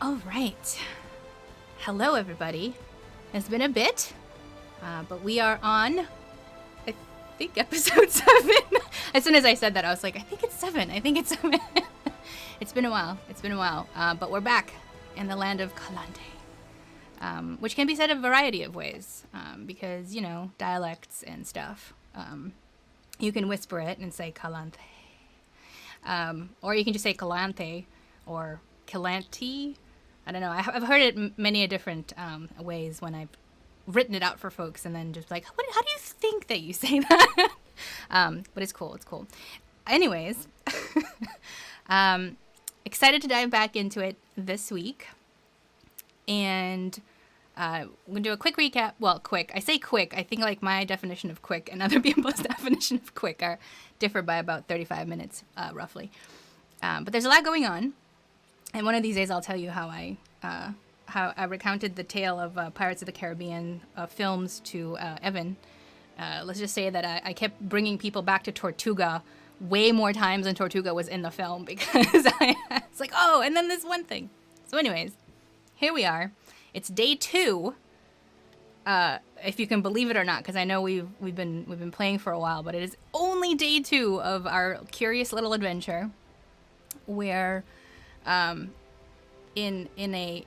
All right. Hello, everybody. It's been a bit, but we are on, I think, episode 7. As soon as I said that, I was like, I think it's 7. It's been a while. But we're back in the land of Calanthe, which can be said a variety of ways, because, you know, dialects and stuff. You can whisper it and say Calanthe. Or you can just say Calanthe or Calanthe. I don't know. I've heard it many different ways when I've written it out for folks, and then just like, how do you think that you say that? But it's cool. It's cool. Anyways, excited to dive back into it this week, and we're gonna do a quick recap. Well, quick. I say quick. I think like my definition of quick and other people's definition of quick differ by about 35 minutes, roughly. But there's a lot going on. And one of these days, I'll tell you how I recounted the tale of Pirates of the Caribbean films to Evin. Let's just say that I kept bringing people back to Tortuga way more times than Tortuga was in the film, because it's like, oh, and then this one thing. So anyways, here we are. It's day 2, if you can believe it or not, because I know we've been playing for a while, but it is only day 2 of our curious little adventure, where in a,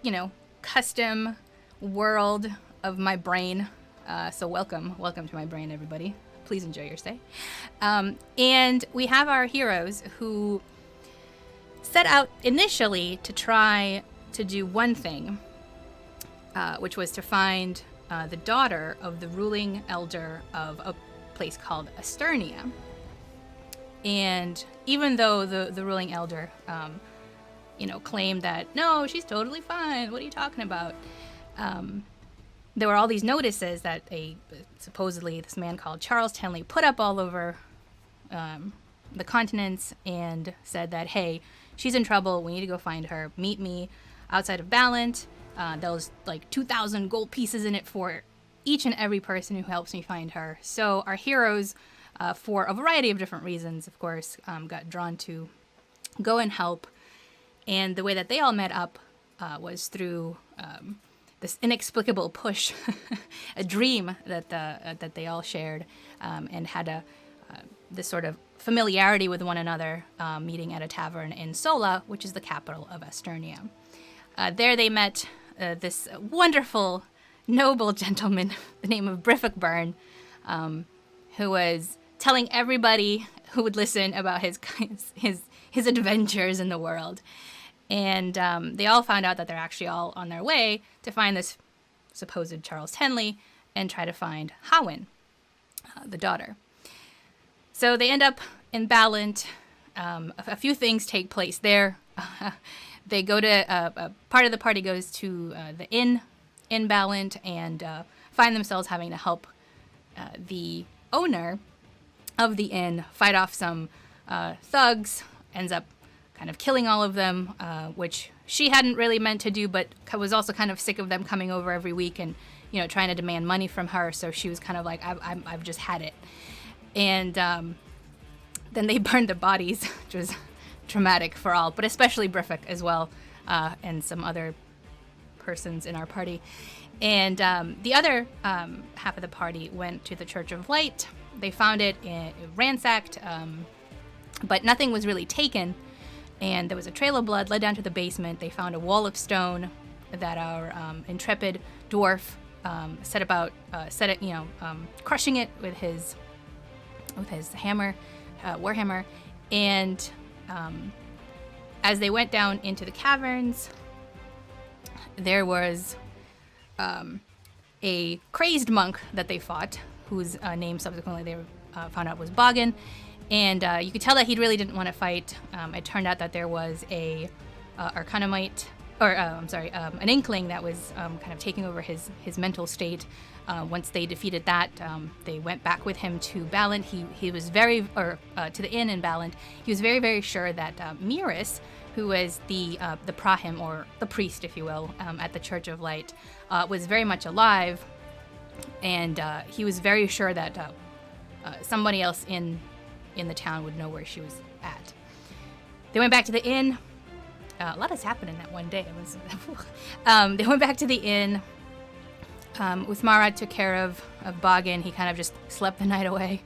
you know, custom world of my brain. So welcome to my brain, everybody. Please enjoy your stay. And we have our heroes who set out initially to try to do one thing, which was to find the daughter of the ruling elder of a place called Asternia. And even though the ruling elder, claimed that, no, she's totally fine, what are you talking about? There were all these notices that supposedly this man called Charles Tenley put up all over the continents and said that, hey, she's in trouble, we need to go find her, meet me outside of Ballant. There's like 2,000 gold pieces in it for each and every person who helps me find her. So our heroes, for a variety of different reasons, of course, got drawn to go and help. And the way that they all met up was through this inexplicable push, a dream that they all shared, and had this sort of familiarity with one another, meeting at a tavern in Sola, which is the capital of Asternia. There they met this wonderful, noble gentleman, the name of Briffocburn, who was telling everybody who would listen about his adventures in the world. And they all found out that they're actually all on their way to find this supposed Charles Tenley and try to find Howin, the daughter. So they end up in Ballant. A few things take place there. They go to, part of the party goes to the inn in Ballant and find themselves having to help the owner of the inn fight off some thugs, ends up kind of killing all of them, which she hadn't really meant to do, but was also kind of sick of them coming over every week and, you know, trying to demand money from her. So she was kind of like, I've just had it. And then they burned the bodies, which was traumatic for all, but especially Briffic as well, and some other persons in our party. And the other half of the party went to the Church of Light. They found it ransacked, but nothing was really taken. And there was a trail of blood led down to the basement. They found a wall of stone that our intrepid dwarf set about crushing it with his hammer, warhammer. And as they went down into the caverns, there was a crazed monk that they fought, whose name subsequently they found out was Boggin. And you could tell that he really didn't want to fight. It turned out that there was an inkling that was kind of taking over his mental state. Once they defeated that, they went back with him to Ballant. He was to the inn in Ballant. He was very, very sure that Miris, who was the Prahim, or the priest, if you will, at the Church of Light, was very much alive. And he was very sure that somebody else in the town would know where she was at. They went back to the inn. a lot has happened in that one day. It was, they went back to the inn. Uthmara took care of Boggin. He kind of just slept the night away.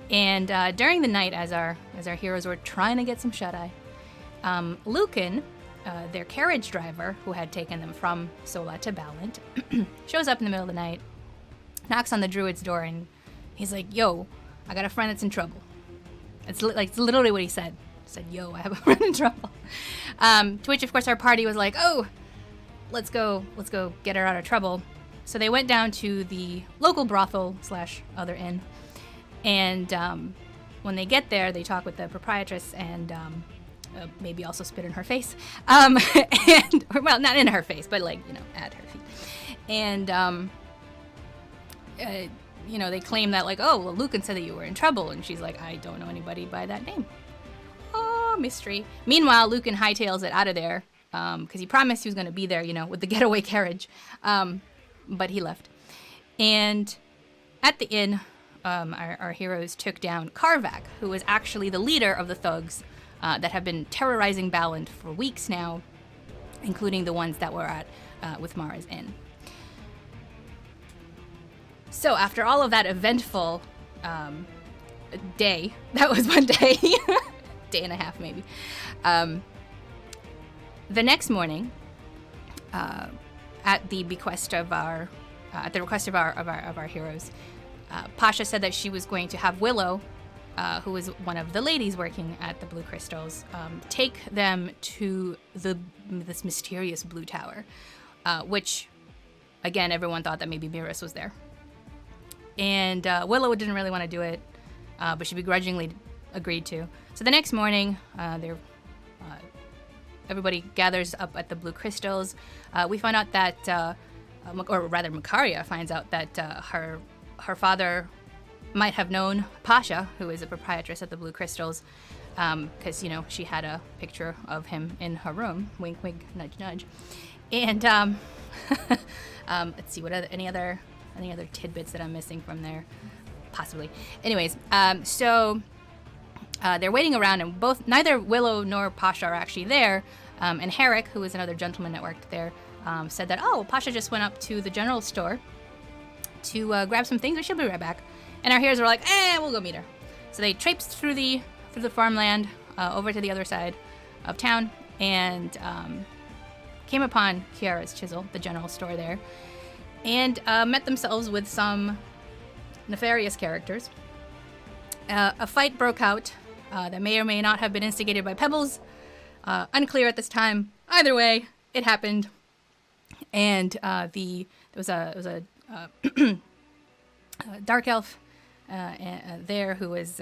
And during the night, as our heroes were trying to get some shut-eye, Lucan, their carriage driver, who had taken them from Sola to Ballant, shows up in the middle of the night, knocks on the druid's door, and he's like, "Yo, I got a friend that's in trouble." It's literally what he said. He said, "Yo, I have a friend in trouble." To which, of course, our party was like, "Oh, let's go get her out of trouble." So they went down to the local brothel / other inn, and when they get there, they talk with the proprietress and maybe also spit in her face, and well, not in her face, but like, at her feet, and they claim that, like, "Oh, well, Lucan said that you were in trouble," and she's like, "I don't know anybody by that name." Oh, mystery. Meanwhile, Lucan hightails it out of there because he promised he was going to be there, with the getaway carriage, but he left. And at the inn, our heroes took down Karvak, who was actually the leader of the thugs that have been terrorizing Ballant for weeks now, including the ones that were at Uthmara's inn. So after all of that eventful day, that was one day, day and a half maybe, the next morning, at the request of our heroes, Pasha said that she was going to have Willow, who was one of the ladies working at the Blue Crystals, take them to this mysterious blue tower, which, again, everyone thought that maybe Miras was there. And Willow didn't really want to do it, but she begrudgingly agreed to. So the next morning, everybody gathers up at the Blue Crystals. We find out that, or rather Makaria finds out that her father might have known Pasha, who is a proprietress at the Blue Crystals, because, she had a picture of him in her room. Wink, wink, nudge, nudge. And let's see, any other tidbits that I'm missing from there? Possibly. Anyways, so they're waiting around, and neither Willow nor Pasha are actually there. And Herrick, who was another gentleman that worked there, said that, "Oh, Pasha just went up to the general store to grab some things, but she'll be right back." And our heroes were like, "We'll go meet her." So they traipsed through the farmland over to the other side of town, and came upon Kiara's Chisel, the general store there, and met themselves with some nefarious characters. A fight broke out that may or may not have been instigated by Pebbles. Unclear at this time. Either way, it happened, and there was a dark elf there who was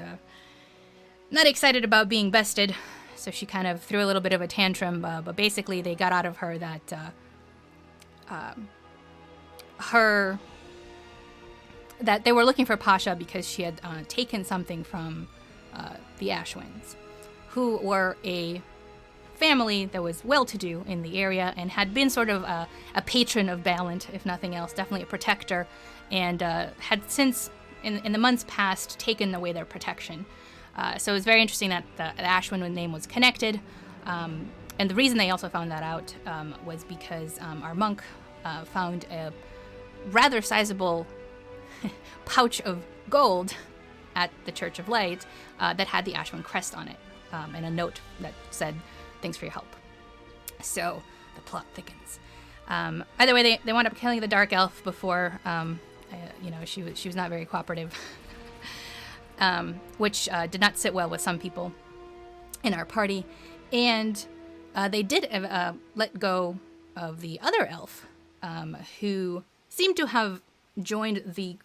not excited about being bested, so she kind of threw a little bit of a tantrum. But basically, they got out of her that that they were looking for Pasha because she had taken something from the Ashwinds, who were a family that was well-to-do in the area and had been sort of a patron of Ballant, if nothing else, definitely a protector, and had since, in the months past, taken away their protection. So it was very interesting that the Ashwin name was connected, and the reason they also found that out was because our monk found a rather sizable pouch of gold at the Church of Light that had the Ashwin crest on it, and a note that said, "Thanks for your help." So the plot thickens. Either way, they wound up killing the dark elf before, she was not very cooperative, which did not sit well with some people in our party. And they did let go of the other elf, who seemed to have joined the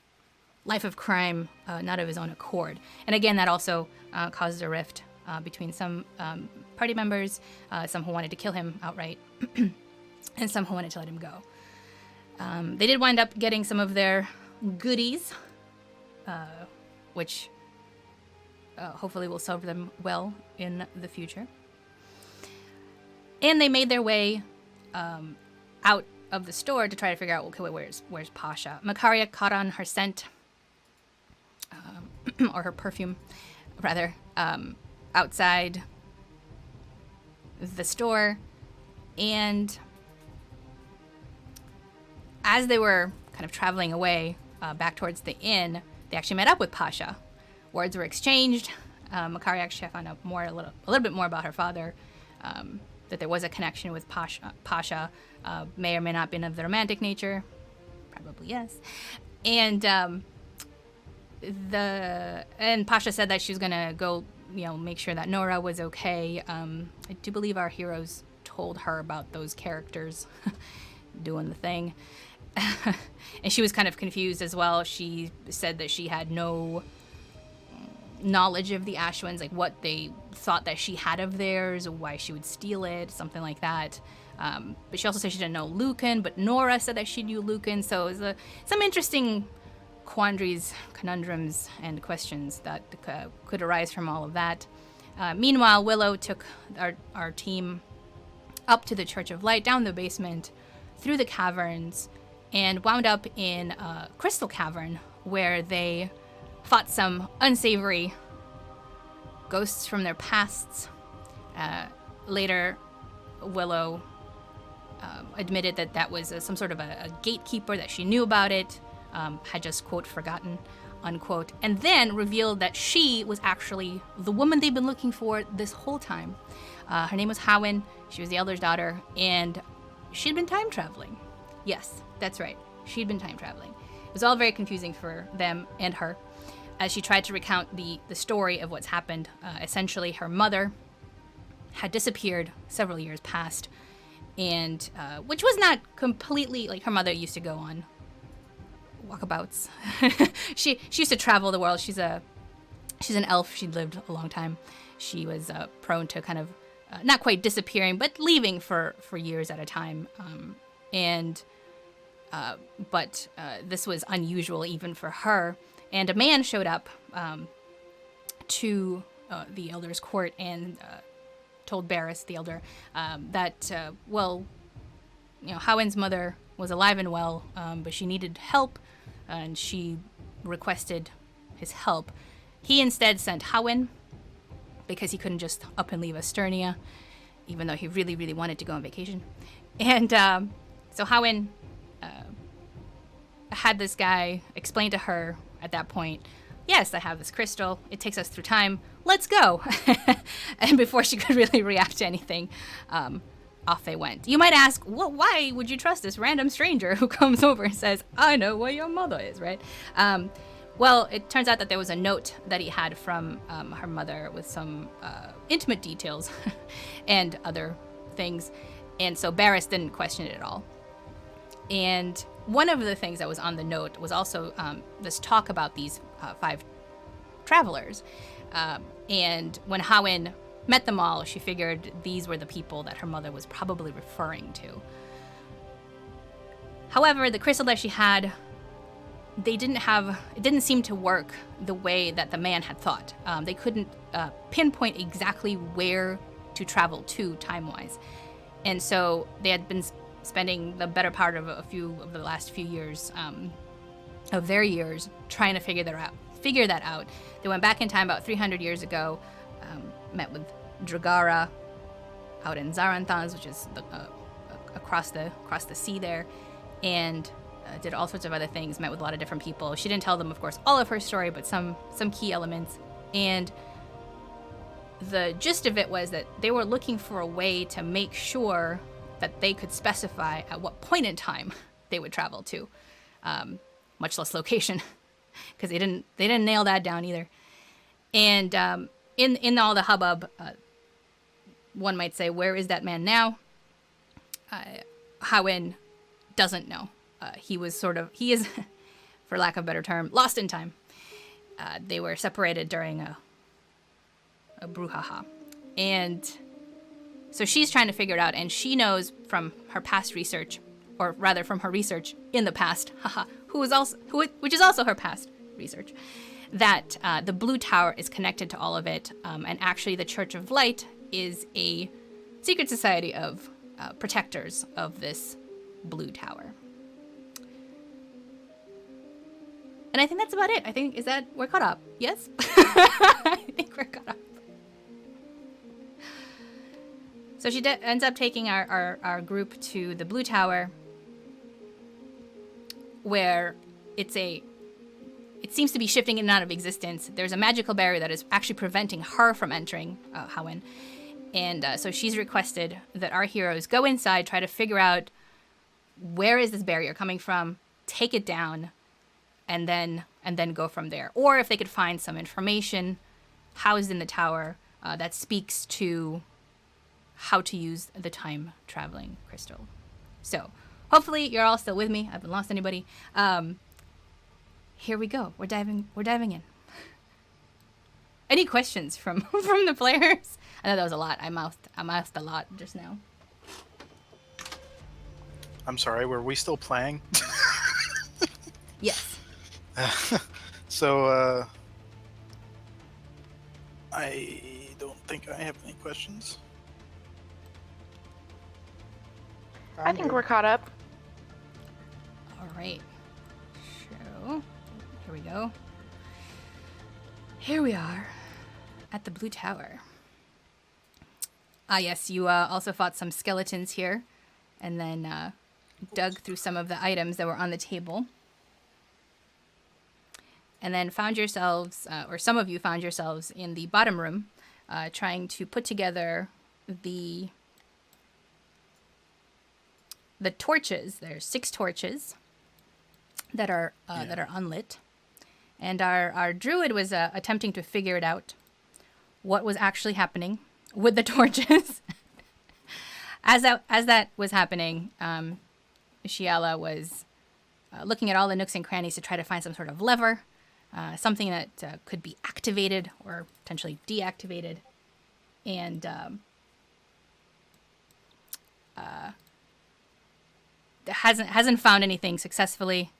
life of crime, not of his own accord. And again, that also caused a rift between some party members, some who wanted to kill him outright, and some who wanted to let him go. They did wind up getting some of their goodies, which hopefully will serve them well in the future. And they made their way out of the store to try to figure out, okay, where's Pasha? Makaria caught on her scent, or her perfume, rather, outside the store, And as they were kind of traveling away back towards the inn, they actually met up with Pasha. Words were exchanged. Makaria actually found out a little bit more about her father, that there was a connection with Pasha, may or may not have been of the romantic nature. Probably yes. And Pasha said that she was gonna go, make sure that Nora was okay. I do believe our heroes told her about those characters doing the thing. And she was kind of confused as well. She said that she had no knowledge of the Ashwins, like what they thought that she had of theirs, why she would steal it, something like that. But she also said she didn't know Lucan, but Nora said that she knew Lucan. So it was some interesting quandaries, conundrums, and questions that could arise from all of that. Meanwhile, Willow took our team up to the Church of Light, down the basement, through the caverns, and wound up in a crystal cavern where they fought some unsavory ghosts from their pasts. Later, Willow admitted that was some sort of a gatekeeper, that she knew about it, had just, quote, forgotten, unquote, and then revealed that she was actually the woman they've been looking for this whole time. Her name was Howin. She was the Elder's daughter, and she'd been time traveling. Yes, that's right. She'd been time traveling. It was all very confusing for them and her as she tried to recount the story of what's happened. Essentially, her mother had disappeared several years past, and which was not completely, like, her mother used to go on walkabouts. she used to travel the world. She's an elf. She'd lived a long time. She was prone to kind of not quite disappearing, but leaving for years at a time. But this was unusual even for her. And a man showed up to the elder's court and told Barris, the elder, that, Howin's mother was alive and well, but she needed help, and she requested his help. He instead sent Howin, because he couldn't just up and leave Esternia, even though he really, really wanted to go on vacation. And so Howin had this guy explain to her at that point, yes, I have this crystal. It takes us through time. Let's go. And before she could really react to anything, off they went. You might ask, well, why would you trust this random stranger who comes over and says, I know where your mother is, right? Well, it turns out that there was a note that he had from her mother with some intimate details and other things. And so Barris didn't question it at all. And one of the things that was on the note was also this talk about these 5 travelers. And when Howin met them all, she figured these were the people that her mother was probably referring to. However, the crystal that she had, it didn't seem to work the way that the man had thought. They couldn't pinpoint exactly where to travel to time-wise. And so they had been spending the better part of the last few years of their years trying to figure that out. They went back in time about 300 years ago, met with Dragara out in Zaranthans, which is across the sea there, and did all sorts of other things, met with a lot of different people. She didn't tell them, of course, all of her story, but some key elements. And the gist of it was that they were looking for a way to make sure that they could specify at what point in time they would travel to, much less location, because they didn't nail that down either. And in all the hubbub, one might say, where is that man now? Howin doesn't know. He is, for lack of a better term, lost in time. They were separated during a brouhaha. And so she's trying to figure it out, and she knows from her past research, or rather from her research in the past, which is also her past research, that the Blue Tower is connected to all of it, and actually the Church of Light is a secret society of protectors of this Blue Tower. And I think that's about it. We're caught up? Yes? I think we're caught up. So she ends up taking our group to the Blue Tower, where it seems to be shifting in and out of existence. There's a magical barrier that is actually preventing her from entering Howin. And so she's requested that our heroes go inside, try to figure out where is this barrier coming from, take it down, and then go from there. Or if they could find some information housed in the tower that speaks to how to use the time traveling crystal. So hopefully you're all still with me. I haven't lost anybody. Here we go. We're diving in. Any questions from the players? I know that was a lot. I mouthed a lot just now. I'm sorry, were we still playing? Yes. So, I don't think I have any questions. I think we're caught up. All right. So, here we go. Here we are at the Blue Tower. Yes, you also fought some skeletons here, and then dug through some of the items that were on the table. And then found yourselves, or some of you found yourselves in the bottom room, trying to put together the torches. There's 6 torches that are unlit, and our druid was attempting to figure it out, what was actually happening with the torches. As that was happening, Shiala was looking at all the nooks and crannies to try to find some sort of lever, something that could be activated or potentially deactivated, and hasn't found anything successfully.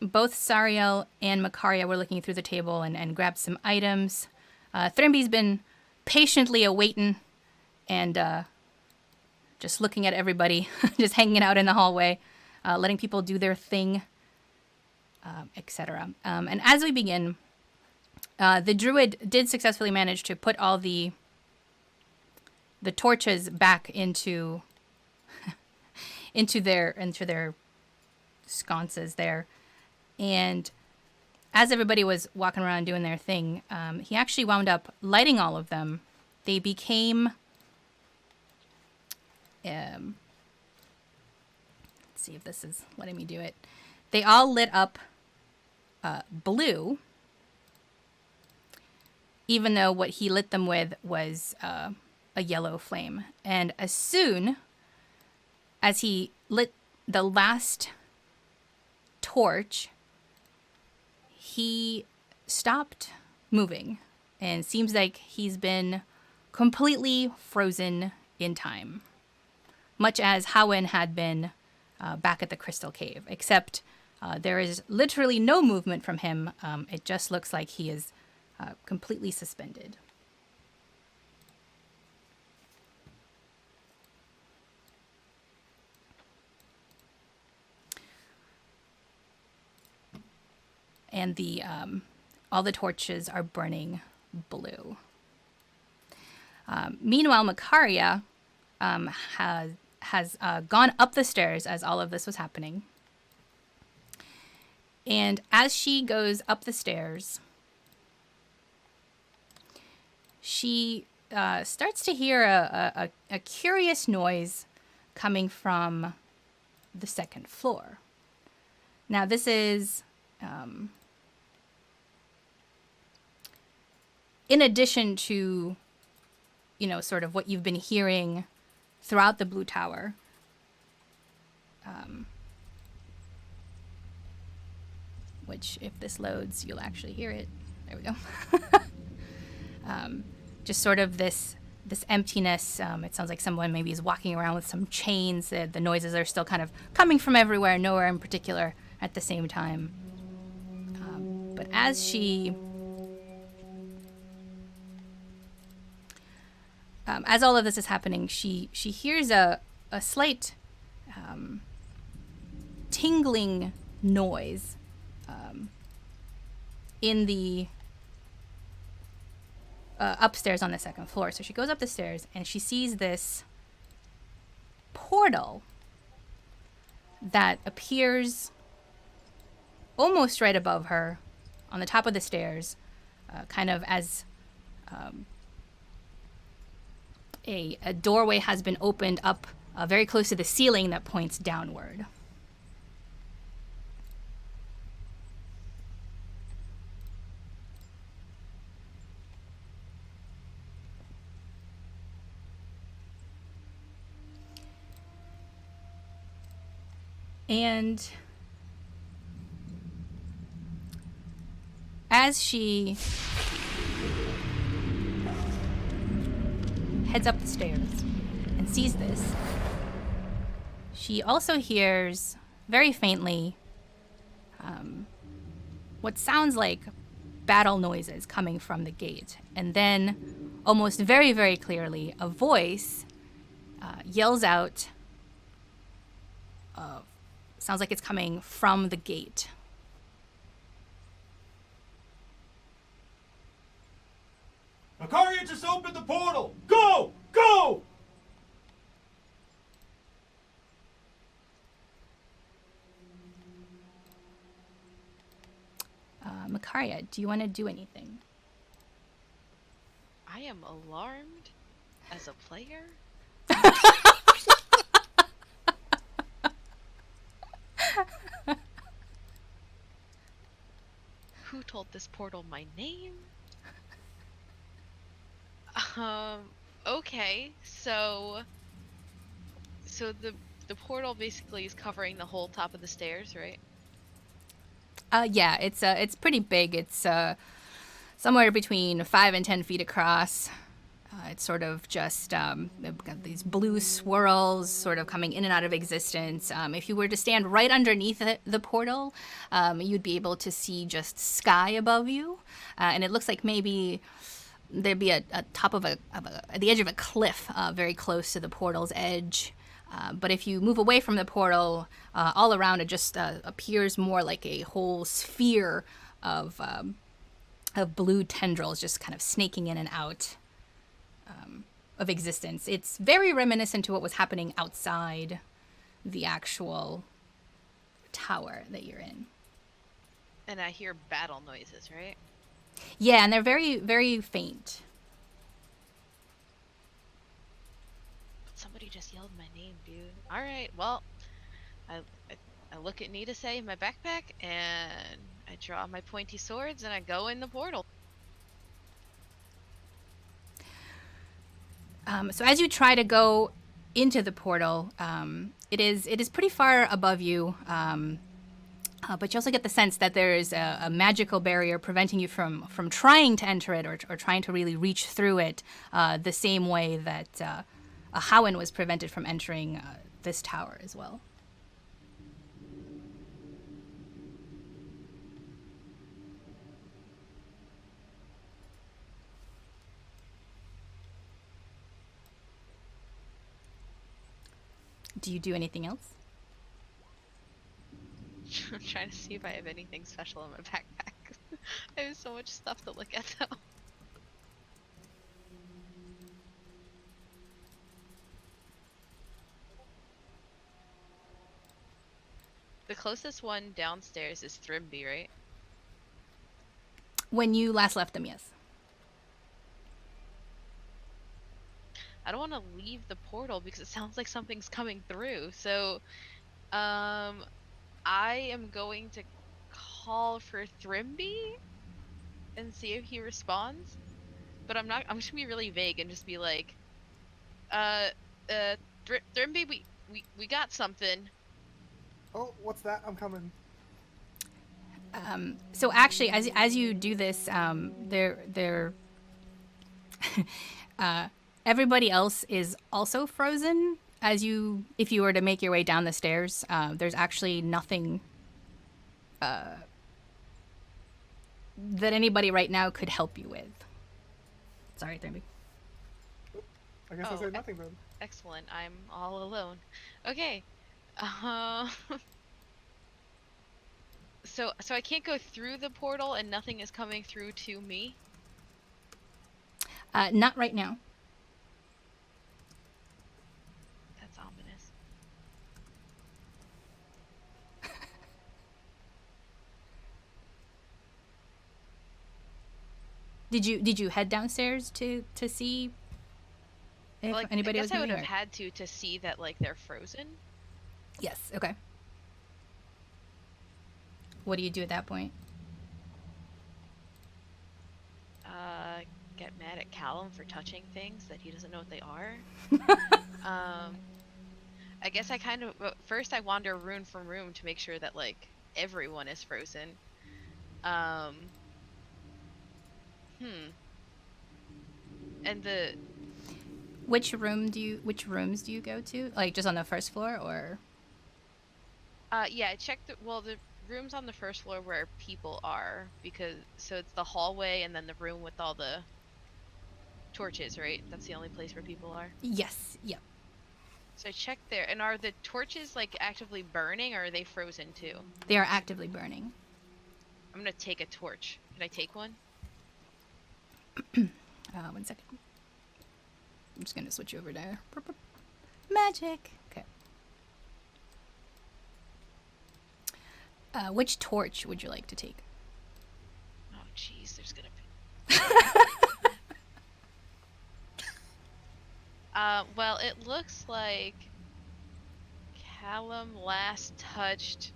Both Sariel and Makaria were looking through the table and grabbed some items. Thrimby's been patiently awaiting and just looking at everybody, just hanging out in the hallway, letting people do their thing, etc. And as we begin, the druid did successfully manage to put all the torches back into their sconces there. And as everybody was walking around doing their thing, he actually wound up lighting all of them. They became, let's see if this is letting me do it. They all lit up blue, even though what he lit them with was a yellow flame. And as soon as he lit the last torch, he stopped moving and seems like he's been completely frozen in time, much as Howin had been back at the Crystal Cave, except there is literally no movement from him. It just looks like he is completely suspended. And the all the torches are burning blue. Meanwhile, Makaria has gone up the stairs as all of this was happening. And as she goes up the stairs, she starts to hear a curious noise coming from the second floor. Now, this is in addition to, sort of what you've been hearing throughout the Blue Tower. Which, if this loads, you'll actually hear it. There we go. Just sort of this emptiness. It sounds like someone maybe is walking around with some chains. The noises are still kind of coming from everywhere, nowhere in particular at the same time. But as she... as all of this is happening, she hears a slight tingling noise in the upstairs on the second floor. So she goes up the stairs and she sees this portal that appears almost right above her on the top of the stairs, kind of as a doorway has been opened up very close to the ceiling that points downward. And as she heads up the stairs and sees this, she also hears very faintly what sounds like battle noises coming from the gate. And then, almost very, very clearly, a voice yells out, sounds like it's coming from the gate. Makaria just opened the portal! Go! Go! Makaria, do you want to do anything? I am alarmed as a player. Who told this portal my name? Okay, so the portal basically is covering the whole top of the stairs, right? Yeah, it's pretty big. It's somewhere between 5 and 10 feet across. It's sort of just they've got these blue swirls sort of coming in and out of existence. If you were to stand right underneath the portal, you'd be able to see just sky above you, and it looks like maybe there'd be a top of the edge of a cliff very close to the portal's edge. But if you move away from the portal, all around it just appears more like a whole sphere of blue tendrils just kind of snaking in and out of existence. It's very reminiscent to what was happening outside the actual tower that you're in. And I hear battle noises, right? Yeah, and they're very, very faint. Somebody just yelled my name, dude. All right, well, I look at Nita say in my backpack, and I draw my pointy swords, and I go in the portal. So as you try to go into the portal, it is pretty far above you, but you also get the sense that there is a magical barrier preventing you from trying to enter it or trying to really reach through it the same way that Howen was prevented from entering this tower as well. Do you do anything else? I'm trying to see if I have anything special in my backpack. I have so much stuff to look at though. The closest one downstairs is Thrimby, right? When you last left them, yes. I don't want to leave the portal because it sounds like something's coming through. So, I am going to call for Thrimby and see if he responds. But I'm just gonna be really vague and just be like, Thrimby, we got something. Oh, what's that? I'm coming. So actually, as you do this, everybody else is also frozen. If you were to make your way down the stairs, there's actually nothing that anybody right now could help you with. Sorry, Thrimby. I guess I said nothing then. Excellent. I'm all alone. Okay. So I can't go through the portal and nothing is coming through to me? Not right now. That's ominous. Did you head downstairs to see if Like, anybody I was guess I would moving? have had to see that like they're frozen. Yes. Okay. What do you do at that point? Get mad at Callum for touching things that he doesn't know what they are. I guess I kind of first I wander room from room to make sure that like everyone is frozen. And Which rooms do you go to? Like just on the first floor or? yeah, I checked the rooms on the first floor where people are, because so it's the hallway and then the room with all the torches, right? That's the only place where people are. Yes. Yep. So I checked there. And are the torches like actively burning, or are they frozen too? They are actively burning. I'm gonna take a torch. Can I take one? 1 second. I'm just gonna switch over to magic. Okay. Which torch would you like to take? Oh jeez, there's gonna be well, it looks like Callum last touched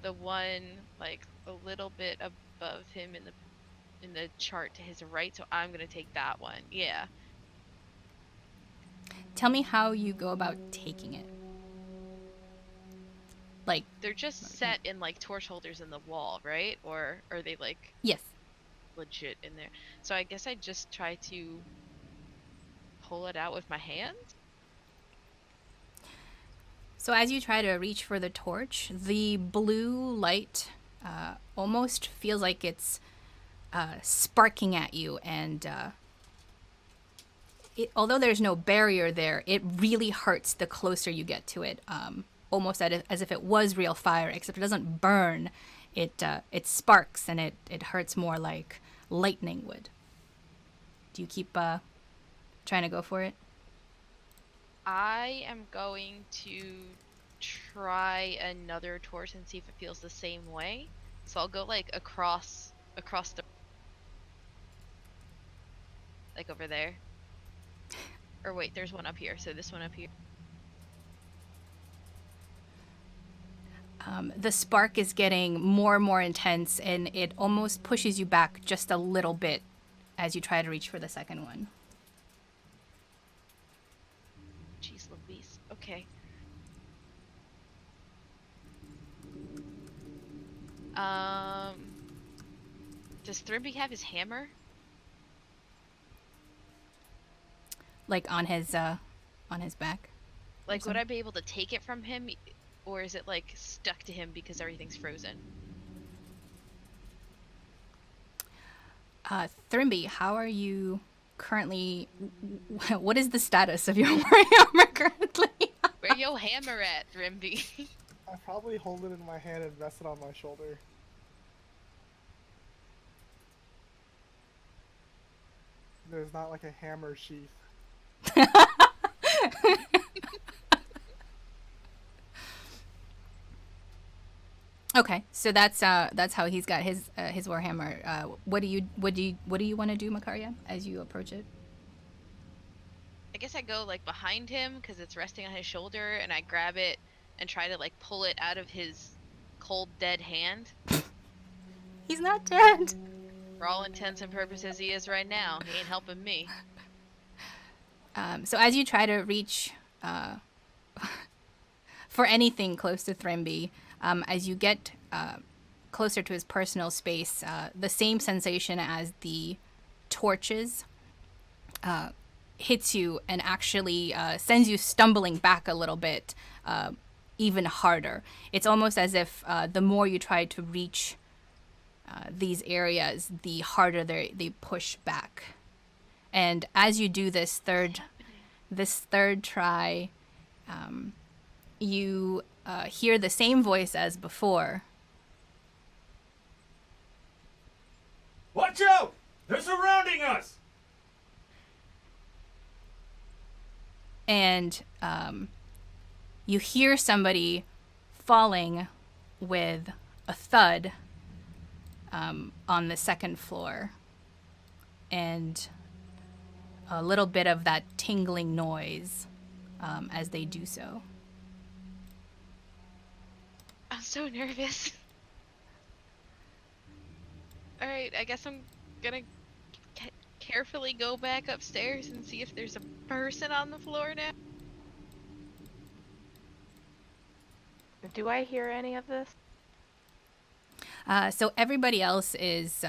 the one like a little bit above him in the chart to his right, so I'm gonna take that one. Yeah. Tell me how you go about taking it. Like, They're just set in like torch holders in the wall, right? Or are they like yes. legit in there? So I guess I just try to pull it out with my hands. So as you try to reach for the torch, the blue light almost feels like it's sparking at you, and although there's no barrier there, it really hurts the closer you get to it. Almost as if it was real fire, except it doesn't burn. It sparks, and it hurts more like lightning would. Do you keep trying to go for it? I am going to try another torch and see if it feels the same way. So I'll go like across the like over there. Or wait, there's one up here. So this one up here. The spark is getting more and more intense, and it almost pushes you back just a little bit as you try to reach for the second one. Jeez Louise. Okay. Does Thrimby have his hammer? Like on his back? Like, would I be able to take it from him, or is it like stuck to him because everything's frozen? Thrimby, how are you currently? What is the status of your warhammer currently? Where your hammer at, Thrimby? I probably hold it in my hand and rest it on my shoulder. There's not like a hammer sheath. Okay, so that's how he's got his warhammer. What do you want to do, Makaria, as you approach it? I guess I go like behind him because it's resting on his shoulder, and I grab it and try to like pull it out of his cold dead hand. He's not dead. For all intents and purposes, he is right now. He ain't helping me. So as you try to reach for anything close to Thrimby, as you get closer to his personal space, the same sensation as the torches hits you and actually sends you stumbling back a little bit, even harder. It's almost as if the more you try to reach these areas, the harder they push back. And as you do this third try, you hear the same voice as before. Watch out! They're surrounding us! and you hear somebody falling with a thud on the second floor, and a little bit of that tingling noise as they do so. I'm so nervous. Alright, I guess I'm gonna carefully go back upstairs and see if there's a person on the floor now. Do I hear any of this? So everybody else is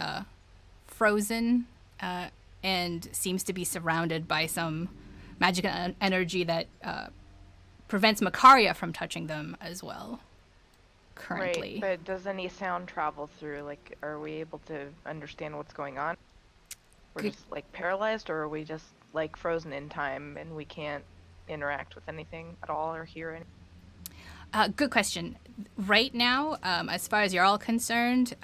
frozen and seems to be surrounded by some magic energy that prevents Makaria from touching them as well. Currently. Right, but does any sound travel through? Like, are we able to understand what's going on? We're Good. just, like, paralyzed, or are we just, like, frozen in time and we can't interact with anything at all or hear anything? Good question. Right now, as far as you're all concerned,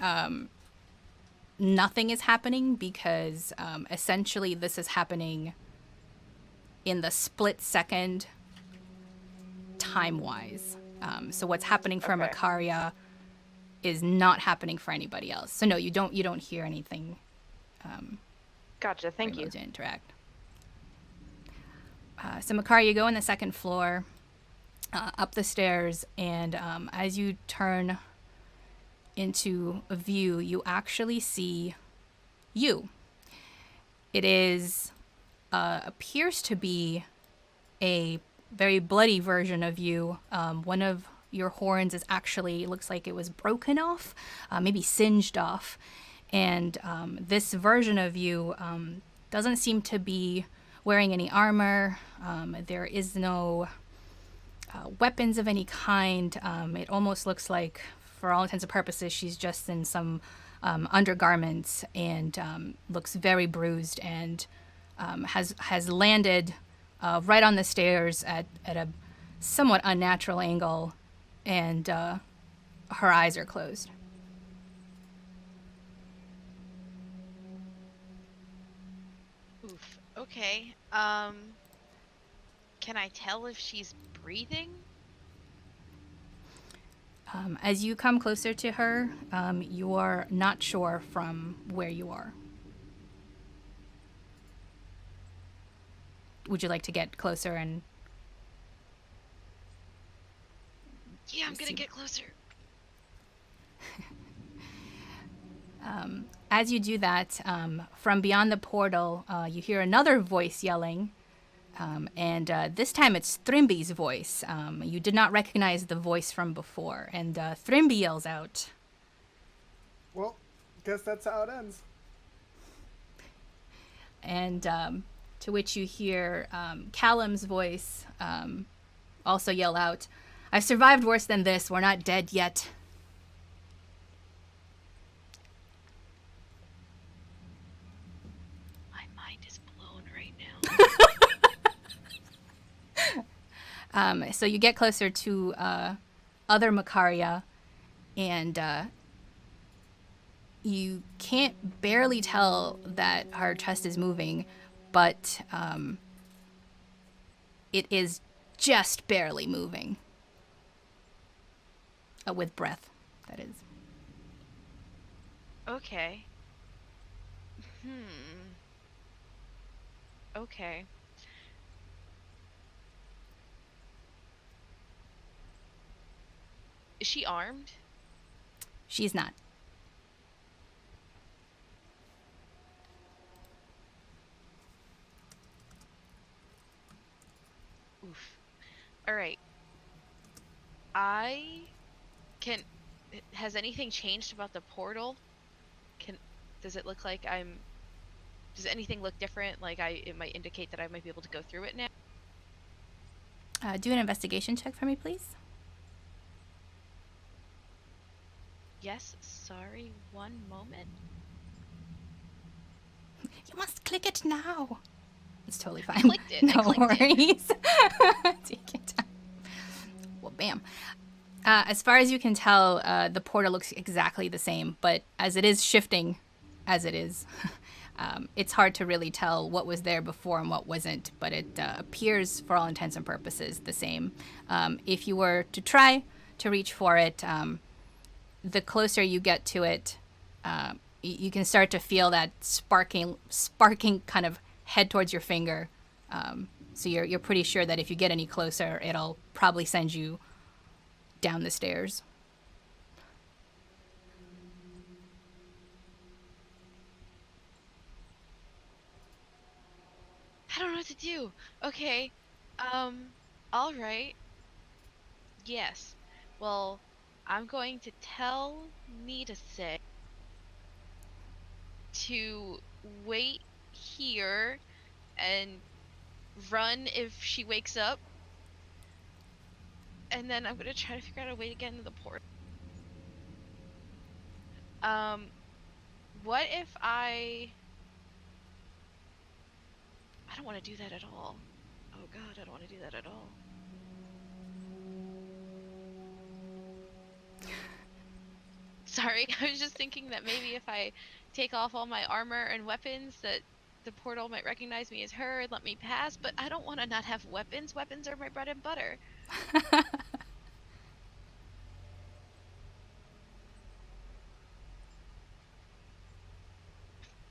nothing is happening because essentially this is happening in the split second time-wise. So what's happening for Okay. Makaria is not happening for anybody else. So no, you don't hear anything. Gotcha, thank you. To interact. So Makaria, you go on the second floor, up the stairs, and as you turn into a view, you actually see you. It is appears to be a very bloody version of you. One of your horns is actually, looks like it was broken off, maybe singed off. And this version of you doesn't seem to be wearing any armor. There is no weapons of any kind. It almost looks like, for all intents and purposes, she's just in some undergarments, and looks very bruised, and has landed right on the stairs at a somewhat unnatural angle, and her eyes are closed. Oof. Okay. Can I tell if she's breathing? As you come closer to her, you are not sure from where you are. Would you like to get closer and... Yeah, I'm gonna get closer. As you do that, from beyond the portal, you hear another voice yelling, and this time it's Thrimby's voice. You did not recognize the voice from before, and Thrimby yells out. Well, guess that's how it ends. And to which you hear Callum's voice also yell out, "I've survived worse than this. We're not dead yet." My mind is blown right now. So you get closer to other Makaria, and you can't barely tell that her chest is moving, but it is just barely moving. With breath, that is. Okay. Okay. Is she armed? She's not. Oof. Alright. I can... Has anything changed about the portal? Does it look like I'm... Does anything look different? Like it might indicate that I might be able to go through it now? Do an investigation check for me, please. Yes, sorry, one moment. You must click it now. It's totally fine. clicked it. I No clicked it. worries. Take your time. Well, bam. As far as you can tell, the portal looks exactly the same, but as it is shifting, as it is, It's hard to really tell what was there before and what wasn't, but it appears, for all intents and purposes, the same. If you were to try to reach for it, the closer you get to it, you can start to feel that sparking kind of head towards your finger. So you're pretty sure that if you get any closer, it'll probably send you down the stairs. I don't know what to do. Okay. All right. Yes. Well, I'm going to tell Nita say to wait here and run if she wakes up. And then I'm gonna try to figure out a way to get into the port. What if I don't want to do that at all. Oh god, I don't want to do that at all. Sorry, I was just thinking that maybe if I take off all my armor and weapons that the portal might recognize me as her and let me pass, but I don't want to not have weapons. Weapons are my bread and butter.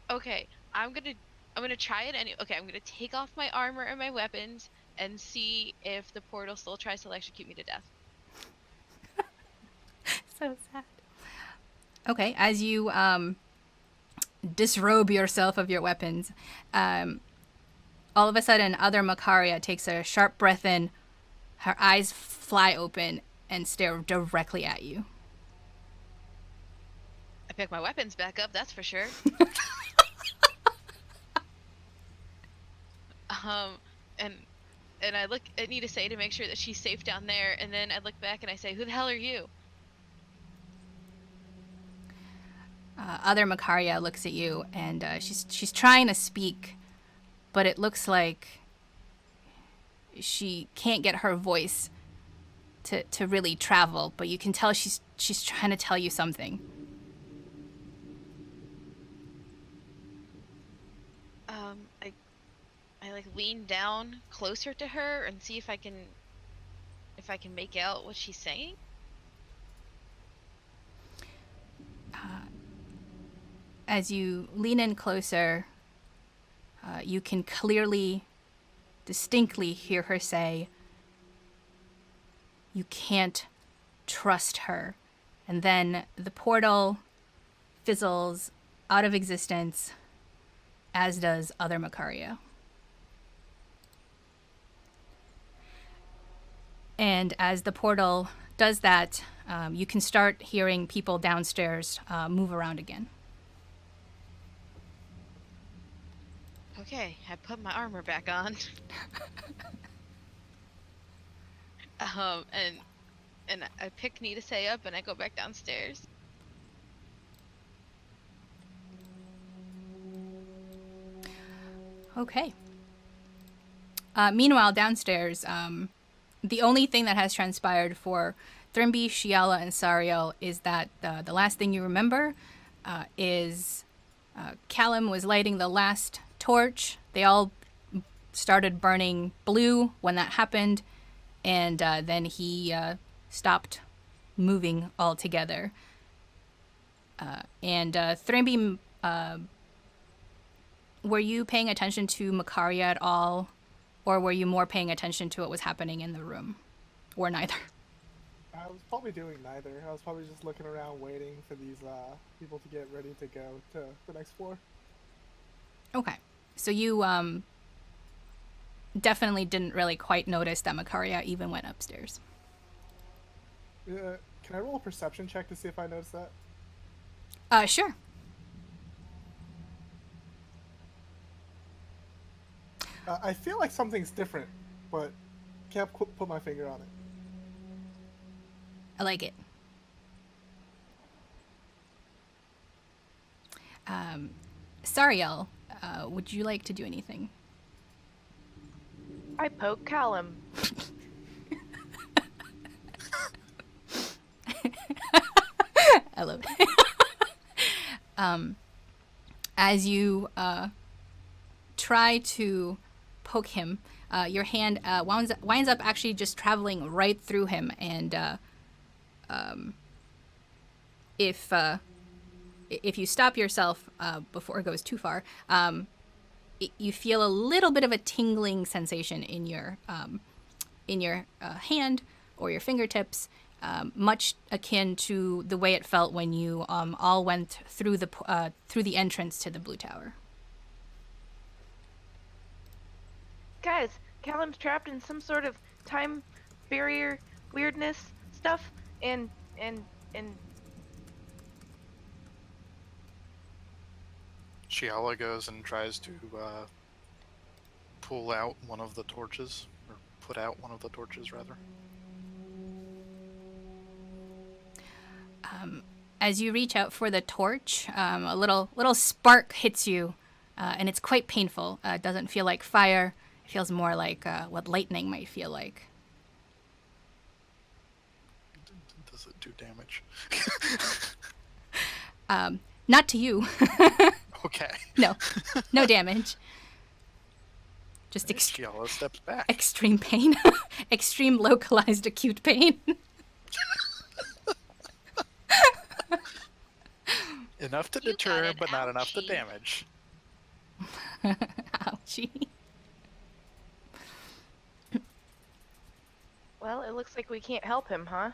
Okay, I'm gonna try it okay, I'm gonna take off my armor and my weapons and see if the portal still tries to electrocute me to death. So sad. Okay, as you disrobe yourself of your weapons, all of a sudden, other Makaria takes a sharp breath in, her eyes fly open, and stare directly at you. I pick my weapons back up, that's for sure. And I look at Nita say to make sure that she's safe down there, and then I look back and I say, "Who the hell are you?" Other Makaria looks at you, and she's trying to speak, but it looks like she can't get her voice to really travel. But you can tell she's trying to tell you something. I like lean down closer to her and see if I can make out what she's saying. As you lean in closer, you can clearly, distinctly hear her say, "You can't trust her." And then the portal fizzles out of existence, as does other Makaria. And as the portal does that, you can start hearing people downstairs move around again. Okay, I put my armor back on. And I pick Nita say up and I go back downstairs. Okay. Meanwhile, downstairs, the only thing that has transpired for Thrimby, Shiala, and Sariel is that the last thing you remember is Callum was lighting the last torch. They all started burning blue when that happened, and then he stopped moving altogether. And Thrimby, were you paying attention to Makaria at all, or were you more paying attention to what was happening in the room, or neither? I was probably doing neither. I was probably just looking around waiting for these people to get ready to go to the next floor. Okay. So you definitely didn't really quite notice that Makaria even went upstairs. Can I roll a perception check to see if I notice that? Sure. I feel like something's different, but can't put my finger on it. I like it. Sariel, would you like to do anything? I poke Callum. I love it. as you try to poke him, your hand winds up actually just traveling right through him, and if you stop yourself before it goes too far, you feel a little bit of a tingling sensation in your hand or your fingertips, much akin to the way it felt when you all went through the entrance to the Blue Tower. Guys, Callum's trapped in some sort of time barrier weirdness stuff, and Shiala goes and tries to pull out one of the torches, or put out one of the torches, rather. As you reach out for the torch, a little spark hits you, and it's quite painful. It doesn't feel like fire. It feels more like what lightning might feel like. Does it do damage? Not to you. Okay. No damage. Just Shiala steps back. extreme pain. Extreme localized acute pain. Enough to You deter, got an but not enough to ouchie. damage. Ouchie. well, it looks like we can't help him, huh?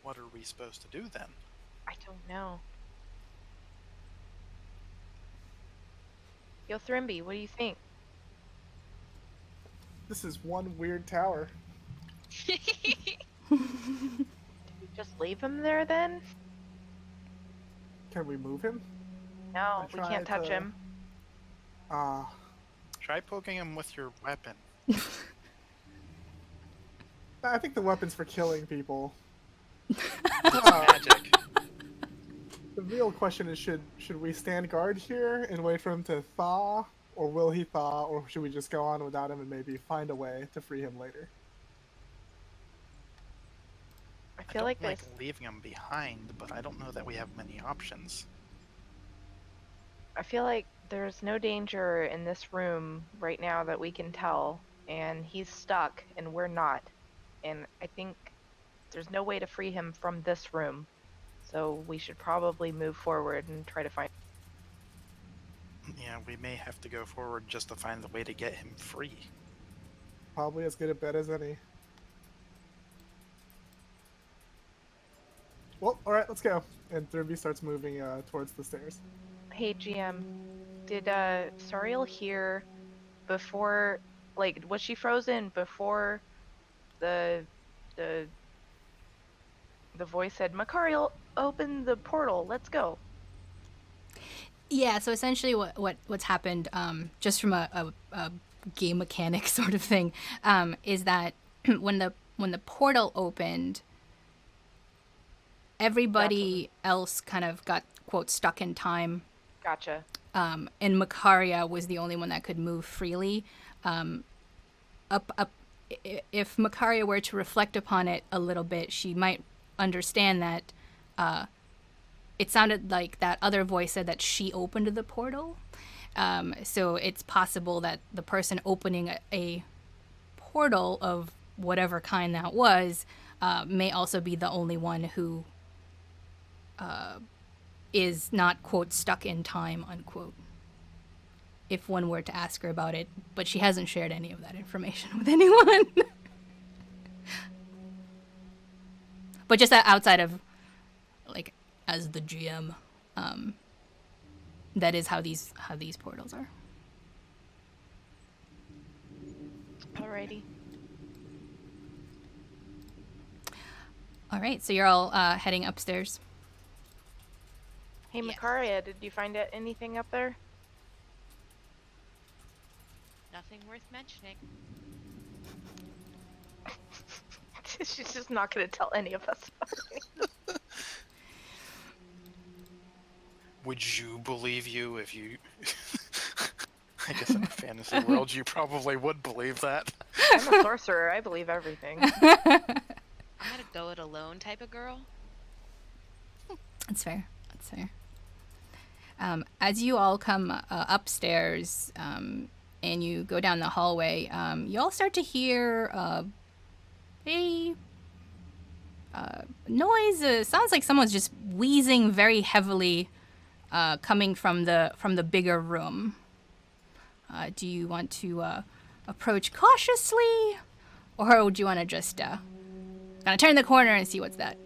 What are we supposed to do then? I don't know. Yo, Thrimby, what do you think? This is one weird tower. Just leave him there then? Can we move him? No, we try can't touch to- him. Try poking him with your weapon. I think the weapon's for killing people. It's magic. The real question is, should we stand guard here and wait for him to thaw, or will he thaw, or should we just go on without him and maybe find a way to free him later? I I feel don't like like this. leaving him behind, but I don't know that we have many options. I feel like there's no danger in this room right now that we can tell, and he's stuck, and we're not. And I think there's no way to free him from this room. So we should probably move forward and try to find. Yeah, we may have to go forward just to find the way to get him free. Probably as good a bet as any. Well, alright, let's go. And Thurby starts moving towards the stairs. Hey GM, did Sariel hear before, like, was she frozen before the voice said, Makaria, open the portal, let's go? Yeah, so essentially what's happened, just from a game mechanic sort of thing, is that when the portal opened, everybody else kind of got, quote, stuck in time. Gotcha. And Makaria was the only one that could move freely. If Makaria were to reflect upon it a little bit, she might understand that it sounded like that other voice said that she opened the portal. So it's possible that the person opening a portal of whatever kind that was may also be the only one who is not, quote, stuck in time, unquote. If one were to ask her about it, but she hasn't shared any of that information with anyone. But just outside of, like, as the GM, that is how these portals are. Alrighty. All right, so you're all heading upstairs. Hey Yes. Makaria, did you find anything up there? Nothing worth mentioning. She's just not gonna tell any of us. Would you believe you if you... I guess in a fantasy world you probably would believe that. I'm a sorcerer, I believe everything. I'm gonna go it alone type of girl. That's fair. That's fair. as you all come upstairs and you go down the hallway, you all start to hear a noise. Sounds like someone's just wheezing very heavily, coming from the bigger room. Do you want to approach cautiously, or do you want to just kind of turn the corner and see what's there?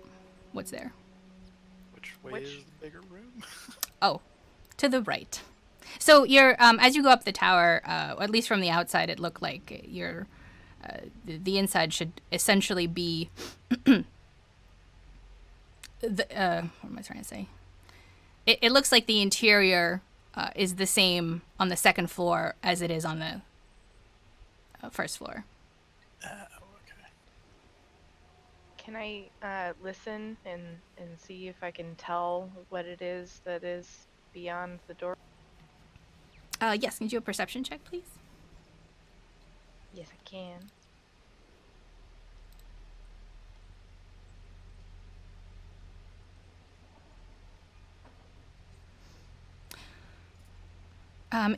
Which way is the bigger room? Oh, to the right. So you're as you go up the tower, at least from the outside, it looked like you're the inside should essentially be what am I trying to say? It looks like the interior is the same on the second floor as it is on the first floor. Okay. Can I listen and see if I can tell what it is that is beyond the door? Yes, can you do a perception check, please? Yes, I can.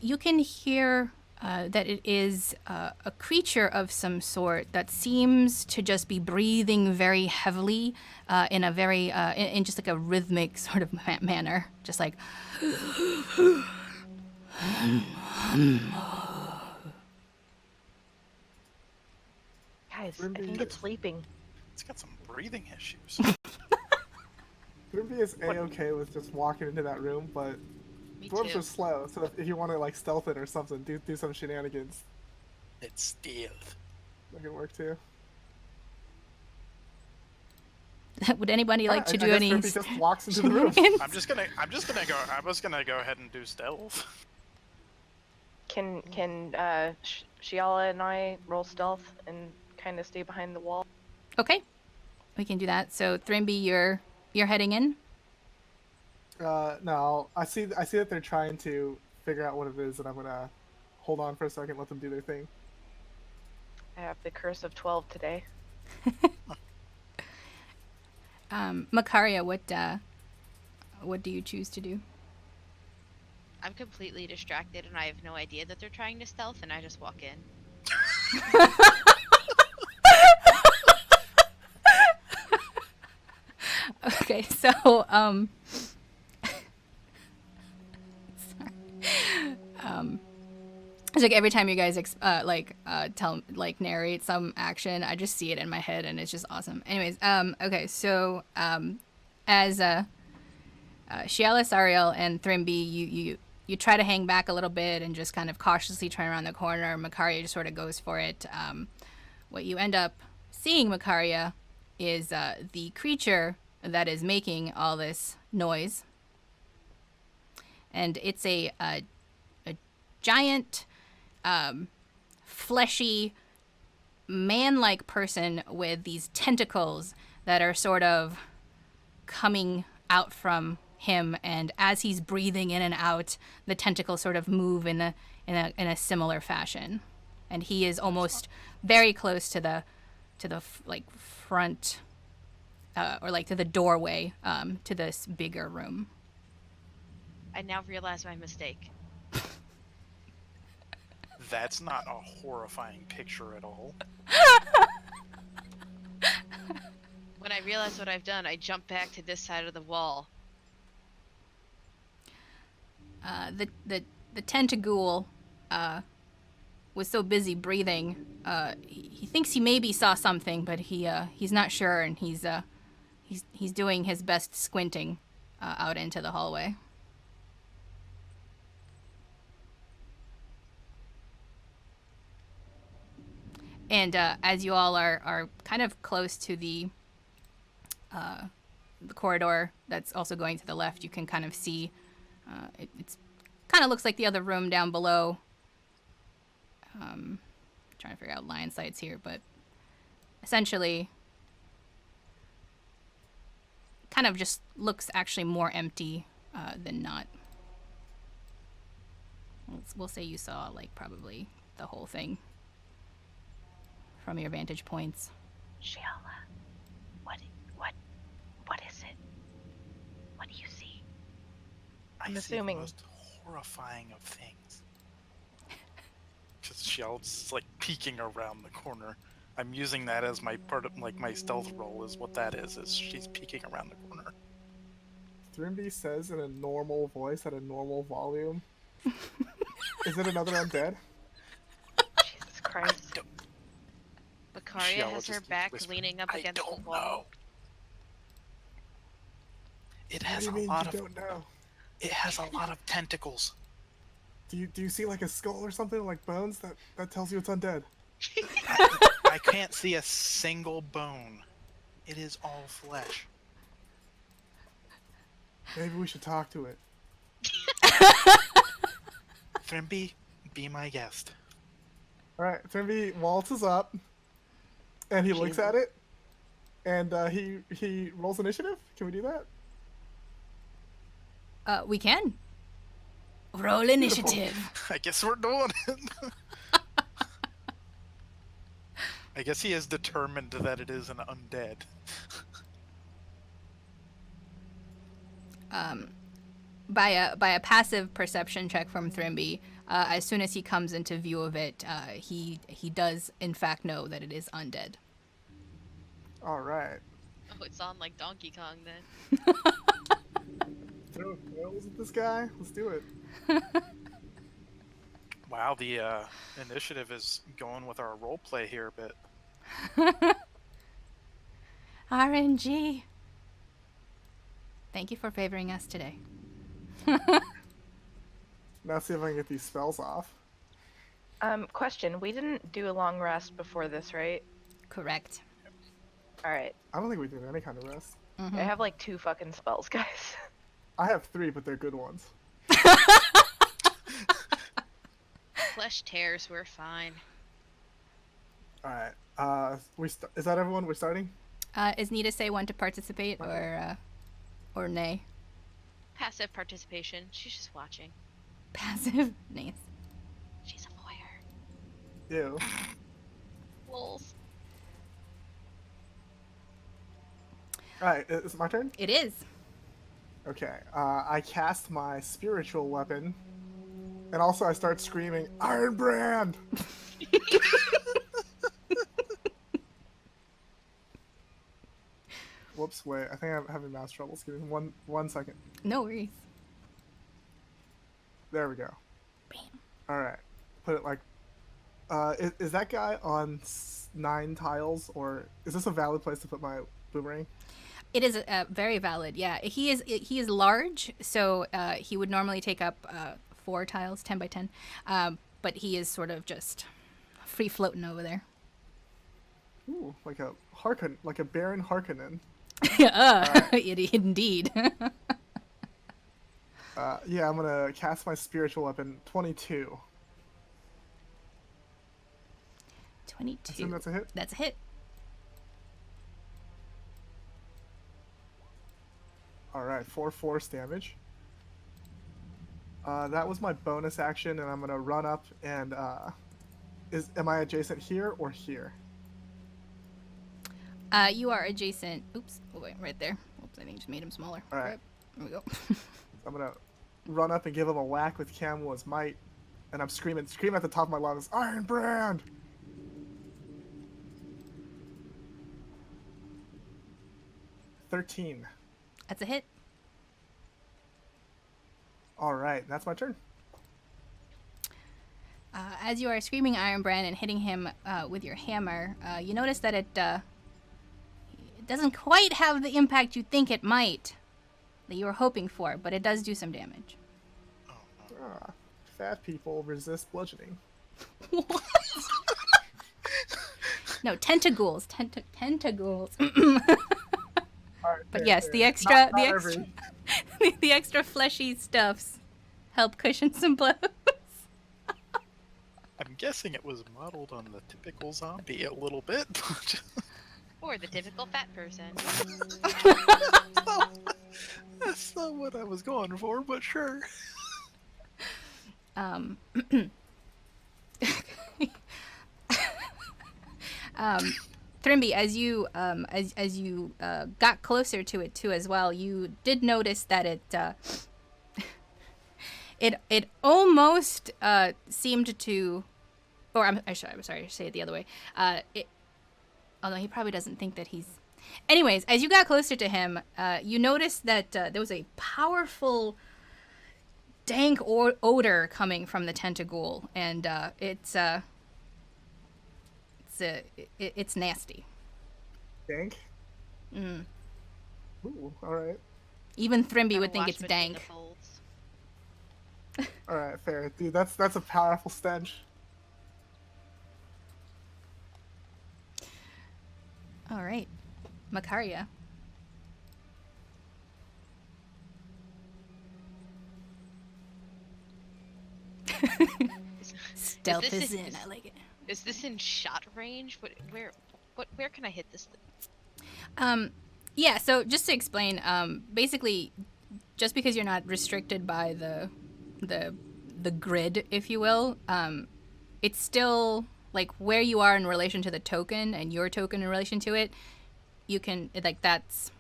You can hear that it is a creature of some sort that seems to just be breathing very heavily in a very, in just like a rhythmic sort of manner. Just like... Guys, I think it's sleeping. It's got some breathing issues. Ruby is A-okay with just walking into that room, but Me dwarves too. are slow, so if you want to like stealth it or something, do some shenanigans. It's stealth. That could work too. Would anybody like to do I any... guess Ruby just walks into the room. I'm just gonna go. I was gonna go ahead and do stealth. Can Shiala and I roll stealth and kind of stay behind the wall? Okay, we can do that. So Thrimby, you're heading in. No, I see that they're trying to figure out what it is, and I'm gonna hold on for a second, let them do their thing. I have the curse of 12 today. Makaria, what do you choose to do? I'm completely distracted and I have no idea that they're trying to stealth, and I just walk in. Okay, so it's like every time you guys narrate some action, I just see it in my head and it's just awesome. Anyways, okay, so as Shialis, Ariel, and Thrimby, you try to hang back a little bit and just kind of cautiously turn around the corner. Makaria just sort of goes for it. What you end up seeing, Makaria, is the creature that is making all this noise. And it's a giant, fleshy, man-like person with these tentacles that are sort of coming out from him, and as he's breathing in and out, the tentacles sort of move in a similar fashion, and he is almost very close to the like front or like to the doorway to this bigger room. I now realize my mistake. That's not a horrifying picture at all. When I realize what I've done, I jump back to this side of the wall. The tentagool was so busy breathing. He thinks he maybe saw something, but he's not sure, and he's doing his best squinting out into the hallway. And as you all are kind of close to the corridor that's also going to the left, you can kind of see it's kind of looks like the other room down below. Trying to figure out line sights here, but essentially kind of just looks actually more empty than not. We'll say you saw like probably the whole thing from your vantage points. Shiala, what is it? What do you see? I I'm see assuming. the most horrifying of things. Just Sheld's like peeking around the corner. I'm using that as my part of like my stealth roll is what that is she's peeking around the corner. Thrimby says in a normal voice at a normal volume. Is it another undead? Jesus Christ. Makaria Shell has her just back whisper, leaning up I against don't the wall. know. It What do has you a mean lot you of don't know? it has a lot of tentacles. Do you see like a skull or something, like bones? That tells you it's undead. I can't see a single bone. It is all flesh. Maybe we should talk to it. Thrimby, be my guest. Alright, Thrimby waltzes up, and he looks at it, and he rolls initiative? Can we do that? We can. Roll initiative. I guess we're doing it. I guess he is determined that it is an undead. By a passive perception check from Thrimby, as soon as he comes into view of it, he does in fact know that it is undead. Alright. Oh, it's on like Donkey Kong then. Throw pills at this guy? Let's do it. Wow, the initiative is going with our roleplay here a bit. RNG. Thank you for favoring us today. Now see if I can get these spells off. Question. We didn't do a long rest before this, right? Correct. Alright. I don't think we did any kind of rest. Mhm. I have like 2 fucking spells, guys. I have 3, but they're good ones. Flesh tears, we're fine. Alright. Is that everyone? We're starting? Is Nita say want to participate or nay? Passive participation. She's just watching. Passive. Nice. She's a voyeur. Ew. Lols. Alright, is it my turn? It is. Okay. I cast my spiritual weapon. And also I start screaming, Iron Brand! Whoops, wait. I think I'm having mouse troubles. Give me one second. No worries. There we go. Bam. Alright. Put it like... is that guy on 9 tiles, or is this a valid place to put my boomerang? It is very valid. Yeah, he is large, so he would normally take up 4 tiles, 10 by 10. But he is sort of just free floating over there. Ooh, like a Baron Harkonnen. Indeed. Yeah, I'm gonna cast my spiritual weapon. 22. 22. Assume that's a hit. That's a hit. Alright, 4 force damage. That was my bonus action, and I'm gonna run up and am I adjacent here or here? You are adjacent. Oops. Oh, wait, right there. Oops, I think I just made him smaller. All right. There we go. I'm gonna run up and give him a whack with Camwo's might, and I'm screaming at the top of my lungs, Iron Brand! $13. That's a hit. Alright, that's my turn. As you are screaming Iron Brand and hitting him with your hammer, you notice that it doesn't quite have the impact you think it might, that you were hoping for, but it does do some damage. Fat people resist bludgeoning. What? No, tentagles. Tentagles. Alright, But fair, yes, fair. the extra, Not every- the extra fleshy stuffs help cushion some blows. I'm guessing it was modeled on the typical zombie a little bit, but Or the typical fat person. that's not what I was going for, but sure. Thrimby, as you got closer to it too as well, you did notice that It almost seemed to, or I'm sorry to say it the other way. Although he probably doesn't think that he's. Anyways, as you got closer to him, you noticed that there was a powerful, dank odor coming from the tentacle, and it's nasty. Dank? Mm. Ooh, alright. Even Thrimby Gotta would think wash it's between dank. the folds. Alright, fair. Dude, that's a powerful stench. All right, Makaria. Stealth is in. I like it. Is this in shot range? Where can I hit this thing? Yeah. So just to explain, basically, just because you're not restricted by the grid, if you will, it's still like where you are in relation to the token and your token in relation to it. You can like that's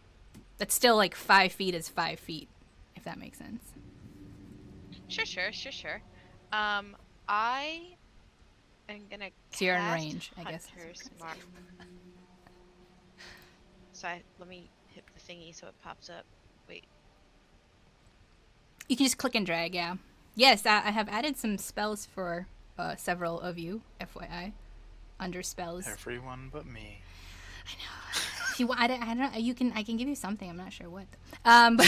still like 5 feet is 5 feet, if that makes sense. Sure. I am gonna So you're in cast range, I guess. Hunter's Mark. So let me hit the thingy so it pops up. Wait. You can just click and drag, yeah. Yes, I have added some spells for several of you, FYI, under spells. Everyone but me. I know. If you want, I don't know. I can give you something. I'm not sure what. But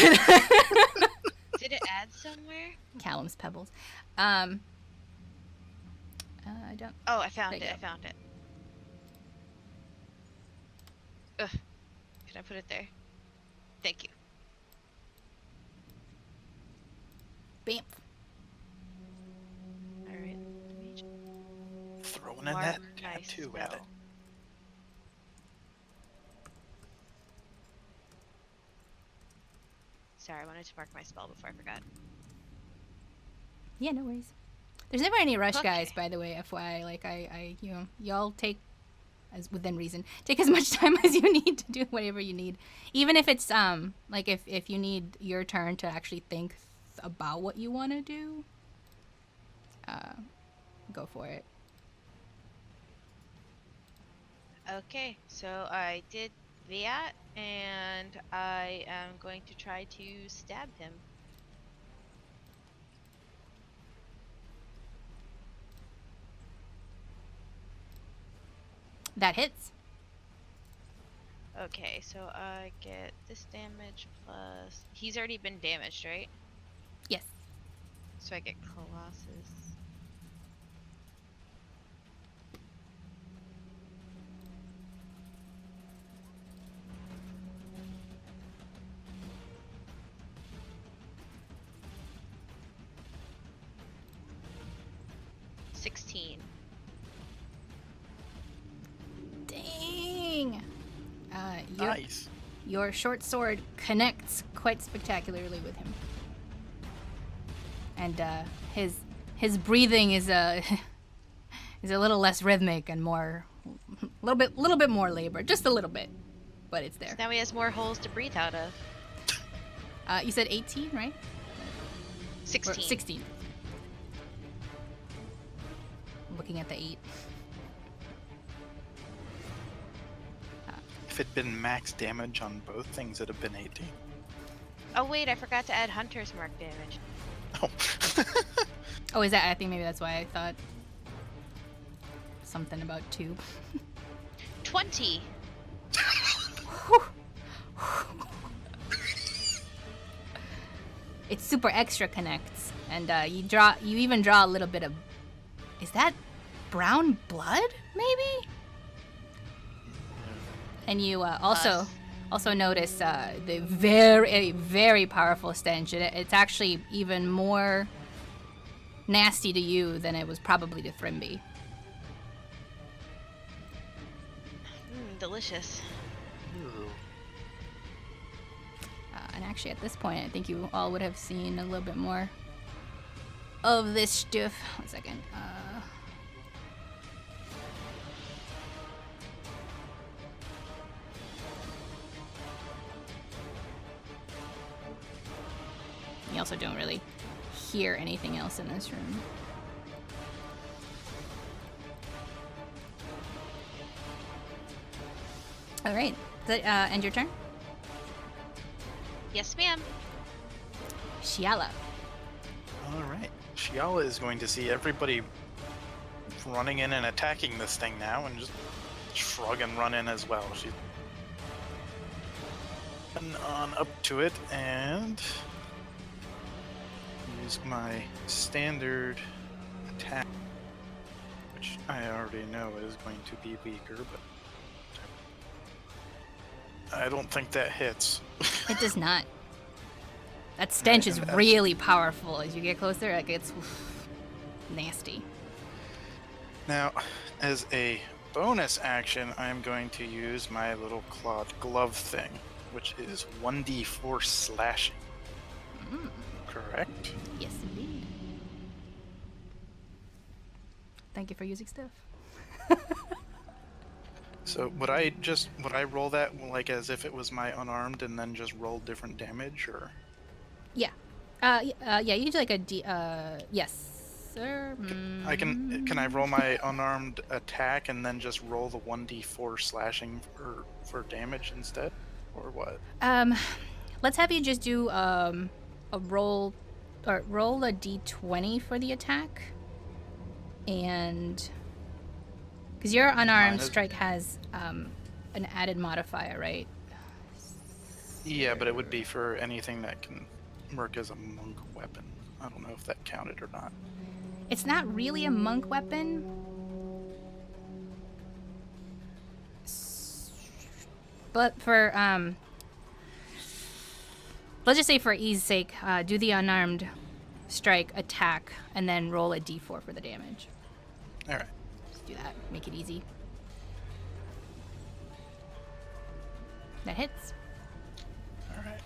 Did it add somewhere? Callum's pebbles. I don't. Oh, I found There it. you I found it. Ugh. Can I put it there? Thank you. Bam. Alright. Throwing a Mark net my tattoo at it. spell. Sorry, I wanted to mark my spell before I forgot. Yeah, no worries. There's never any rush, Okay. guys. By the way, FYI, like y'all take, as within reason, take as much time as you need to do whatever you need. Even if it's like if you need your turn to actually think about what you want to do, go for it. Okay, so I did that, and I am going to try to stab him. That hits. Okay, so I get this damage plus... He's already been damaged, right? Yes. So I get Colossus. $16. Dang. Nice. Your short sword connects quite spectacularly with him, and his breathing is a is a little less rhythmic and more, little bit more labor, just a little bit, but it's there. So now he has more holes to breathe out of. You said 18, right? 16. Or 16. I'm looking at the 8. If it'd been max damage on both things, it'd have been 18. Oh wait, I forgot to add Hunter's Mark damage. Oh. Oh, is that? I think maybe that's why I thought something about 2. 20. It's super extra connects, and you even draw a little bit of. Is that brown blood? Maybe. And you also notice the very powerful stench. It's actually even more nasty to you than it was probably to Thrimby. Delicious. And actually, at this point, I think you all would have seen a little bit more of this stuff. 1 second. You also don't really hear anything else in this room. All right. Does that end your turn? Yes, ma'am. Shiala. All right. Shiala is going to see everybody running in and attacking this thing now, and just shrug and run in as well. She's on up to it and use my standard attack, which I already know is going to be weaker, but I don't think that hits. It does not. That stench is really powerful. As you get closer, it gets nasty. Now, as a bonus action, I'm going to use my little clawed glove thing, which is 1d4 slashing. Correct? Yes, indeed. Thank you for using stuff. So would I roll that like as if it was my unarmed and then just roll different damage, or? Yeah. Yeah, you do like a D, yes, sir. Can I roll my unarmed attack and then just roll the 1d4 slashing for damage instead, or what? Let's have you just do a roll, or roll a d20 for the attack, and because your unarmed strike has an added modifier, right? Yeah, but it would be for anything that can work as a monk weapon. I don't know if that counted or not. It's not really a monk weapon. But for, let's just say for ease sake, do the unarmed strike attack and then roll a d4 for the damage. Alright. Just do that. Make it easy. That hits. Alright.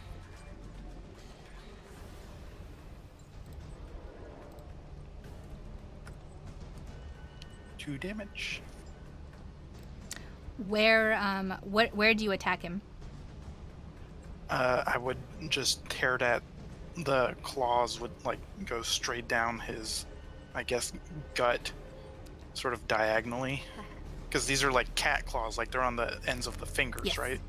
Two damage. Where do you attack him? I would just tear at the claws, would like go straight down his, I guess, gut, sort of diagonally. Because these are like cat claws, like they're on the ends of the fingers, Yes. right?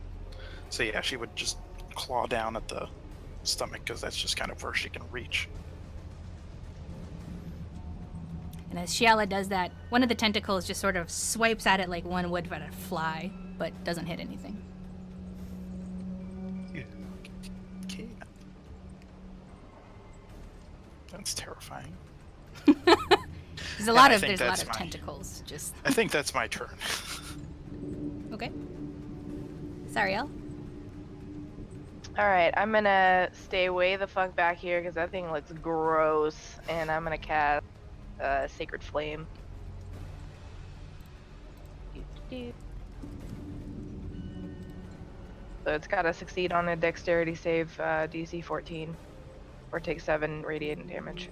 So yeah, she would just claw down at the stomach because that's just kind of where she can reach. And as Shiala does that, one of the tentacles just sort of swipes at it like one would at a fly, but doesn't hit anything. Okay. That's terrifying. There's a lot of think that's tentacles. Just I think that's my turn. okay. Sariel. Alright, I'm gonna stay way the fuck back here because that thing looks gross, and I'm gonna cast Sacred Flame. So it's gotta succeed on a dexterity save, DC 14, or take 7 radiant damage.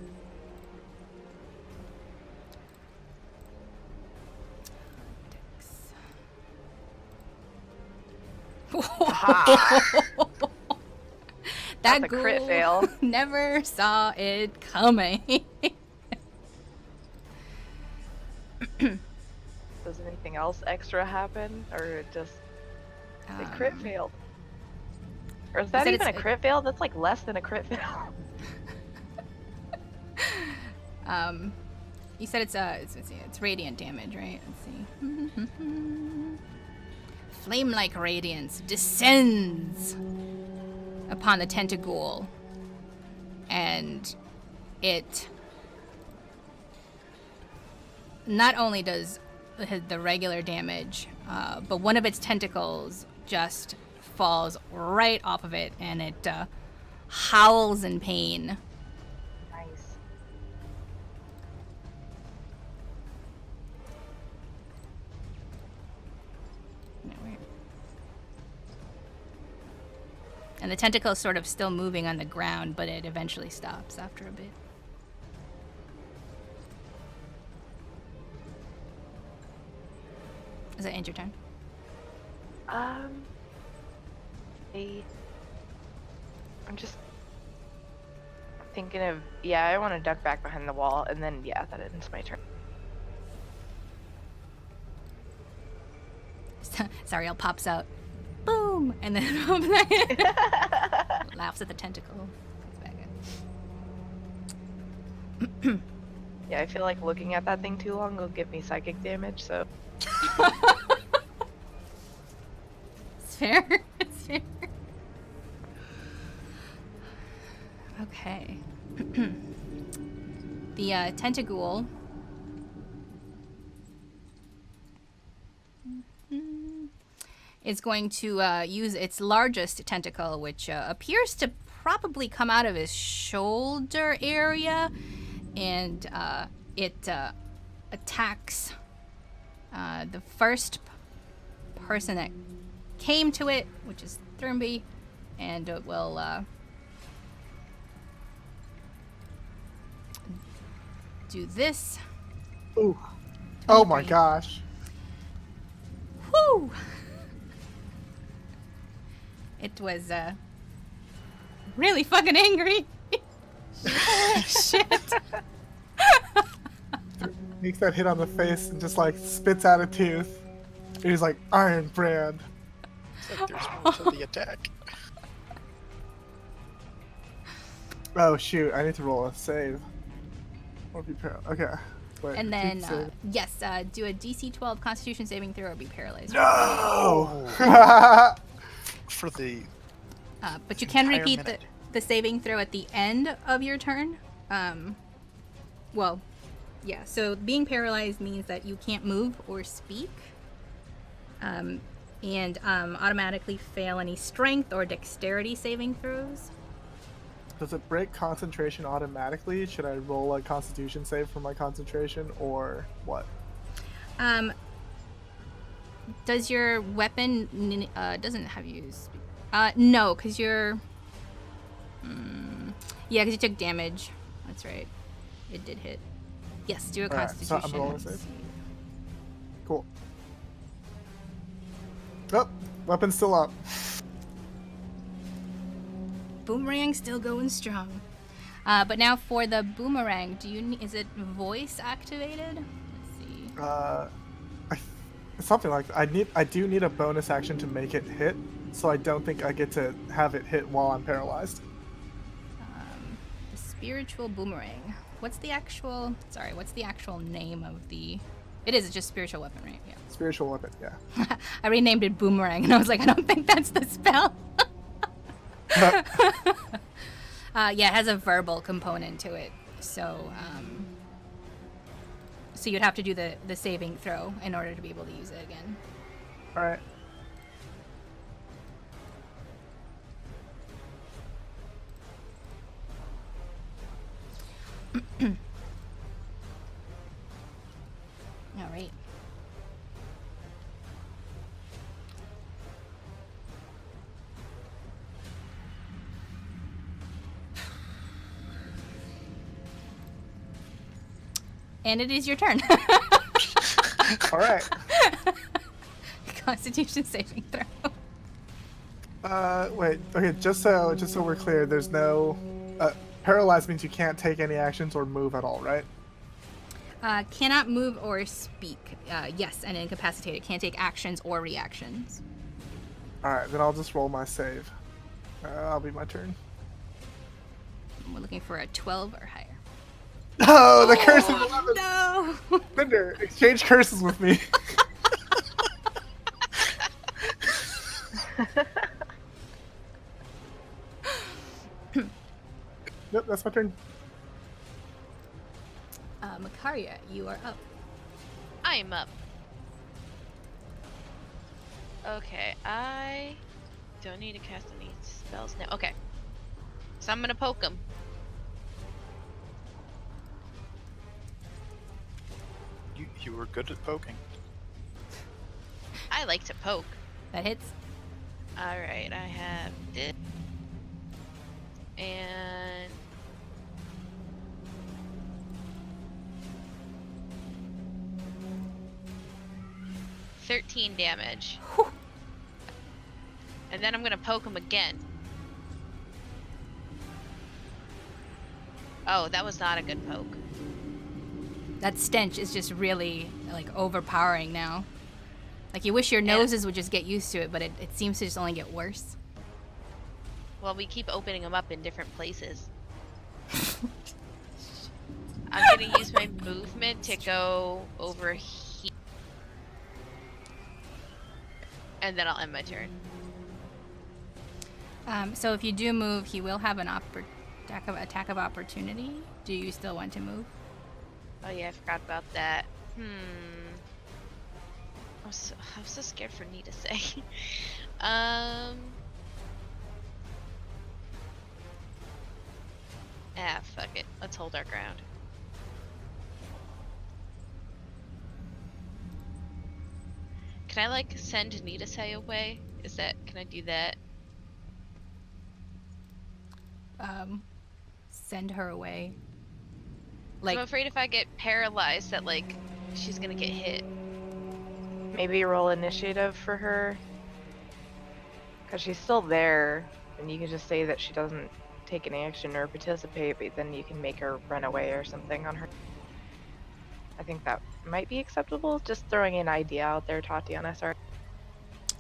That That's a crit ghoul fail. never saw it coming. Does anything else extra happen, or it just the crit failed? Or is that said even a it's- crit fail? That's like less than a crit fail. You said it's radiant damage, right? Let's see. Flame-like radiance descends upon the tentacle, and it not only does the regular damage, but one of its tentacles just falls right off of it, and it howls in pain. Nice. And the tentacle is sort of still moving on the ground, but it eventually stops after a bit. Does that end your turn? I'm thinking of, yeah, I want to duck back behind the wall, and then, yeah, that ends my turn. Zariel pops out. Boom! And then laughs at the tentacle. Comes back in. Yeah, I feel like looking at that thing too long will give me psychic damage, so... It's fair. It's fair. Okay. The tentacle is going to use its largest tentacle, which appears to probably come out of his shoulder area, and it attacks the first person that came to it, which is Thurmby, and it will do this. Ooh. Oh my gosh. Whew! It was really fucking angry. Holy shit. Makes that hit on the face and just like spits out a tooth. And he's like, Iron Brand. It's like there's more to the attack. Oh shoot, I need to roll a save. Or be okay. Wait, And then, save. yes, do a DC 12 Constitution saving throw or be paralyzed. No! For the But you can entire repeat minute. the saving throw at the end of your turn. Well, yeah, so being paralyzed means that you can't move or speak. And automatically fail any strength or dexterity saving throws. Does it break concentration automatically? Should I roll a Constitution save for my concentration, or what? Does your weapon doesn't have you speak? No, because you're. Yeah, because you took damage. That's right. It did hit. Yes, do a Alright, so Constitution. I'm rolling a save. Cool. Oh, weapon's still up. Boomerang still going strong. But now for the boomerang, is it voice activated? Let's see. Something like that. I do need a bonus action to make it hit, so I don't think I get to have it hit while I'm paralyzed. The spiritual boomerang. What's the actual name of the? It's just spiritual weapon, right? Yeah. Spiritual weapon, yeah. I renamed it boomerang, and I was like, I don't think that's the spell. Yeah, it has a verbal component to it, so you'd have to do the saving throw in order to be able to use it again. All right. All right. And it is your turn. All right. Constitution saving throw. Wait. Okay, just so we're clear, there's no paralyzed means you can't take any actions or move at all, right? Cannot move or speak. Yes, and incapacitated. Can't take actions or reactions. All right, then I'll just roll my save. I'll be my turn. We're looking for a 12 or higher. Oh, the curse is 11. No. Cinder, exchange curses with me. Yep, that's my turn. Makaria, you are up. I'm up. Okay, I don't need to cast any spells now. Okay. So I'm gonna poke him. You were good at poking. I like to poke. That hits. Alright, I have this. And 13 damage. Whew. And then I'm gonna poke him again. Oh, that was not a good poke. That stench is just really, like, overpowering now. Like, you wish your noses would just get used to it, but it seems to just only get worse. Well, we keep opening them up in different places. I'm gonna use my movement to go over here. And then I'll end my turn. So if you do move, he will have an attack of opportunity. Do you still want to move? Oh yeah, I forgot about that. I was so scared for me to say. Fuck it. Let's hold our ground. Can I, like, send Nidasei away? Can I do that? Send her away. I'm afraid if I get paralyzed that, like, she's gonna get hit. Maybe roll initiative for her. Because she's still there, and you can just say that she doesn't take any action or participate, but then you can make her run away or something on her. I think that might be acceptable. Just throwing an idea out there, Tatiana, sorry.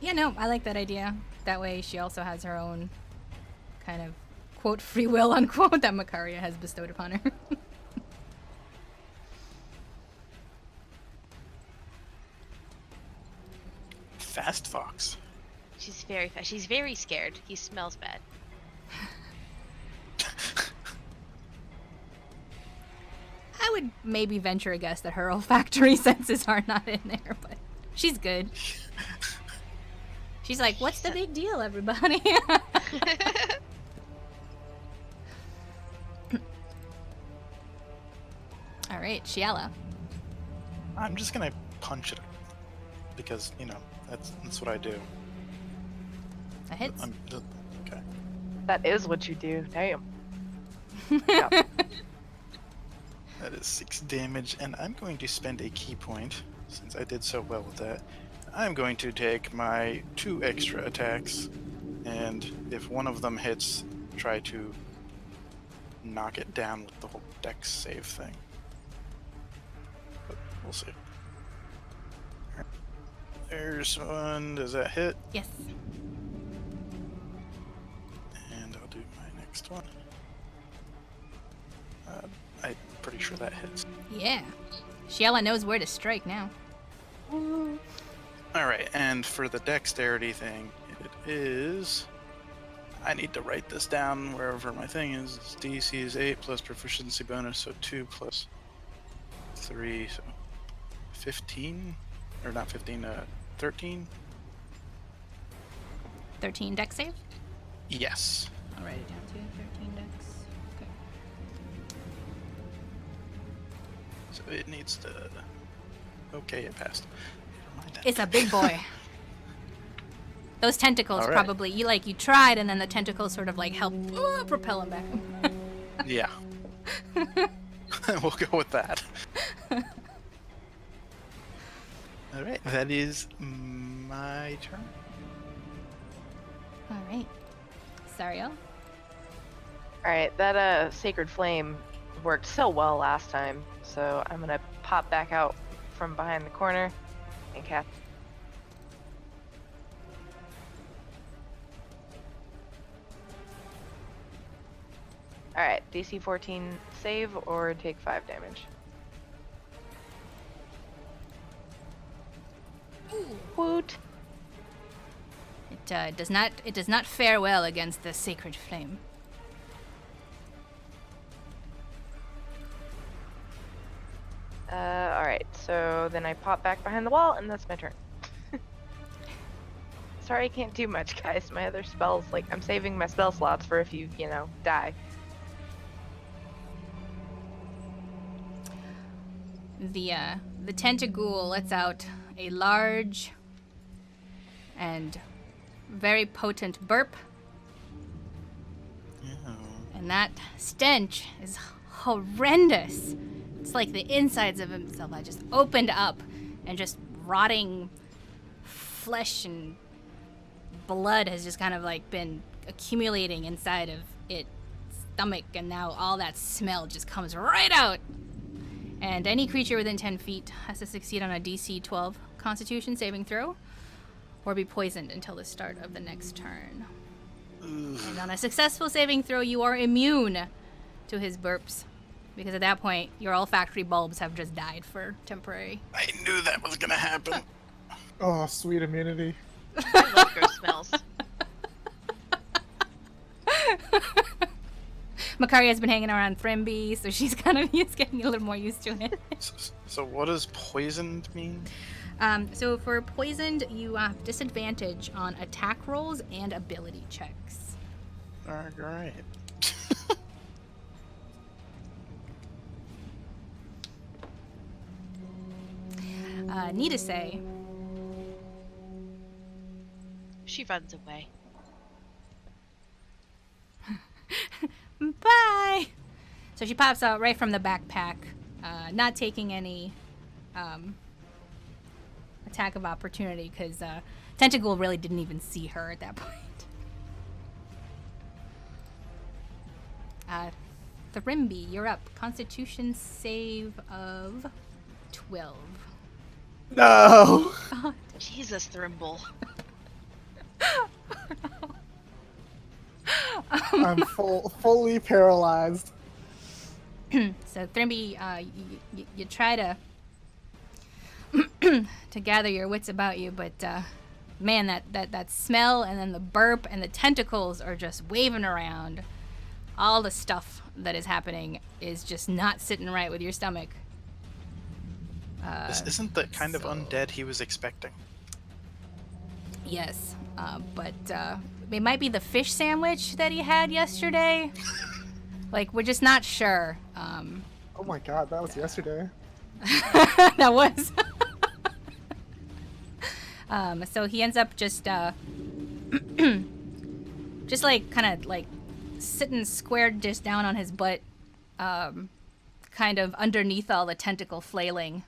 Yeah, no, I like that idea. That way she also has her own kind of, quote, free will, unquote, that Makaria has bestowed upon her. Fast fox. She's very fast. She's very scared. He smells bad. I would maybe venture a guess that her olfactory senses are not in there, but she's good. She's like, what's the big deal, everybody? All right, Shiala. I'm just gonna punch it because that's what I do. That hits. Okay. That is what you do. Damn. That is 6 damage, and I'm going to spend a key point since I did so well with that. I'm going to take my 2 extra attacks, and if one of them hits, try to knock it down with the whole dex save thing. But we'll see. Alright. There's one. Does that hit? Yes. And I'll do my next one. I'm pretty sure that hits. Yeah. Shiala knows where to strike now. Alright, and for the dexterity thing, it is... I need to write this down wherever my thing is. It's DC is 8 plus proficiency bonus, so 2 plus 3, so 15? Or not 15, 13? 13 dex save? Yes. I'll write it down too. 13 dex. Okay. So it needs to... Okay, it passed. Never mind that. It's a big boy. Those tentacles All right. probably, you tried, and then the tentacles sort of like help propel him back. Yeah. We'll go with that. Alright, that is my turn. All right. Sariel? Alright, that Sacred Flame worked so well last time, so I'm gonna pop back out from behind the corner and cast. Alright, DC 14 save or take 5 damage. Woot! It does not fare well against the sacred flame. Alright, so then I pop back behind the wall and that's my turn. Sorry I can't do much, guys. My other spells, like, I'm saving my spell slots for if you die. The tentaghoul lets out a large and very potent burp, and that stench is horrendous. It's like the insides of himself had just opened up, and just rotting flesh and blood has just kind of like been accumulating inside of its stomach, and now all that smell just comes right out. And any creature within 10 feet has to succeed on a DC 12 Constitution saving throw, or be poisoned until the start of the next turn. And on a successful saving throw, you are immune to his burps, because at that point, your olfactory bulbs have just died for temporary. I knew that was gonna happen. Oh, sweet immunity. I love gross smells. Makaria has been hanging around Thrimby, so she's kind of getting a little more used to it. So what does poisoned mean? So for poisoned, you have disadvantage on attack rolls and ability checks. Alright. Need to say, She runs away. bye! So she pops out right from the backpack, not taking any attack of opportunity, because Tentacle really didn't even see her at that point. Thrimby, you're up. Constitution save of 12. No! God. Jesus, Thrimble. I'm fully paralyzed. So Thrimby, you try to to gather your wits about you, but man, that smell and then the burp and the tentacles are just waving around. All the stuff that is happening is just not sitting right with your stomach. This isn't the kind of so- undead he was expecting. Yes, but it might be the fish sandwich that he had yesterday. Like, we're just not sure. Oh my god, that was yesterday. That was. So he ends up just like kind of like sitting squared just down on his butt, kind of underneath all the tentacle flailing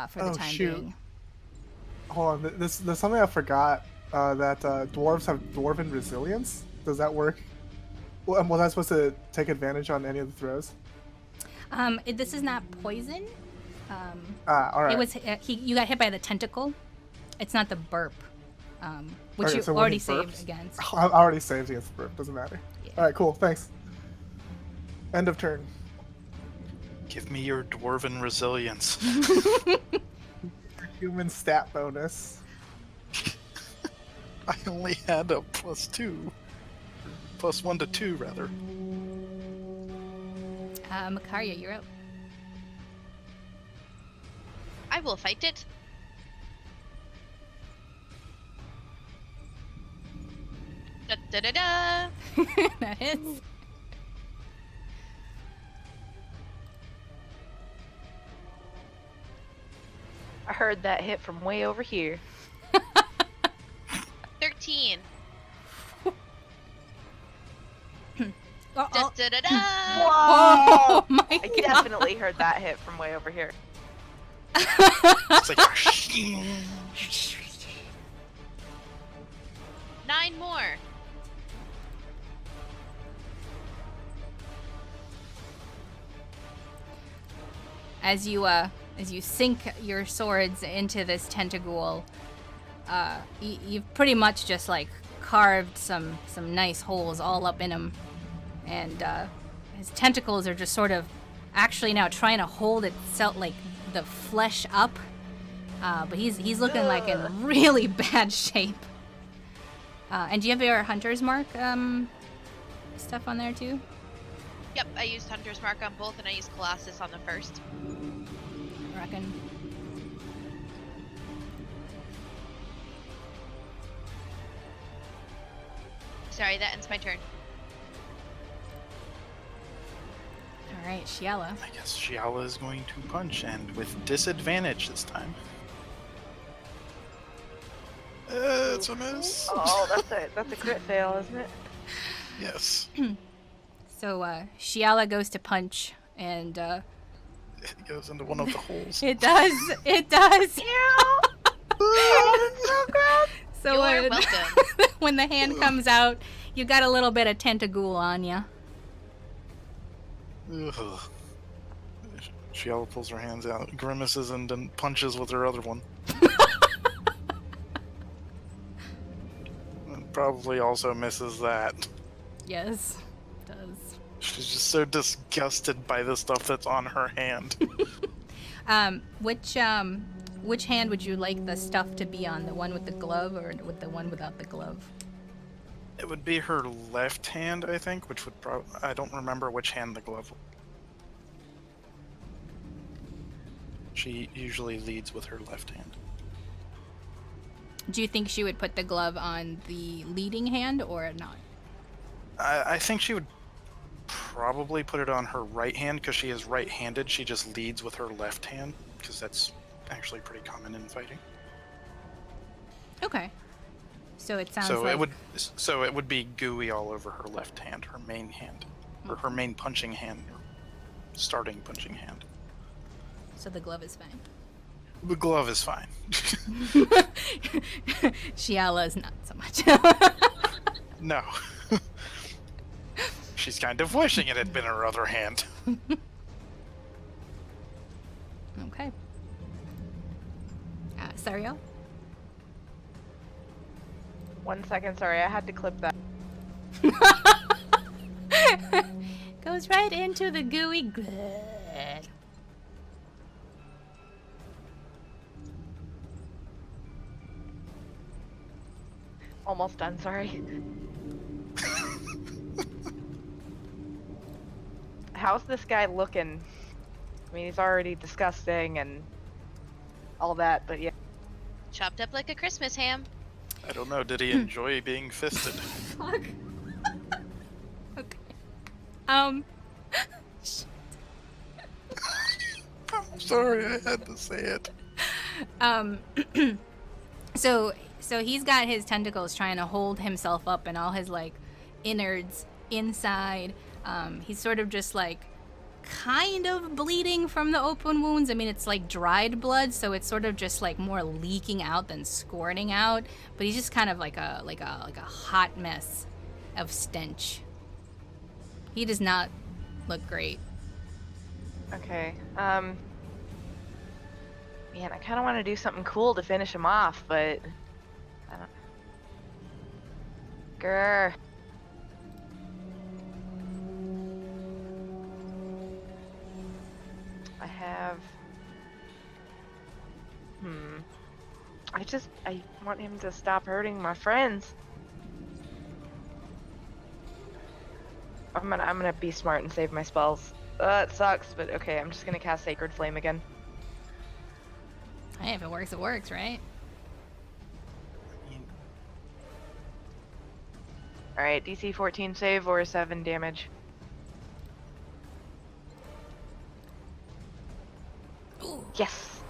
for the time being. Hold on, there's something I forgot. That dwarves have dwarven resilience. Does that work? Well, was I supposed to take advantage on any of the throws? This is not poison. All right. It was you got hit by the tentacle. It's not the burp, which Okay, you so when already he saved burps- against. I already saved against the burp. Doesn't matter. Yeah. All right, cool. Thanks. End of turn. Give me your dwarven resilience. Human stat bonus. I only had a +2. +1 to 2, rather. Makaria, you're up. I will fight it. Da da da da. That hits. I heard that hit from way over here. 13. Oh, Da oh. da da da. Oh my I god. definitely heard that hit from way over here. It's like 9 more. As you sink your swords into this tentacle, you've pretty much just like carved some nice holes all up in him, and his tentacles are just sort of actually now trying to hold itself, like the flesh up, but he's looking like in really bad shape. And do you have your hunter's mark stuff on there too? Yep, I used Hunter's Mark on both, and I used Colossus on the first. I reckon. Sorry, that ends my turn. All right, Shiala. I guess Shiala is going to punch, and with disadvantage this time. It's a miss. Oh, that's a crit fail, isn't it? Yes. So Shiala goes to punch, and It goes into one of the holes. it does. It does. So You are when, welcome. when the hand comes out, you got a little bit of tentagool on you. Ugh. Shiala pulls her hands out, grimaces, and then punches with her other one. And probably also misses that. Yes, it does. She's just so disgusted by the stuff that's on her hand. Which hand would you like the stuff to be on? The one with the glove or with the one without the glove? It would be her left hand, I think, which would I don't remember which hand the glove. She usually leads with her left hand. Do you think she would put the glove on the leading hand or not? I think she would probably put it on her right hand because she is right-handed. She just leads with her left hand because that's actually pretty common in fighting. Okay. So it sounds So like... it would be gooey all over her left hand, her main hand, or her main punching hand, or starting punching hand. So the glove is fine. The glove is fine. Shiala is not so much. No. She's kind of wishing it had been her other hand. Okay. Sariel? 1 second, sorry, I had to clip that. Goes right into the gooey glad. Almost done, sorry. How's this guy looking? I mean, he's already disgusting and all that, but yeah. Chopped up like a Christmas ham. I don't know, did he enjoy being fisted? Fuck. Okay. Shit. I'm sorry, I had to say it. So he's got his tentacles trying to hold himself up and all his like innards inside. He's sort of just like kind of bleeding from the open wounds. I mean, it's like dried blood, so it's sort of just like more leaking out than squirting out. But he's just kind of like a hot mess of stench. He does not look great. Okay, man, I kind of want to do something cool to finish him off, but I don't... Grr. I have... I want him to stop hurting my friends. I'm gonna be smart and save my spells. It sucks, but okay, I'm just gonna cast Sacred Flame again. Hey, if it works, right? Alright, DC 14 save or 7 damage. Ooh. Yes!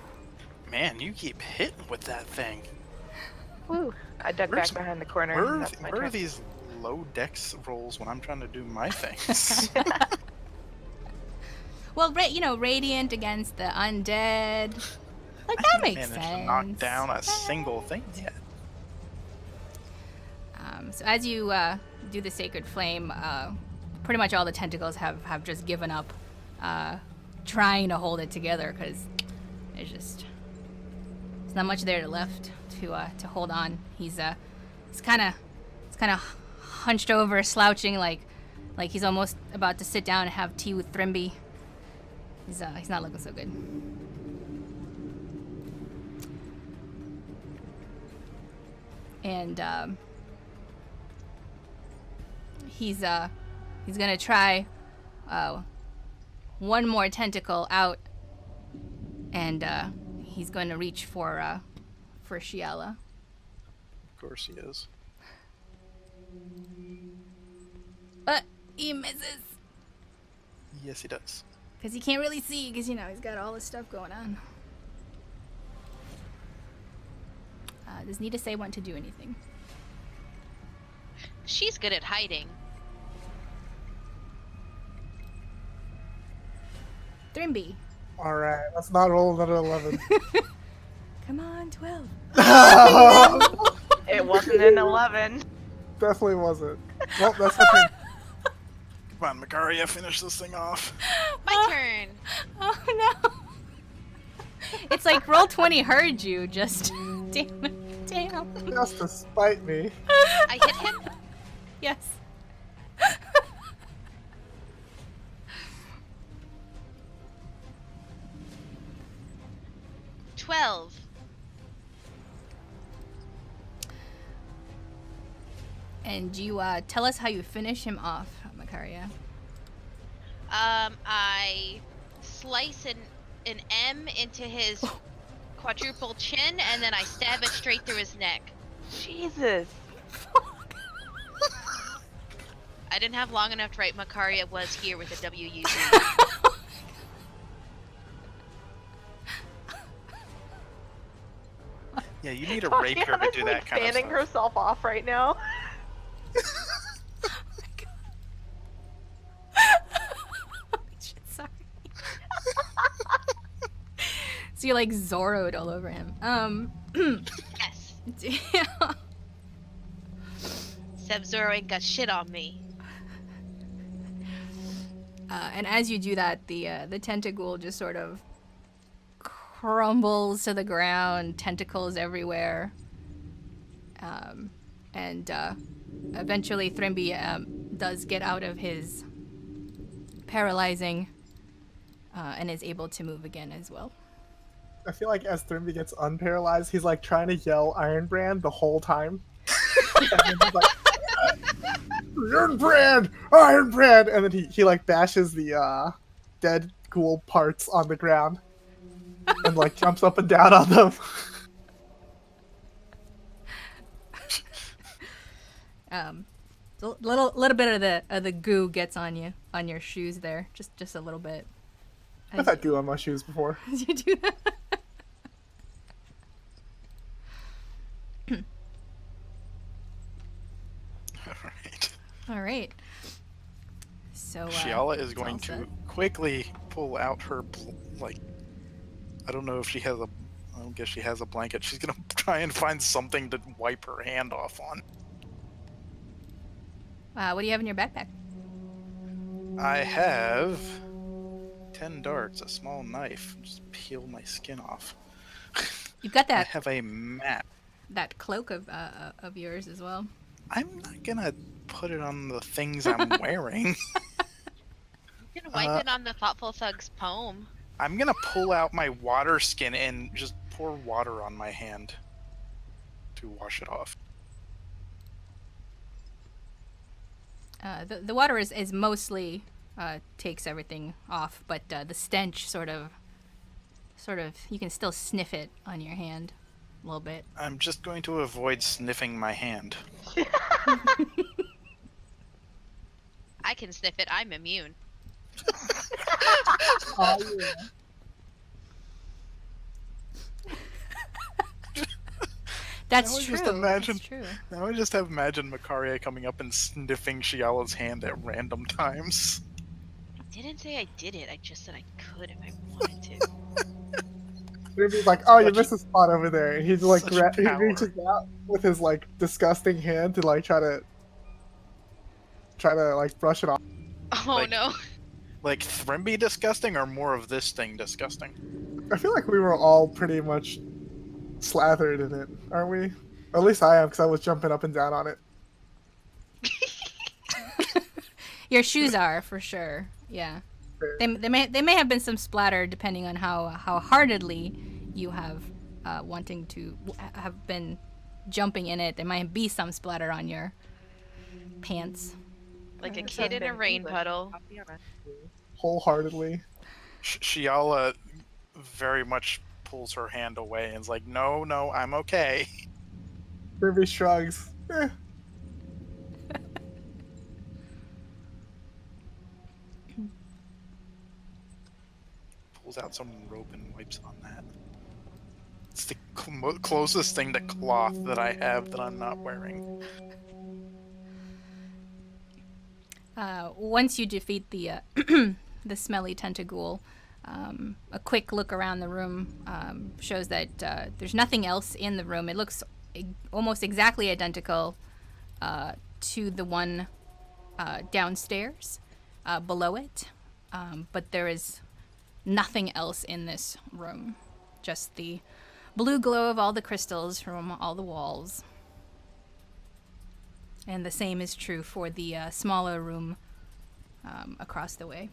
Man, you keep hitting with that thing. Woo! I dug back behind the corner. Where are these low dex rolls when I'm trying to do my things? Well, radiant against the undead. Like, that makes sense. I haven't managed to knock down a single thing yet. So as you do the Sacred Flame, pretty much all the tentacles have just given up trying to hold it together because there's not much there left to hold on. He's kind of hunched over, slouching like he's almost about to sit down and have tea with Thrimby. He's not looking so good. And he's gonna try one more tentacle out, and he's going to reach for Shiala. Of course he is. But he misses Yes, he does. because he can't really see because he's got all this stuff going on. Does Nita say want to do anything? She's good at hiding. Thrimby. Alright, let's not roll another 11. Come on, 12. It wasn't an 11. Definitely wasn't. Well, that's okay. Come on, Makaria, finish this thing off. My turn. Oh no. It's like Roll20 heard you. Just damn it. Damn. Just to spite me. I hit him. Yes. 12. And you tell us how you finish him off, Makaria. I slice an M into his quadruple chin, and then I stab it straight through his neck. Jesus. I didn't have long enough to write Makaria was here with a WUZ. Yeah, you need a rapier to do that kind of fanning stuff. herself off right now. Shit, sorry. So you're like Zorro'd all over him. Yes. Damn. Sub-Zero ain't got shit on me. And as you do that, the tentacle just sort of crumbles to the ground, tentacles everywhere. And eventually Thrimby does get out of his paralyzing and is able to move again as well. I feel like as Thrimby gets unparalyzed, he's like trying to yell Iron Brand the whole time. And then he's like, Iron Brand! Iron Brand! And then he like bashes the dead ghoul parts on the ground and like jumps up and down on them. Little bit of the goo gets on you, on your shoes there, just a little bit. I've had goo on my shoes before. As you do that. Alright. All right. So Shiala is it's going all to set. quickly pull out her, I don't know if she has a, I don't guess she has a blanket. She's gonna try and find something to wipe her hand off on. What do you have in your backpack? I have 10 darts, a small knife. Just peel my skin off. You've got I that have a map. that cloak of yours as well. I'm not gonna put it on the things I'm wearing. You can wipe it on the Thoughtful Thug's poem. I'm gonna pull out my water skin and just pour water on my hand to wash it off. The water is mostly takes everything off, but the stench sort of you can still sniff it on your hand a little bit. I'm just going to avoid sniffing my hand. I can sniff it. I'm immune. Oh, yeah. That's Now I true. just imagine- That's true. Now I just have imagined Makaria coming up and sniffing Shiala's hand at random times. I didn't say I did it. I just said I could if I wanted to. Thrimby's like, oh, you Such- missed a spot over there. And he's like, such he power. reaches out with his like disgusting hand to like try to like brush it off. Oh Like- no. Like Thrimby disgusting or more of this thing disgusting? I feel like we were all pretty much slathered in it, aren't we? Or at least I am, because I was jumping up and down on it. Your shoes are for sure. Yeah. They may have been some splatter depending on how heartedly you have wanting to have been jumping in it. There might be some splatter on your pants. Like a This kid has in a been rain English, puddle. I'll be honest. Wholeheartedly. Shiala very much pulls her hand away and is like, no, I'm okay. Thrimby shrugs. Pulls out some rope and wipes on that. It's the closest thing to cloth that I have that I'm not wearing. Once you defeat the the smelly tentacle, a quick look around the room shows that there's nothing else in the room. It looks almost exactly identical to the one downstairs. below it, but there is nothing else in this room. Just the blue glow of all the crystals from all the walls. And the same is true for the smaller room across the way.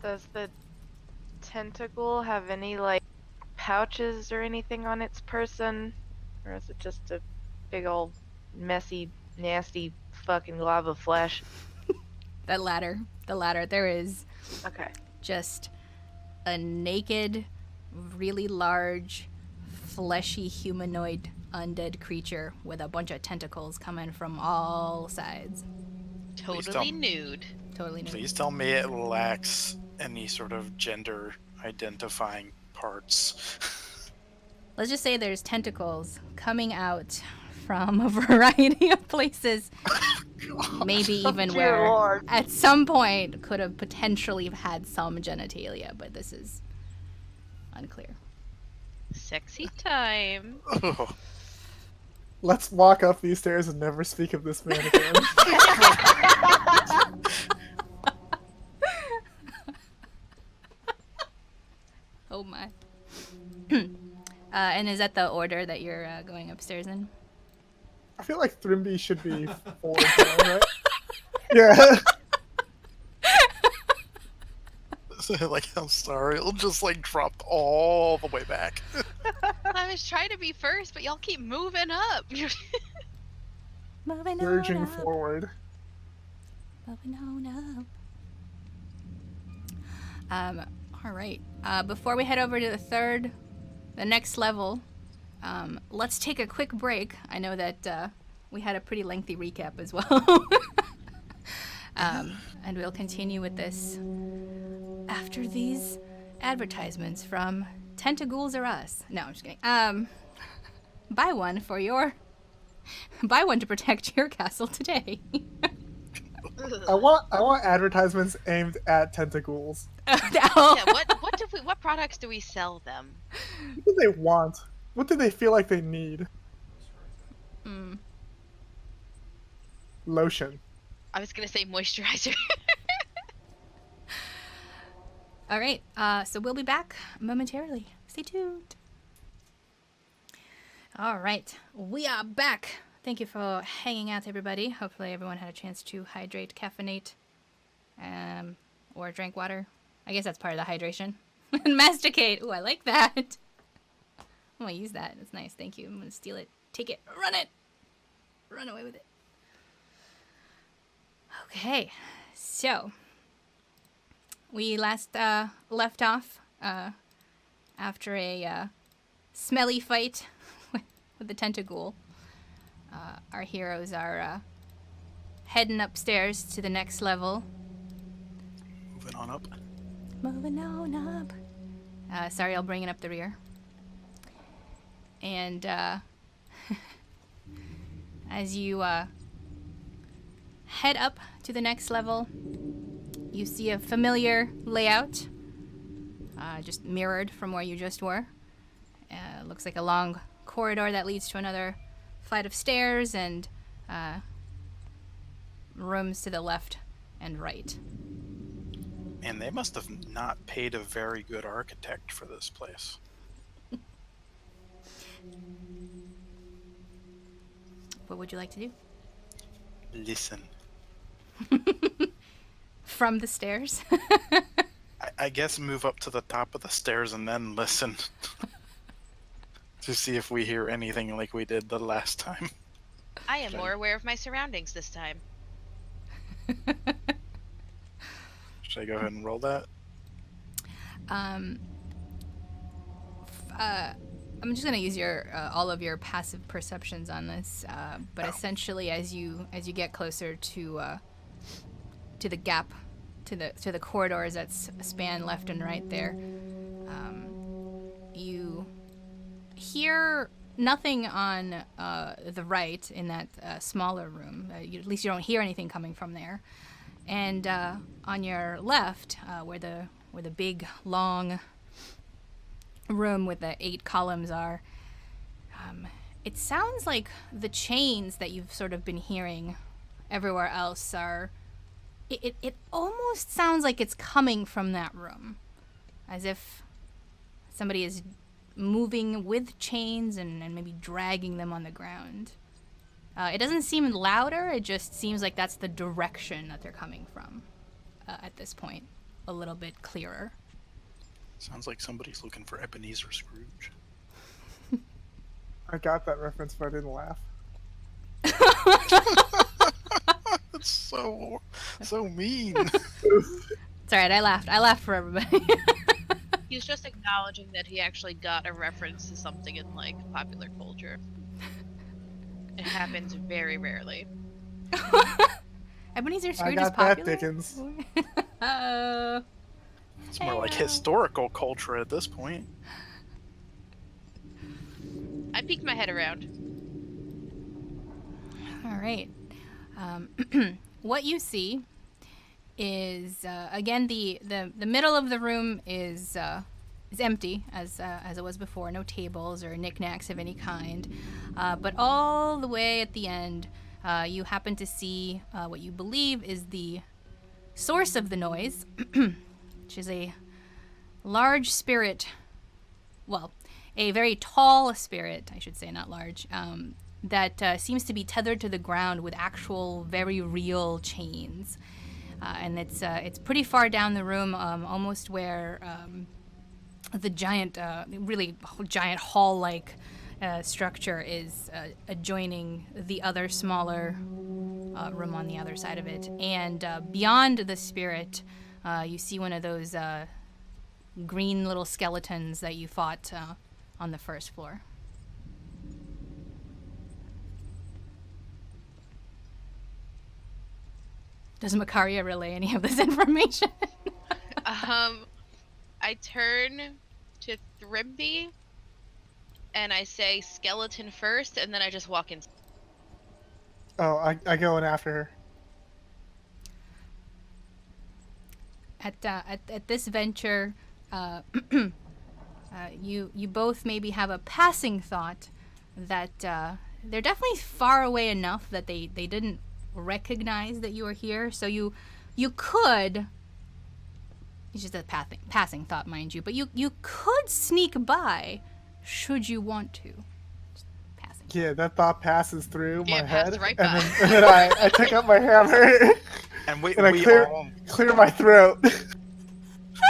Does the tentacle have any, like, pouches or anything on its person? Or is it just a big old messy, nasty fucking glob of flesh? The latter. There is Okay. just a naked, really large, fleshy humanoid undead creature with a bunch of tentacles coming from all sides. Totally nude. Totally new. Please tell me it lacks any sort of gender identifying parts. Let's just say there's tentacles coming out from a variety of places. Maybe even Dear where Lord. at some point could have potentially had some genitalia, but this is unclear. Sexy time. Oh, Let's walk up these stairs and never speak of this man again. Oh my. And is that the order that you're going upstairs in? I feel like Thrimby should be forward now, right? Yeah. like, I'm sorry, it'll just like drop all the way back. I was trying to be first, but y'all keep moving up. Moving Surging on up. forward. Moving on up. All right. Before we head over to the next level, let's take a quick break. I know that we had a pretty lengthy recap as well. And we'll continue with this after these advertisements from Tentagools or Us. No, I'm just kidding. Buy one to protect your castle today. I want advertisements aimed at tentacles. Yeah, what products do we sell them? What do they want? What do they feel like they need? Lotion. I was gonna say moisturizer. All right, so we'll be back momentarily. Stay tuned. All right, we are back. Thank you for hanging out, everybody. Hopefully everyone had a chance to hydrate, caffeinate, or drink water. I guess that's part of the hydration. And masticate. Ooh, I like that. I'm gonna use that. It's nice. Thank you. I'm gonna steal it. Take it. Run it. Run away with it. Okay, so we last left off after a smelly fight with the tentagool. Our heroes are heading upstairs to the next level. Moving on up. Moving on up. Sorry, I'll bring it up the rear. And as you head up to the next level, you see a familiar layout, just mirrored from where you just were. Looks like a long corridor that leads to another flight of stairs and rooms to the left and right. And they must have not paid a very good architect for this place. What would you like to do? Listen. From the stairs? I guess move up to the top of the stairs and then listen. To see if we hear anything like we did the last time. I am more aware of my surroundings this time. Should I go ahead and roll that? I'm just gonna use your all of your passive perceptions on this, but essentially, as you get closer to the gap, to the corridors that span left and right there, you hear nothing on the right in that smaller room. At least you don't hear anything coming from there. And on your left, where the big long room with the 8 columns are, it sounds like the chains that you've sort of been hearing everywhere else are it almost sounds like it's coming from that room, as if somebody is moving with chains and maybe dragging them on the ground. It doesn't seem louder, it just seems like that's the direction that they're coming from at this point. A little bit clearer. Sounds like somebody's looking for Ebenezer Scrooge. I got that reference, but I didn't laugh. That's so mean. It's alright, I laughed for everybody. He's just acknowledging that he actually got a reference to something in like popular culture. It happens very rarely. Ebenezer Scrooge I got is popular? that, Dickens. It's more like historical culture at this point. I peeked my head around. All right. What you see is again the middle of the room is empty as it was before. No tables or knickknacks of any kind. But all the way at the end, you happen to see what you believe is the source of the noise, which is a large spirit. Well, a very tall spirit, I should say, not large. That seems to be tethered to the ground with actual, very real chains, and it's pretty far down the room, almost where the giant, really giant hall-like structure is adjoining the other smaller room on the other side of it. And beyond the spirit, you see one of those green little skeletons that you fought on the first floor. Does Makaria relay any of this information? I turn to Thrimby and I say skeleton first, and then I just walk in. Oh, I go in after her. At this venture, you both maybe have a passing thought that they're definitely far away enough that they didn't recognize that you are here. So you could. It's just a passing thought, mind you. But you could sneak by, should you want to. Just passing. Yeah, that thought passes through my head, passed right and by. then I take out my hammer And we and I clear my throat.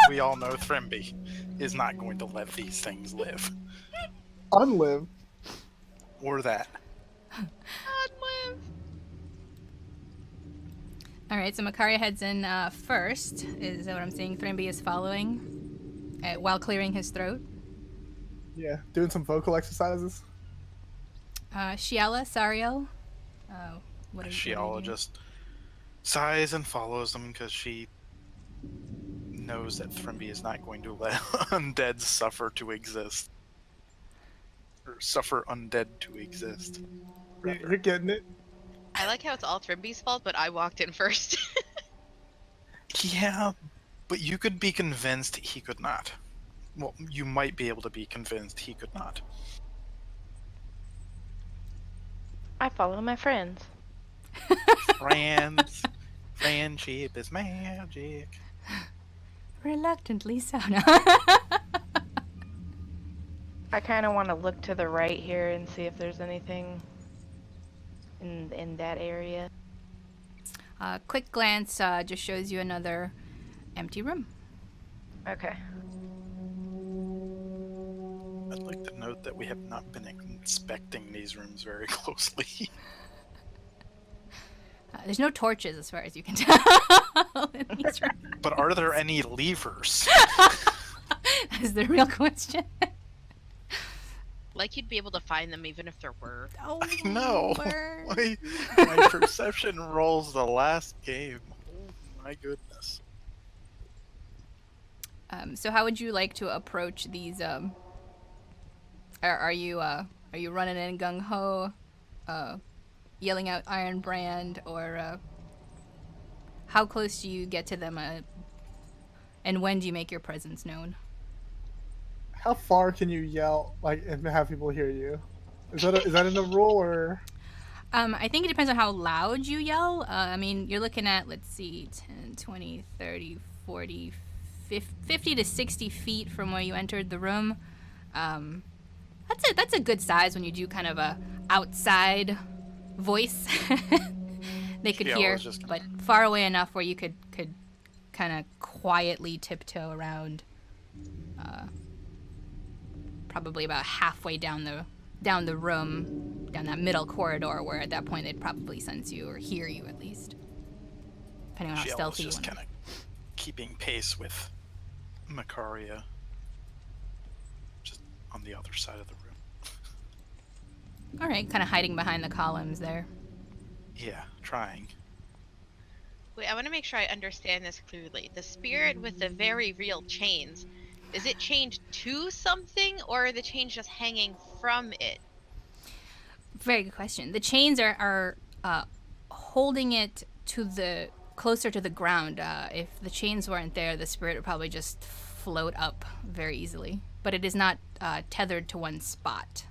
we all know Thrimby is not going to let these things live. Unlive. Or that. Unlive. All right, so Makaria heads in first. Is that what I'm seeing? Thrimby is following while clearing his throat. Yeah, doing some vocal exercises. Shiala, Sariel. What is Shiala just sighs and follows them because she knows that Thrimby is not going to let undead suffer to exist. Or suffer undead to exist. Yeah, you're getting it. I like how it's all Thrimby's fault, but I walked in first. Yeah, but you could be convinced he could not. Well, you might be able to be convinced he could not. I follow my friends. Friends, friendship is magic. Reluctantly so. I kind of want to look to the right here and see if there's anything in that area. Quick glance just shows you another empty room. Okay. I'd like to note that we have not been inspecting these rooms very closely. There's no torches as far as you can tell in these rooms. But are there any levers? Is the real question. Like you'd be able to find them even if there were. Oh, I know. Lord. My perception rolls the last game. Oh my goodness. So how would you like to approach these? Are you running in gung ho, yelling out Iron Brand, or how close do you get to them? And when do you make your presence known? How far can you yell, like, and have people hear you? Is that in the rule, or? I think it depends on how loud you yell. I mean, you're looking at, let's see, 10, 20, 30, 40, 50 to 60 feet from where you entered the room. That's a good size when you do kind of a outside voice. They could Yeah, I hear, was just but far away enough where you could kind of quietly tiptoe around. Probably about halfway down the room, down that middle corridor, where at that point they'd probably sense you or hear you at least, depending on how Giel was stealthy you just want. kind of keeping pace with Makaria, just on the other side of the room. All right, kind of hiding behind the columns there. Yeah, trying. Wait, I want to make sure I understand this clearly. The spirit with the very real chains, is it chained to something, or are the chains just hanging from it? Very good question. The chains are holding it to the closer to the ground. If the chains weren't there, the spirit would probably just float up very easily. But it is not tethered to one spot.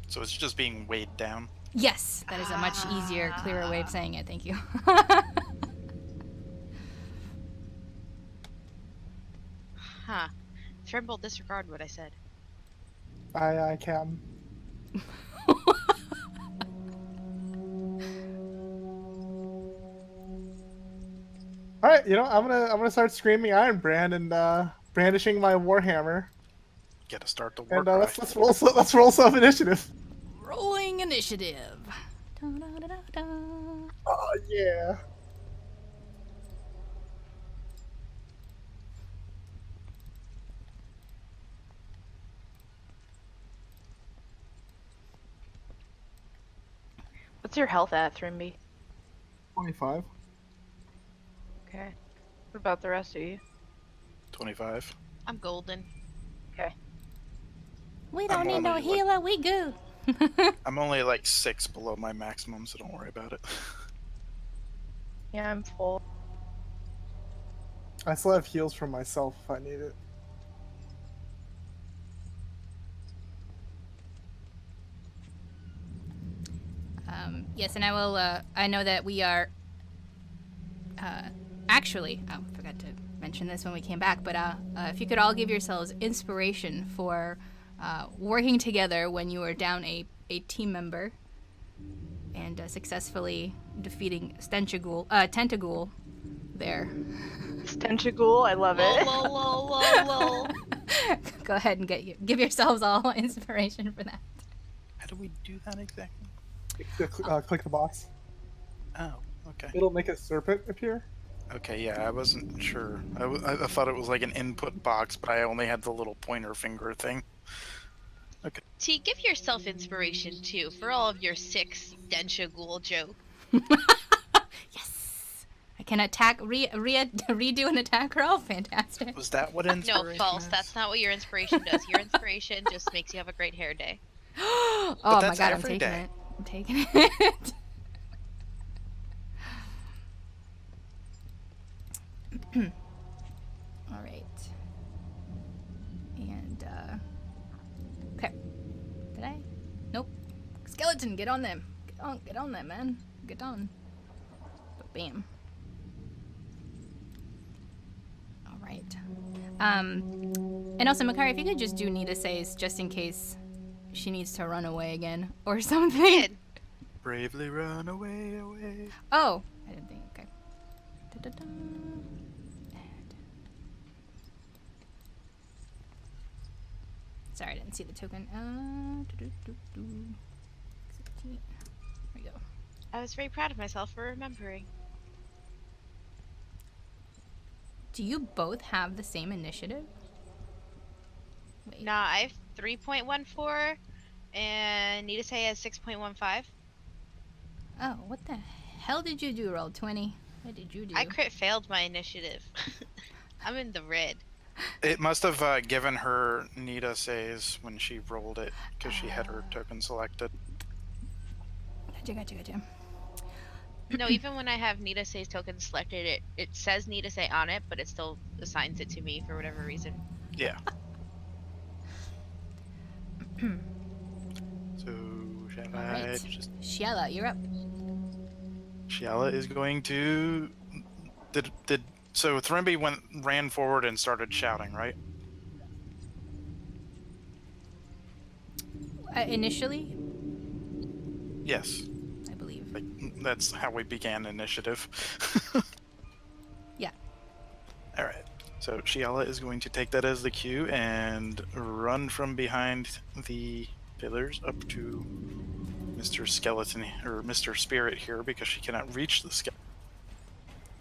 So it's just being weighed down. Yes, that is a much easier, clearer way of saying it. Thank you. Huh. Trimble, disregard what I said. I can. All right, I'm gonna start screaming Iron Brand and brandishing my warhammer. Gotta start the war And cry. let's roll some initiative. Rolling initiative. Da-da-da-da-da. Oh yeah. What's your health at, Thrimby? 25. Okay. What about the rest of you? 25. I'm golden. Okay. We don't I'm need no only, like- healer. We good. I'm only like 6 below my maximum, so don't worry about it. Yeah, I'm full. I still have heals for myself if I need it. Yes, and I will. I know that we are. Actually, I forgot to mention this when we came back, but if you could all give yourselves inspiration for working together when you were down a team member and successfully defeating Tentagool there. Stenchagul, I love Lol, it. lol, lol, lol, lol. Go ahead and give yourselves all inspiration for that. How do we do that exactly? Click the box. Oh, okay. It'll make a serpent appear. Okay, yeah, I wasn't sure. I thought it was like an input box, but I only had the little pointer finger thing. Okay. T, give yourself inspiration too for all of your 6 Denshagul joke. Yes, I can attack, redo an attack roll. Fantastic. Was that what No, inspiration false. is? That's not what your inspiration does. Your inspiration just makes you have a great hair day. Oh my that's god, I'm every taking day. it. I'm taking it. All right. And okay. Did I? Nope. Skeleton, get on them. Get on them, man. Get on. But bam. All right. And also, Makaria, if you could just do Nita says just in case she needs to run away again or something. Good. Bravely run away, away. Oh, I didn't think. Okay. Da-da-da. And... Sorry, I didn't see the token. Do-do-do-do. 16. There we go. I was very proud of myself for remembering. Do you both have the same initiative? Wait. Nah, I have 3.14, and Nita say has 6.15. Oh, what the hell did you do, Roll 20? What did you do? I crit failed my initiative. I'm in the red. It must have given her Nita says when she rolled it, because she had her token selected. Gotcha. No, even when I have Nita say's token selected, it says Nita say on it, but it still assigns it to me for whatever reason. Yeah. So, shall If All I right. just Shiela, you're up. Shiela is going to did so Thrimby ran forward and started shouting, right? Initially, Yes. I believe. Like that's how we began initiative. Yeah. All right. So Shiala is going to take that as the cue and run from behind the pillars up to Mr. Skeleton or Mr. Spirit here because she cannot reach the skeleton.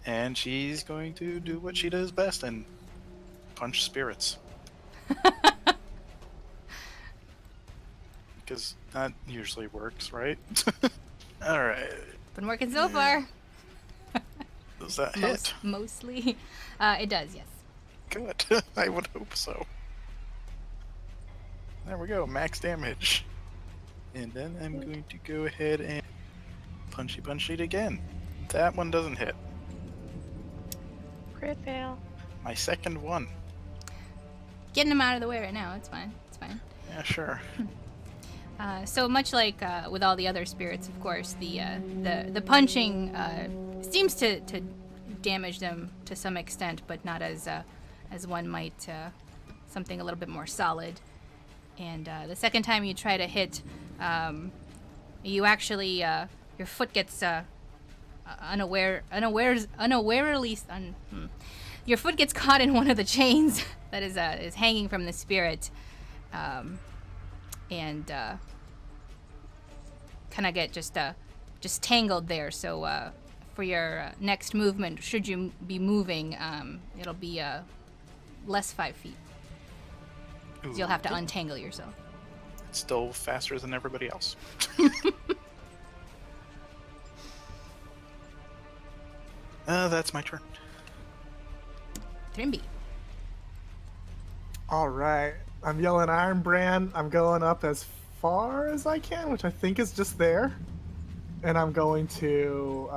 And she's going to do what she does best and punch spirits. Because that usually works, right? All right. Been working so far. Does that hit? Mostly. It does, yes. Good. I would hope so. There we go. Max damage. And then I'm going to go ahead and punch it again. That one doesn't hit. Crit fail. My second one. Getting him out of the way right now. It's fine. It's fine. Yeah, sure. So much like with all the other spirits, of course, the punching seems to damage them to some extent, but not as one might something a little bit more solid. And the second time you try to hit, you actually your foot gets your foot gets caught in one of the chains that is hanging from the spirit, and kind of get just tangled there. So for your next movement, should you be moving, it'll be less 5 feet. So you'll have to untangle yourself. It's still faster than everybody else. That's my turn. Thrimby. All right. I'm yelling Iron Brand. I'm going up as far as I can, which I think is just there. And I'm going to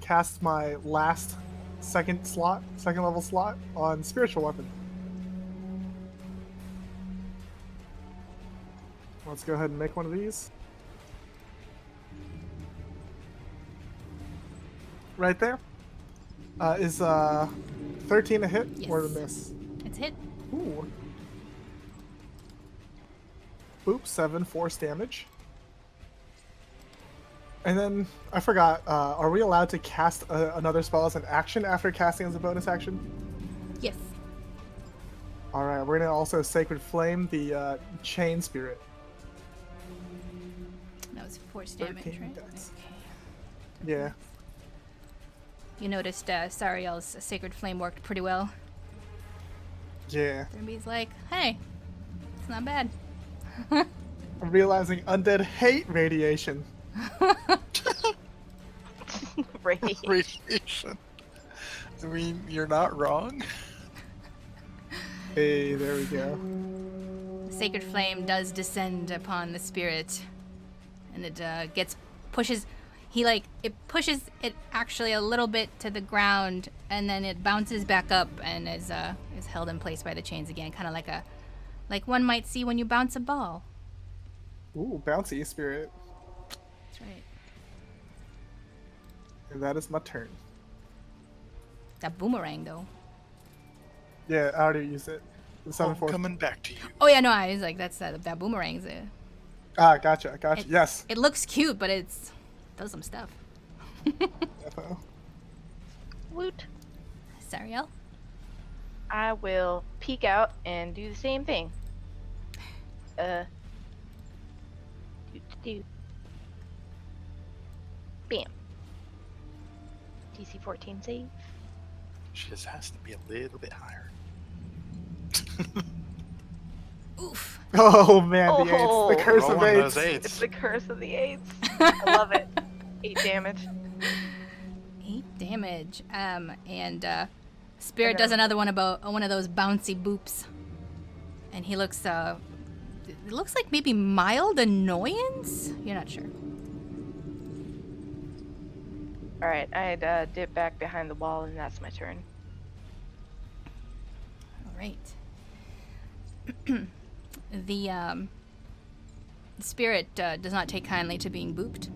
cast my last second level slot on Spiritual Weapon. Let's go ahead and make one of these. Right there. Is 13 a hit or a Yes. miss? It's hit. Ooh. Boop, 7 force damage. And then, I forgot, are we allowed to cast another spell as an action after casting as a bonus action? Yes. Alright, we're gonna also Sacred Flame the Chain Spirit. That was force damage, 13 right? deaths. Okay. Yeah. You noticed Sariel's Sacred Flame worked pretty well. Yeah. Thrimby's like, hey, it's not bad. I'm realizing undead hate radiation. Radiation. Radiation. I mean, you're not wrong. Hey, there we go. The Sacred Flame does descend upon the spirit, and it pushes it actually a little bit to the ground, and then it bounces back up and is held in place by the chains again, kind of like one might see when you bounce a ball. Ooh, bouncy spirit. That's right. And that is my turn. That boomerang, though. Yeah, I already used it. The 7 force. Coming back to you. Oh yeah, no, I was like, that boomerang's a. Ah, gotcha. It, Yes. It looks cute, but it does some stuff. Defo. Woot. Sariel. I will peek out and do the same thing. Do. Bam. DC 14 save. She just has to be a little bit higher. Oof. Oh man, the Oh. 8s. The curse of Rolling 8s. those eights. It's the curse of the 8s. I love it. 8 damage. 8 damage. And Spirit And does then- another one about one of those bouncy boops, and he looks. It looks like maybe mild annoyance. You're not sure. Alright, I'd dip back behind the wall, and that's my turn. All right. spirit does not take kindly to being booped,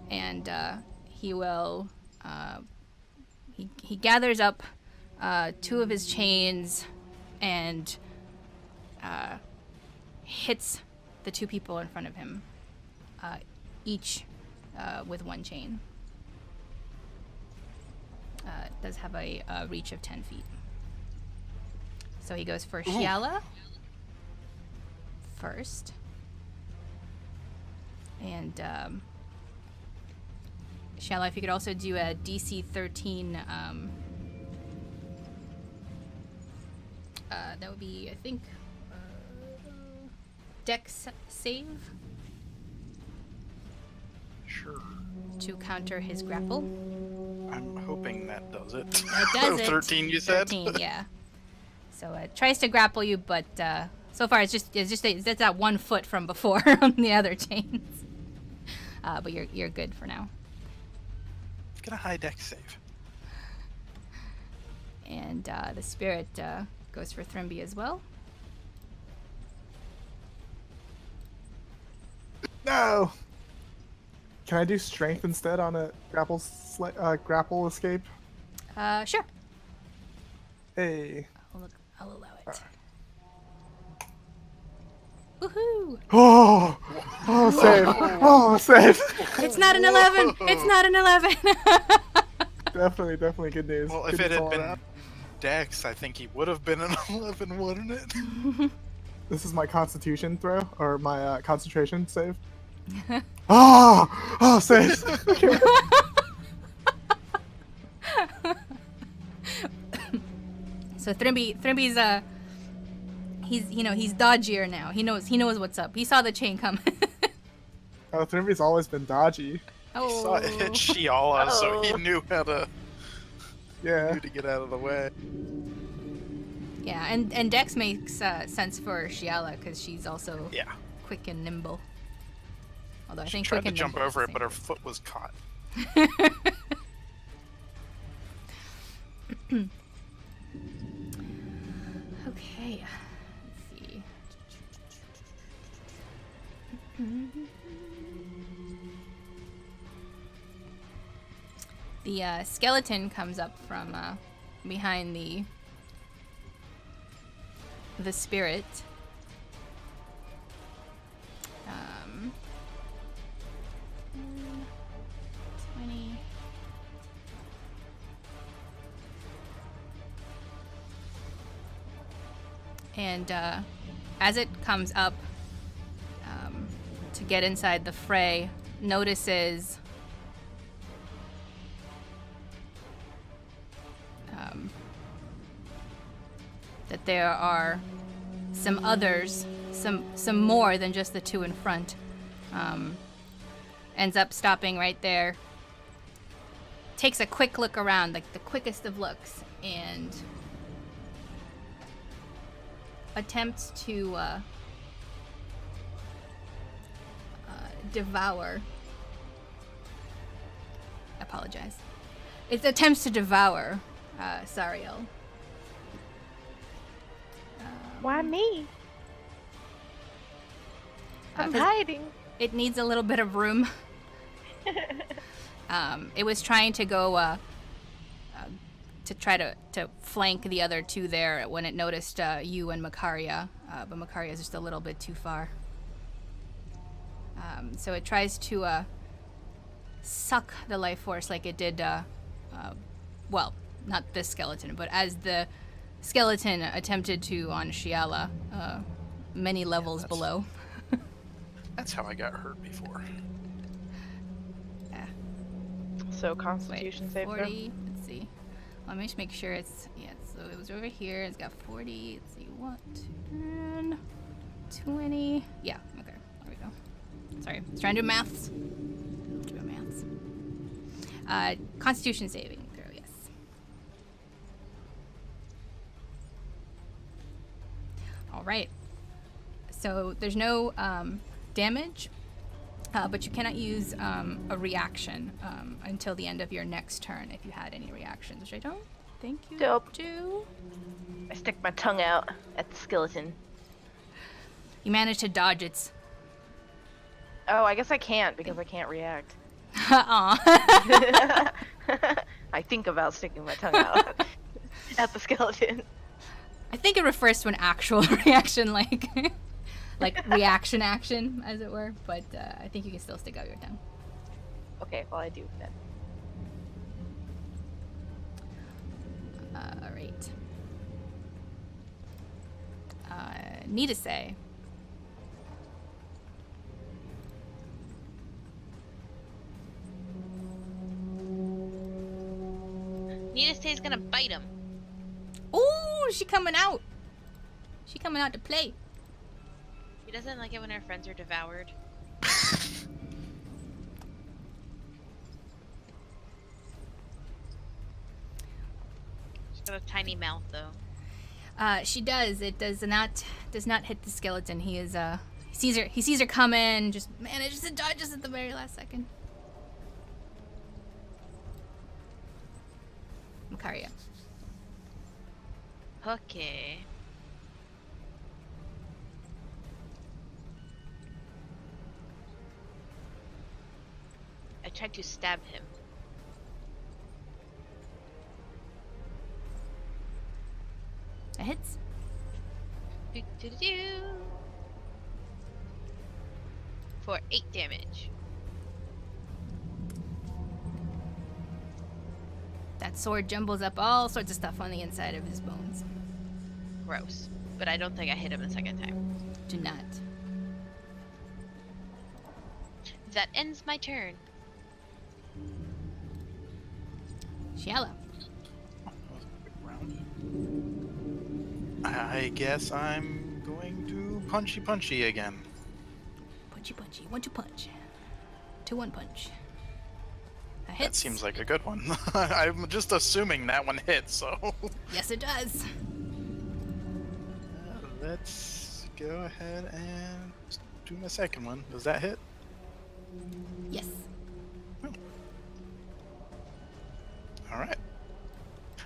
and he will he gathers up 2 of his chains and hits the 2 people in front of him, each with 1 chain. It does have a reach of 10 feet. So he goes for Shiala first. And Shiala, if you could also do a DC 13, that would be, I think, Dex save Sure. to counter his grapple. I'm hoping that does it. It does it. 13, you said? 13, yeah. So it tries to grapple you, but so far it's just that 1 foot from before on the other chains. But you're good for now. Get a high deck save. And the spirit goes for Thrimby as well. No. Can I do strength instead on a grapple escape? Sure. Hey. I'll allow it. Woohoo! Oh, oh, save! Oh, save! It's not an 11. It's not an 11. Definitely good news. Well, if Good it news had all been around. Dex, I think he would have been an 11, wouldn't it? This is my Constitution throw or my concentration save. Oh, save! Okay. So Thrimby's he's dodgier now. He knows what's up. He saw the chain come. Oh, Thrimby's always been dodgy. He saw it hit Shiala, so he knew how to Yeah. get out of the way. Yeah, and Dex makes sense for Shiala because she's also Yeah. quick and nimble. Although I She think tried quick to and jump nimble is over the it, but her foot was caught. same. Okay, let's see. The skeleton comes up from behind the spirit. 20. And as it comes up to get inside the fray, notices that there are some others, some more than just the 2 in front. Ends up stopping right there. Takes a quick look around, like the quickest of looks, and attempts to devour. Apologize. It attempts to devour Sariel. Why me? I'm 'cause hiding. It needs a little bit of room. It was trying to go to try to flank the other 2 there when it noticed you and Makaria, but Makaria is just a little bit too far. So it tries to suck the life force like it did, well, not this skeleton, but as the skeleton attempted to on Shiala, many levels below. That's how I got hurt before. So Constitution save throw. 40. Let's see. Let me just make sure it's so it was over here. It's got 40. Let's see. 1, 2, 20. Yeah. Okay. There we go. Sorry. I was trying to do maths. Constitution saving throw. Yes. All right. So there's no damage. But you cannot use a reaction until the end of your next turn if you had any reactions, which I don't think you Dope. do. I stick my tongue out at the skeleton. You manage to dodge Oh, I guess I can't because I can't react. Aw. I think about sticking my tongue out at the skeleton. I think it refers to an actual reaction, like reaction action, as it were. But I think you can still stick out your tongue. Okay, well I do then. All right. Need to say. Nita gonna bite him. Ooh, she coming out. She coming out to play. She doesn't like it when her friends are devoured. She's got a tiny mouth though. She does. It does not hit the skeleton. He is he sees her coming, just manages to dodge just at the very last second. Makaria. Okay. I tried to stab him. It hits. Do-do-do-do. For 8 damage. That sword jumbles up all sorts of stuff on the inside of his bones. Gross. But I don't think I hit him the second time. Do not. That ends my turn. Shiala. I guess I'm going to punchy again. Punchy. 1-2 punch. 2-1 punch. That That hits. seems like a good one. I'm just assuming that one hits, so. Yes, it does. Let's go ahead and do my second one. Does that hit? Yes. Alright.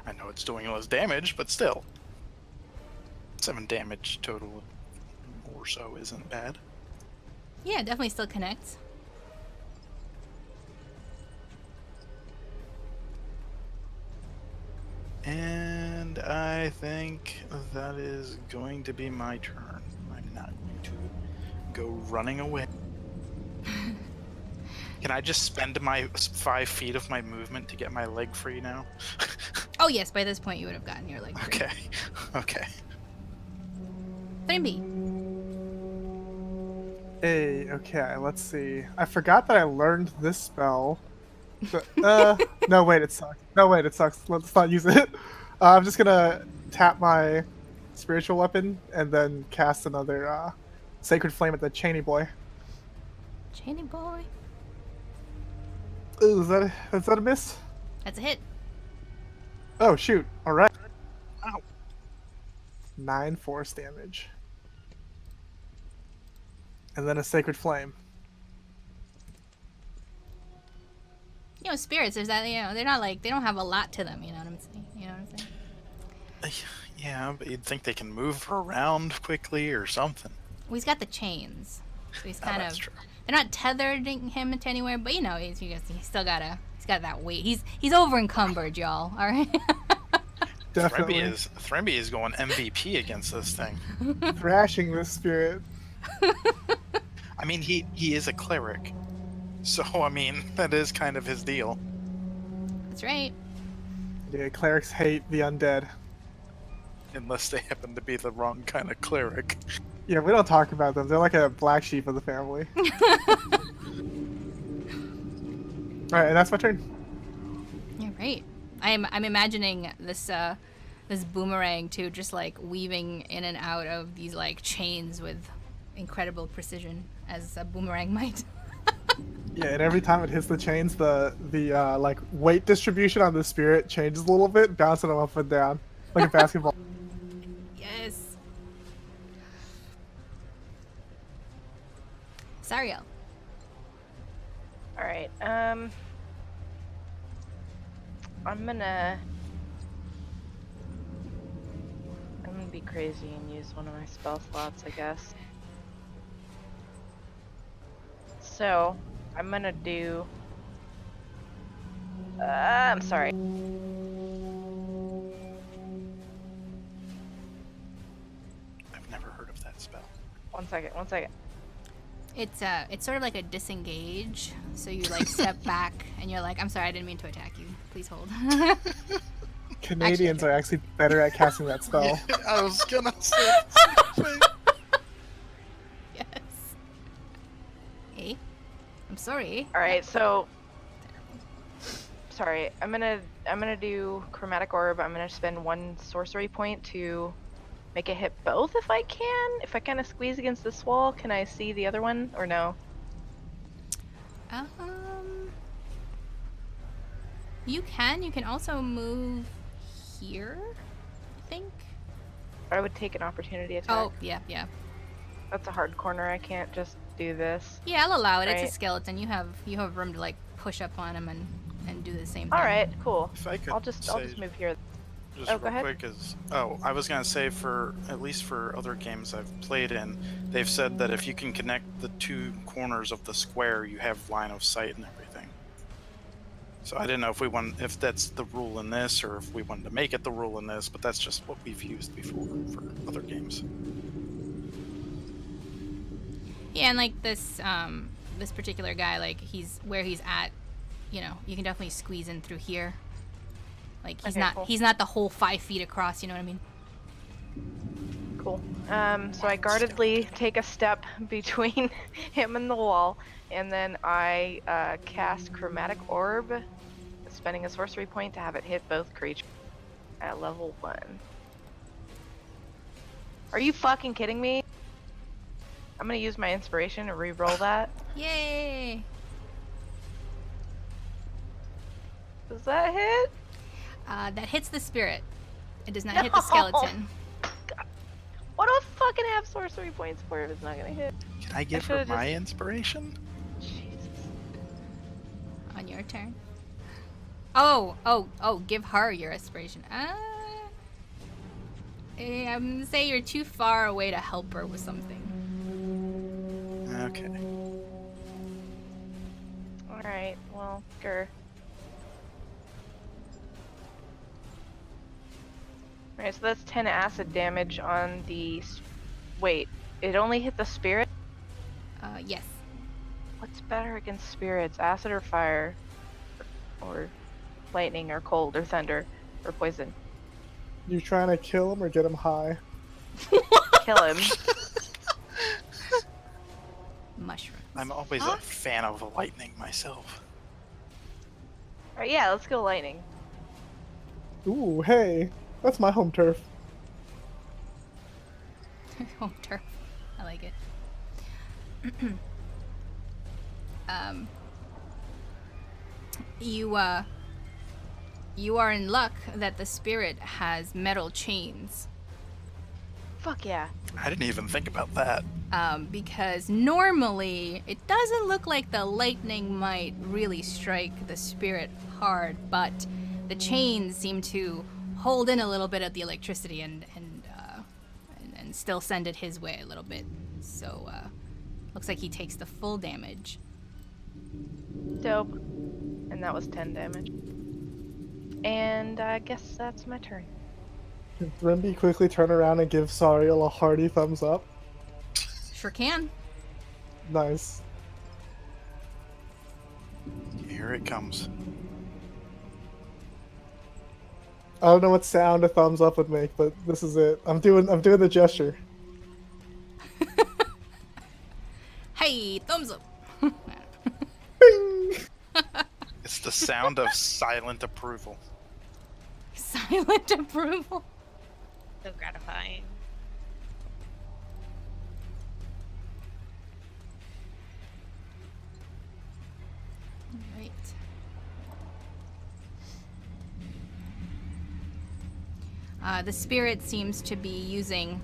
I know it's doing less damage, but still. 7 damage total or so isn't bad. Yeah, it definitely still connects. And I think that is going to be my turn. I'm not going to go running away. Can I just spend my 5 feet of my movement to get my leg free now? Oh yes, by this point you would have gotten your leg free. Okay. Okay. 3B. Hey, okay, let's see. I forgot that I learned this spell. But, no, wait, it sucks. No, wait, it sucks. Let's not use it. I'm just gonna tap my spiritual weapon and then cast another sacred flame at the Cheney boy. Cheney boy. Ooh, is that a miss? That's a hit. Oh shoot! All right. Ow. 9 force damage, and then a sacred flame. You know, spirits, there's that, you know, they're not like, they don't have a lot to them, you know what I'm saying? You know what I'm saying? Yeah, but you'd think they can move around quickly or something. Well, he's got the chains. So he's kind that's of, true. they're not tethering him to anywhere, but you know, he's still got that weight. He's over encumbered, y'all, alright? Definitely Thremby is going MVP against this thing. thrashing this spirit. I mean, he is a cleric. So, I mean, that is kind of his deal. That's right. Yeah, clerics hate the undead. Unless they happen to be the wrong kind of cleric. Yeah, we don't talk about them. They're like a black sheep of the family. Alright, and that's my turn. You're right. I'm imagining this this boomerang too, just like weaving in and out of these like chains with incredible precision, as a boomerang might. Yeah, and every time it hits the chains, the like weight distribution on the spirit changes a little bit, bouncing them up and down like a basketball. Yes. Sariel. All right. I'm gonna be crazy and use one of my spell slots, I guess. So, I'm gonna do. I'm sorry. I've never heard of that spell. One second. It's sort of like a disengage. So you like step back and you're like, I'm sorry, I didn't mean to attack you. Please hold. Canadians are actually better at casting that spell. Yeah, I was gonna say the same thing. Yes. Hey, I'm sorry. All right, so. Sorry, I'm gonna do chromatic orb. I'm gonna spend 1 sorcery point to make it hit both if I can. If I kind of squeeze against this wall, can I see the other one or no? You can. You can also move here, I think. I would take an opportunity attack. Oh, yeah. That's a hard corner. I can't just do this. Yeah, I'll allow it. It's Right. a skeleton. You have room to like push up on him and do the same thing. All right, cool. If I could I'll just say move here. just Oh, real go ahead. quick is I was gonna say for at least for other games I've played in, they've said that if you can connect the 2 corners of the square, you have line of sight and everything. So I didn't know if that's the rule in this or if we wanted to make it the rule in this, but that's just what we've used before for other games. Yeah, and like this this particular guy, like he's where he's at, you know, you can definitely squeeze in through here. Like Okay, cool. he's not the whole 5 feet across, you know what I mean? Cool. So I guardedly take a step between him and the wall, and then I cast chromatic orb, spending a sorcery point to have it hit both creatures at level 1. Are you fucking kidding me? I'm gonna use my inspiration to re-roll that. Yay! Does that hit? That hits the spirit. It does not hit the skeleton. What do I fucking have sorcery points for if it's not gonna hit? Can I give her should've my inspiration? Jesus. On your turn. Oh, give her your inspiration. I'm gonna say you're too far away to help her with something. Okay. Alright, well, grr. Alright, so that's 10 acid damage on the... Wait, it only hit the spirit? Yes. What's better against spirits? Acid or fire? Or lightning or cold or thunder or poison? You trying to kill him or get him high? Kill him. Mushrooms. I'm always a fan of lightning myself. Alright, yeah, let's go lightning. Ooh, hey, that's my home turf. Home turf. I like it. You are in luck that the spirit has metal chains. Fuck yeah. I didn't even think about that. Because normally it doesn't look like the lightning might really strike the spirit hard, but the chains seem to hold in a little bit of the electricity and still send it his way a little bit. So looks like he takes the full damage. Dope. And that was 10 damage. And I guess that's my turn. Can Thrimby quickly turn around and give Sariel a hearty thumbs up? Sure can. Nice. Here it comes. I don't know what sound a thumbs up would make, but this is it. I'm doing the gesture. Hey, thumbs up. Bing! It's the sound of silent approval. Silent approval. So gratifying. Right. The spirit seems to be using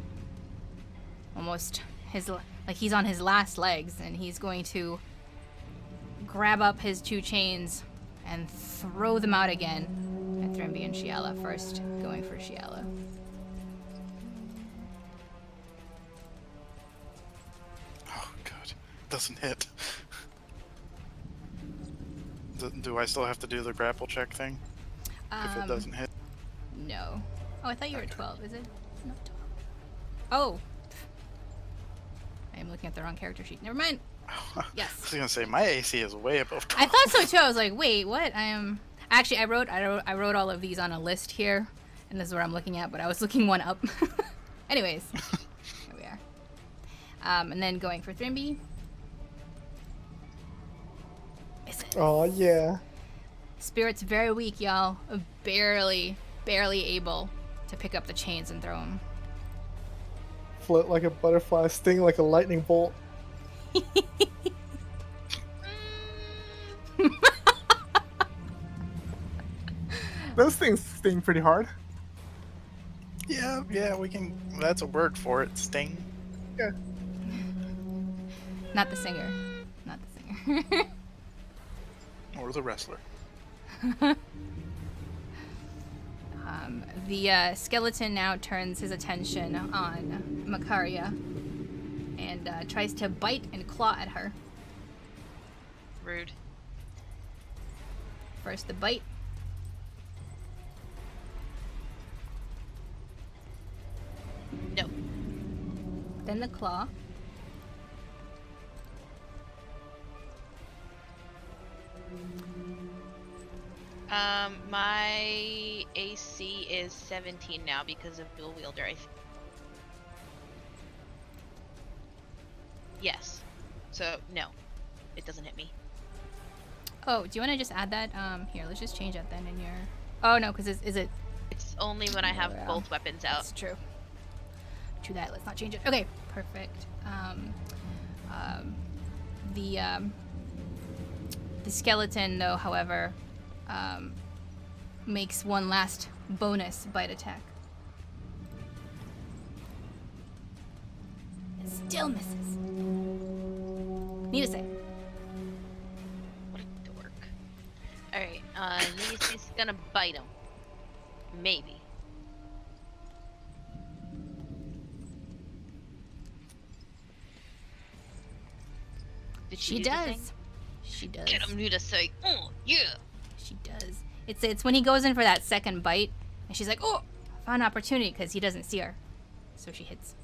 almost like he's on his last legs, and he's going to grab up his 2 chains and throw them out again at Thrimby and Shiala. First, going for Shiala. Oh god, doesn't hit. Do I still have to do the grapple check thing if it doesn't hit? No. Oh, I thought you were 12. Is it? It's not 12. Oh. I am looking at the wrong character sheet. Never mind. I Yes. was gonna say my AC is way above 12. I thought so too. I was like, wait, what? I am. Actually, I wrote all of these on a list here, and this is what I'm looking at. But I was looking one up. Anyways, here we are. And then going for Thrimby. Oh yeah. Spirit's very weak, y'all. Barely able to pick up the chains and throw them. Float like a butterfly, sting like a lightning bolt. Those things sting pretty hard. Yeah, we can. That's a word for it. Sting. Yeah. Not the singer. Not the singer. Or the wrestler. The skeleton now turns his attention on Makaria and tries to bite and claw at her. Rude. First the bite. No. Then the claw. My AC is 17 now because of dual wielder. Yes. So no, it doesn't hit me. Oh, do you want to just add that? Here, let's just change that then in your... Oh, no, because is it... It's only when I have Yeah. both weapons out. That's true. True that. Let's not change it. Okay, perfect. The skeleton, though, however, makes one last bonus bite attack. It still misses. Need a save. What a dork. Alright, he's gonna bite him. Maybe. Did She do the thing? does. She does. Get him to say, oh, yeah. She does. It's when he goes in for that second bite, and she's like, oh, found an opportunity, because he doesn't see her. So she hits.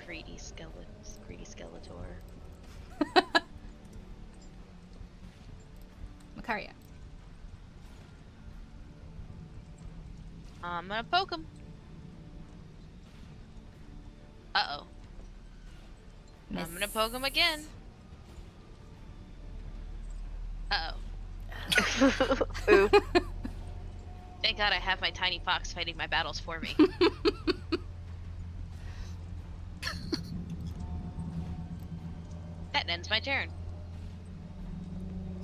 Greedy skeletons. Greedy skeletor. Makaria. I'm gonna poke him. Uh-oh. I'm gonna poke him again. Uh-oh. Ooh. Thank God I have my tiny fox fighting my battles for me. That ends my turn.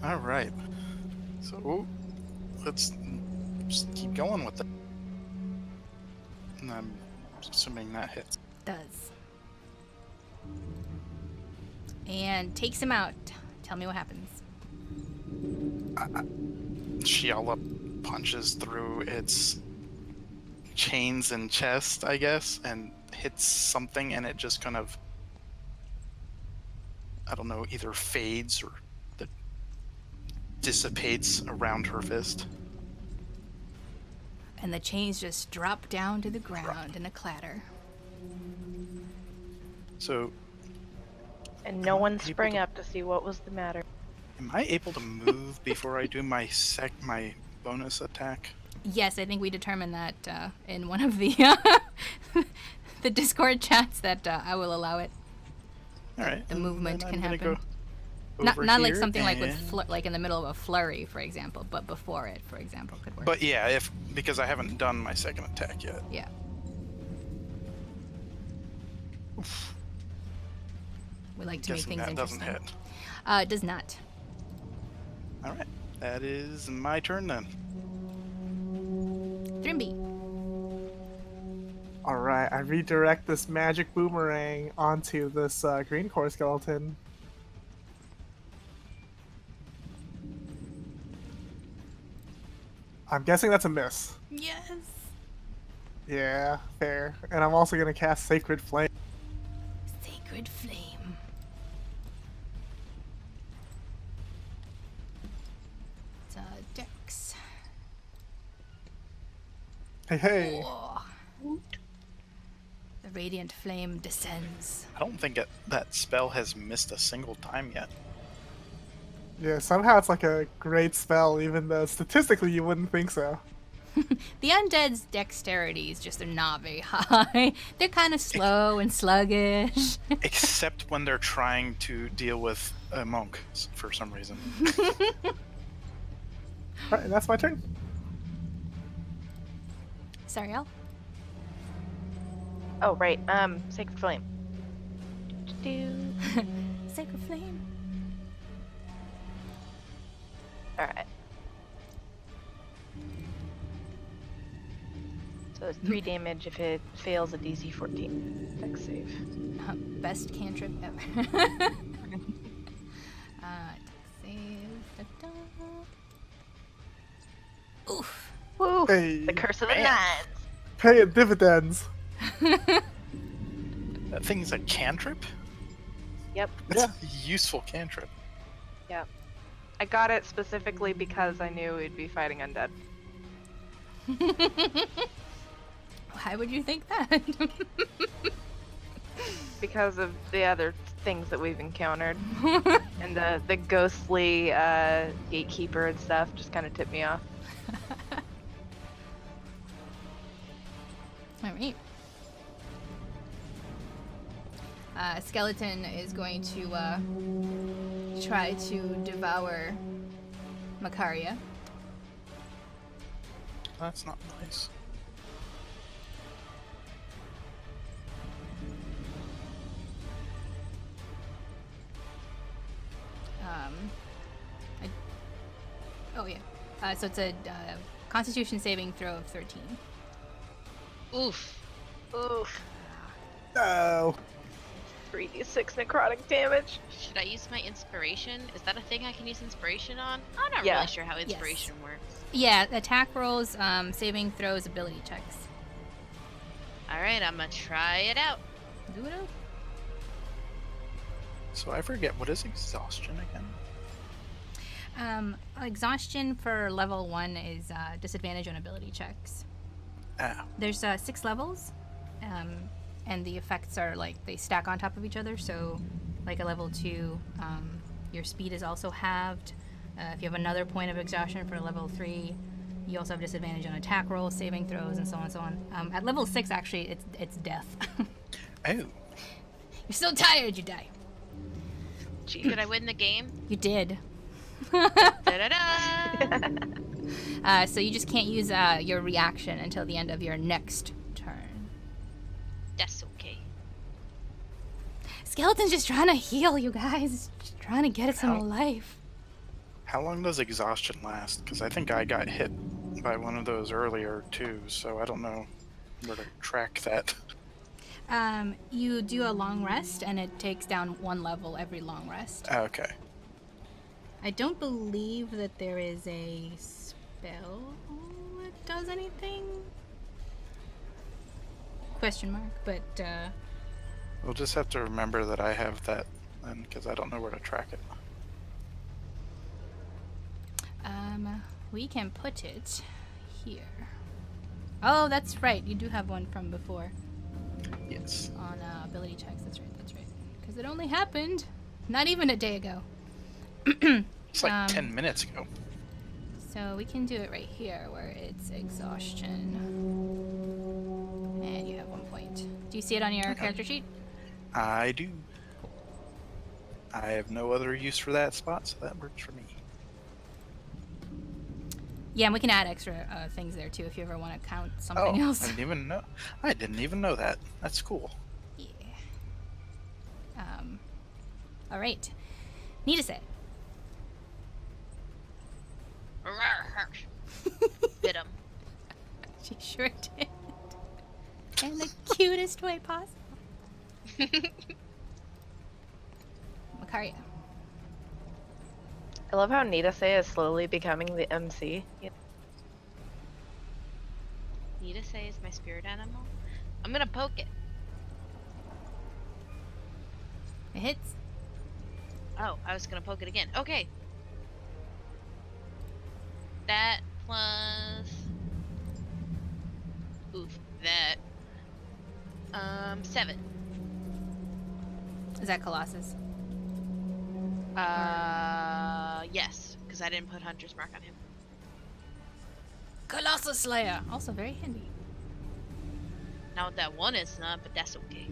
All right. So let's just keep going with it. And I'm assuming that hits. Does. And takes him out. Tell me what happens. Shiala punches through its chains and chest, I guess, and hits something, and it just kind of, I don't know, either fades or dissipates around her fist. And the chains just drop down to the ground in a clatter. So, And no one able sprang to- up to see what was the matter. am I able to move before I do my bonus attack? Yes, I think we determined that in one of the the Discord chats that I will allow it. All right. The and movement then can I'm gonna happen. go Not over like here something like with and- like in the middle of a flurry, for example, but before it, for example, could work. But yeah, because I haven't done my second attack yet. Yeah. We like to make Guessing things that doesn't interesting. hit. It does not. All right. That is my turn then. Thrimby. All right, I redirect this magic boomerang onto this green core skeleton. I'm guessing that's a miss. Yes. Yeah, fair. And I'm also gonna cast Sacred Flame. Sacred flame. Hey, hey. Whoa. The radiant flame descends. I don't think that spell has missed a single time yet. Yeah, somehow it's like a great spell, even though statistically you wouldn't think so. The undead's dexterity is just they're not very high. They're kind of slow and sluggish. Except when they're trying to deal with a monk for some reason. Alright, and that's my turn. Sorry, Al. Oh, right. Sacred Flame. Sacred flame. Alright. So it's 3 damage if it fails a DC 14 dex save. Best cantrip ever. Dex save. Da-da. Oof. Woo! Hey, The curse of the Man. nines. paying dividends. That thing's a cantrip? Yep. That's Yeah. a useful cantrip. I got it specifically because I knew we'd be fighting undead. Why would you think that? Because of the other things that we've encountered. And the ghostly gatekeeper and stuff just kind of tipped me off. All right. Skeleton is going to try to devour Makaria. That's not nice. So it's a Constitution saving throw of 13. Oof. Oof. No. 3d6 necrotic damage. Should I use my inspiration? Is that a thing I can use inspiration on? I'm not Yeah. really sure how inspiration works. Yeah, attack rolls, saving throws, ability checks. Alright, I'm gonna try it out. Do it up. So I forget, what is exhaustion again? Exhaustion for level 1 is disadvantage on ability checks. Ah, There's 6 levels, and the effects are like they stack on top of each other. So, like a level 2, your speed is also halved. If you have another point of exhaustion for level 3, you also have disadvantage on attack rolls, saving throws, and so on and so on. At level 6, actually, it's death. oh, You're so tired, you die. Did I win the game? You did. Da-da-da! So you just can't use your reaction until the end of your next turn. That's okay. Skeleton's just trying to heal, you guys. Just trying to get it some How- life. how long does exhaustion last? Because I think I got hit by one of those earlier too, so I don't know where to track that. You do a long rest, and it takes down 1 level every long rest. Okay. I don't believe that there is a spell that does anything. Question mark, but We'll just have to remember that I have that then, because I don't know where to track it. we can put it here. Oh, that's right. You do have one from before Yes. on ability checks. That's right. That's right. Because it only happened not even a day ago. It's like 10 minutes ago. So we can do it right here where it's exhaustion. And you have 1 point. Do you see it on your character sheet? I do. I have no other use for that spot, so that works for me. Yeah, and we can add extra things there too if you ever want to count something Oh, else. I didn't even know that. That's cool. Yeah. All right. Need to say. Bit him. She sure did. In the cutest way possible. Makaria. I love how Nidase is slowly becoming the MC. Need to say is my spirit animal. I'm gonna poke it. It hits. Oh, I was gonna poke it again. Okay. That plus Oof, that. 7. Is that Colossus? Yes, because I didn't put Hunter's Mark on him. Colossus Slayer! Also very handy. Now that one is not, but that's okay.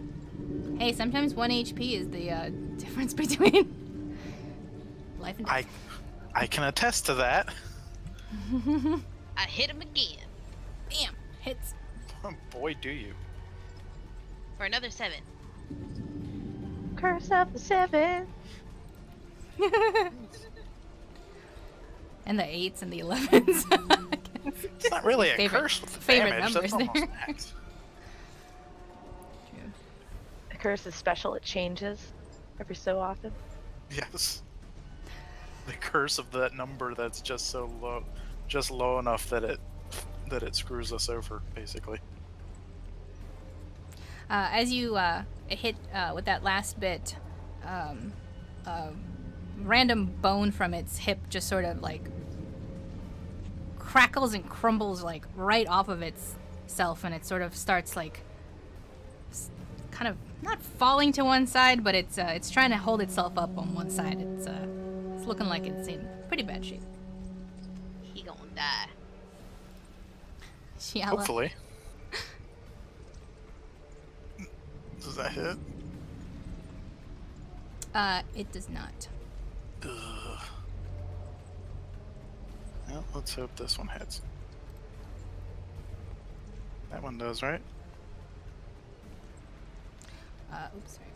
Hey, sometimes 1 HP is the difference between life and death. I can attest to that. I hit him again. Bam! Hits. Boy, do you. For another 7. Curse of the 7. And the 8s and the 11s. It's not really a Favorite- curse with the favorite damage. numbers That's almost there. max. True. The curse is special. It changes every so often. Yes. The curse of that number that's just so low, just low enough that it screws us over, basically. As you hit with that last bit, a random bone from its hip just sort of like crackles and crumbles like right off of itself, and it sort of starts like kind of not falling to one side, but it's trying to hold itself up on one side. It's looking like it's in pretty bad shape. He gonna die. Shiala. Hopefully. Does that hit? It does not. Ugh. Well, let's hope this one hits. That one does, right? Oops, sorry.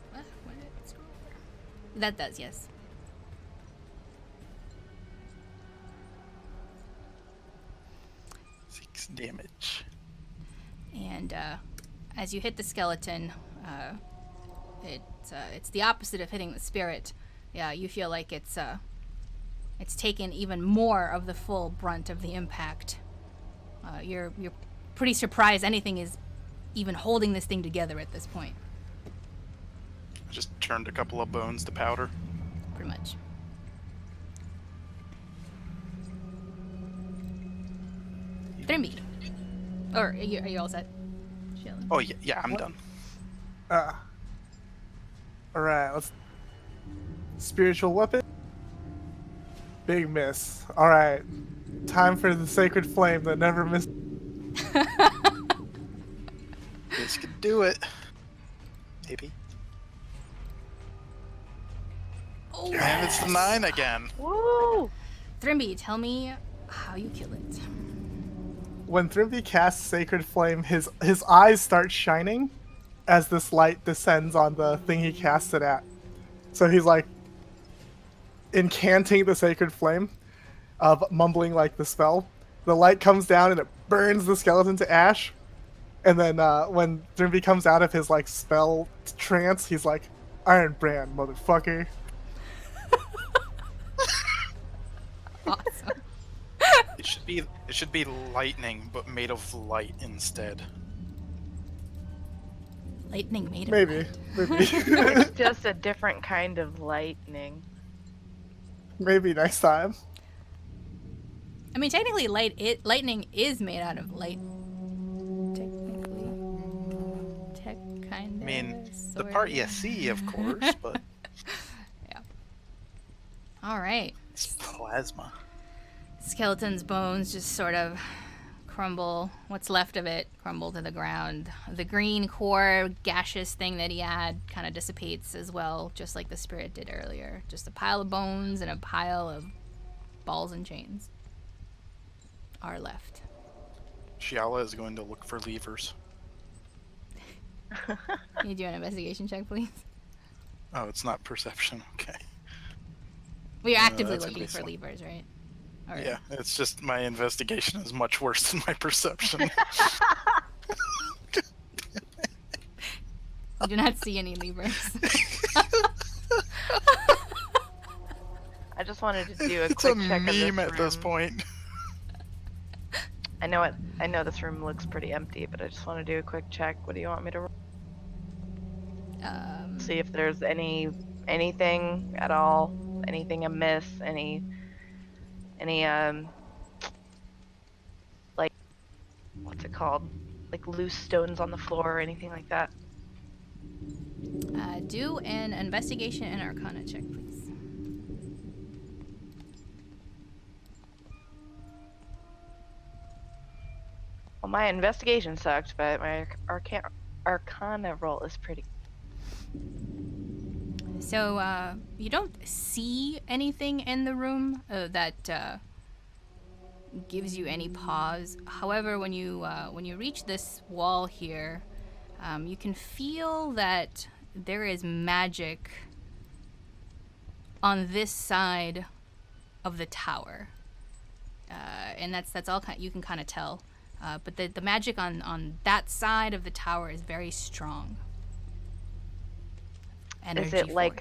Where did it scroll over? That does, yes. Six damage. And as you hit the skeleton, it's the opposite of hitting the spirit. Yeah, you feel like it's taken even more of the full brunt of the impact. You're pretty surprised anything is even holding this thing together at this point. I just turned a couple of bones to powder. Pretty much. Trimby. Or are you all set? Chilling. Oh yeah, I'm done. Alright, let's... Spiritual weapon? Big miss. Alright. Time for the sacred flame that never missed. This could do it. Maybe. Oh, And it's the 9 again. Woo! Trimby, tell me how you kill it. When Thrimby casts Sacred Flame, his eyes start shining as this light descends on the thing he casts it at. So he's like incanting the Sacred Flame, mumbling like the spell. The light comes down and it burns the skeleton to ash. And then when Thrimby comes out of his like spell trance, he's like, "Iron Brand, motherfucker." Awesome. It should be lightning, but made of light instead. Lightning made of Maybe. light. Maybe. It's just a different kind of lightning. Maybe next time. I mean, technically, lightning is made out of light. Technically. Kind of. I mean, the part you see, of course, but Yeah. All right. it's plasma. Skeleton's bones just sort of crumble. What's left of it crumble to the ground. The green core gaseous thing that he had kind of dissipates as well, just like the spirit did earlier. Just a pile of bones and a pile of balls and chains are left. Shiala is going to look for levers. Can you do an investigation check, please? Oh, it's not perception. Okay. We are actively that's gonna looking be for fun. levers, right? Or- Yeah, it's just my investigation is much worse than my perception. You do not see any levers. I just wanted to do a It's quick a check of this meme at this room. point. I know this room looks pretty empty, but I just want to do a quick check. What do you want me to roll? See if there's anything at all, anything amiss, any like, what's it called? like loose stones on the floor or anything like that? Do an investigation and arcana check, please. Well, my investigation sucked, but my arcana roll is pretty. So, you don't see anything in the room that gives you any pause. However, when you reach this wall here, you can feel that there is magic on this side of the tower, and that's all you can kind of tell. But the magic on that side of the tower is very strong. Is it like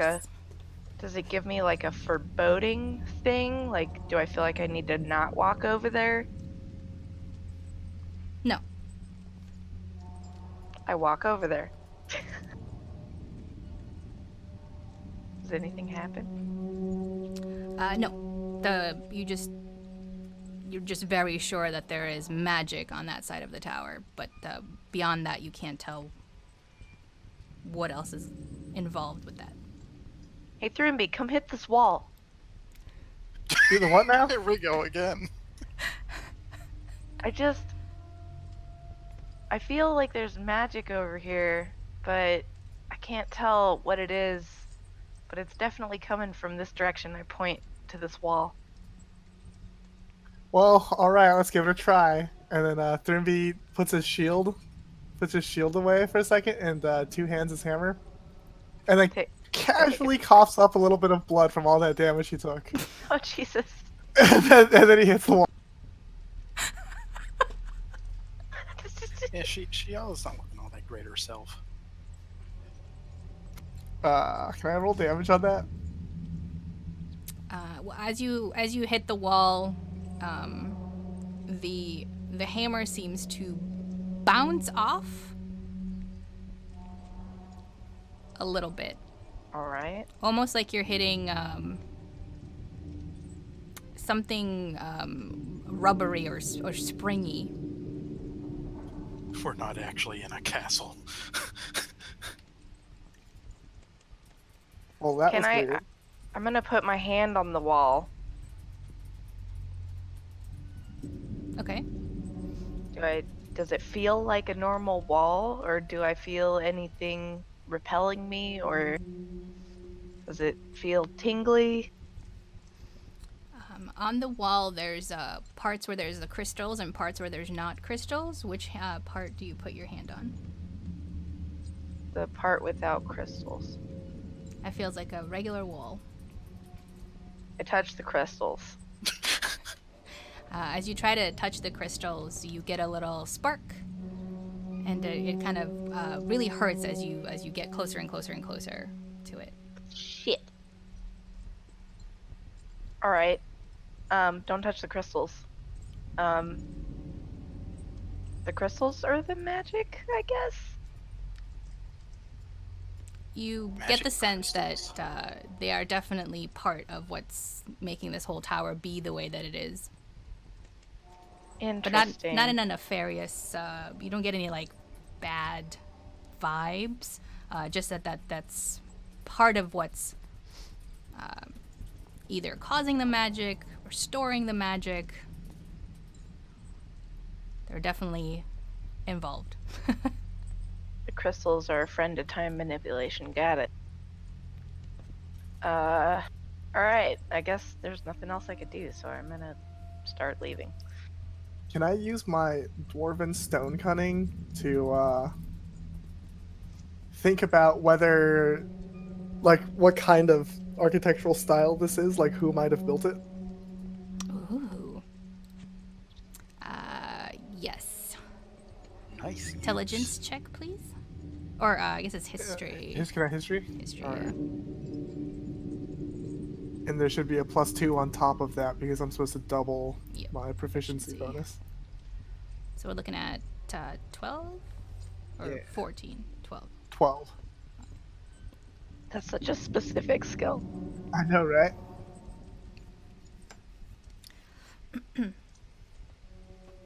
does it give me like a foreboding thing? Like, do I feel like I need to not walk over there? No. I walk over there. Does anything happen? No. You're just very sure that there is magic on that side of the tower, but beyond that, you can't tell what else is involved with that. Hey, Thrimby, come hit this wall. Do the what now? Here we go again. I feel like there's magic over here, but I can't tell what it is. But it's definitely coming from this direction. I point to this wall. Well, all right, let's give it a try. And then Thrimby puts his shield away for a second, and two hands his hammer, and then casually coughs up a little bit of blood from all that damage he took. Oh Jesus! and then he hits the wall. Yeah, she always not looking all that great herself. Can I roll damage on that? Well, as you hit the wall, the hammer seems to bounce off a little bit. All right. Almost like you're hitting something rubbery or springy. We're not actually in a castle. Well, that was weird. I'm gonna put my hand on the wall. Okay. Does it feel like a normal wall, or do I feel anything repelling me, or does it feel tingly? On the wall, there's parts where there's the crystals and parts where there's not crystals. Which part do you put your hand on? The part without crystals. That feels like a regular wall. I touch the crystals. As you try to touch the crystals, you get a little spark, and it kind of really hurts as you get closer and closer and closer to it. Shit. All right. Don't touch the crystals. The crystals are the magic, I guess. You Magic get the sense crystals. that they are definitely part of what's making this whole tower be the way that it is. But Interesting. not in a nefarious. You don't get any like bad vibes. Just that's part of what's either causing the magic or storing the magic. They're definitely involved. The crystals are a friend to time manipulation. Got it. All right. I guess there's nothing else I could do, so I'm gonna start leaving. Can I use my dwarven stone cunning to think about whether, like, what kind of architectural style this is, like who might have built it? Ooh. Yes. Nice. Intelligence check, please. Or I guess it's history. Can I history? History. All right. Yeah. And there should be a +2 on top of that because I'm supposed to double Yep. my proficiency Proficiency. bonus. So we're looking at 12 or Yeah. 14. 12. 12. That's such a specific skill. I know, right?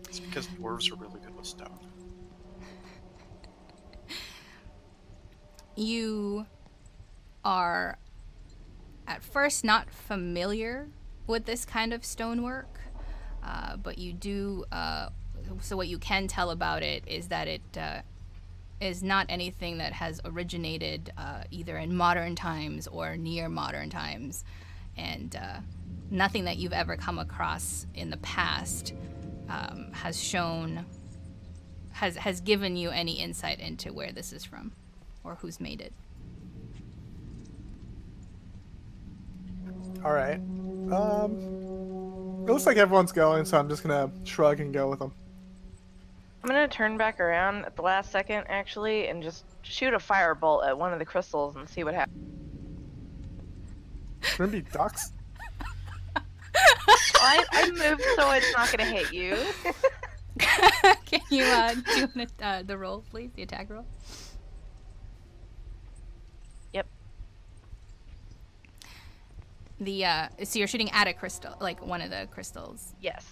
It's because dwarves are really good with stone. you are at first not familiar with this kind of stonework, but you do. So what you can tell about it is that it is not anything that has originated either in modern times or near modern times, and nothing that you've ever come across in the past has given you any insight into where this is from or who's made it. All right. It looks like everyone's going, so I'm just gonna shrug and go with them. I'm gonna turn back around at the last second, actually, and just shoot a firebolt at one of the crystals and see what happens. Grimby ducks. I moved so it's not gonna hit you. Can you do the roll, please? The attack roll? Yep. So you're shooting at a crystal, like one of the crystals. Yes.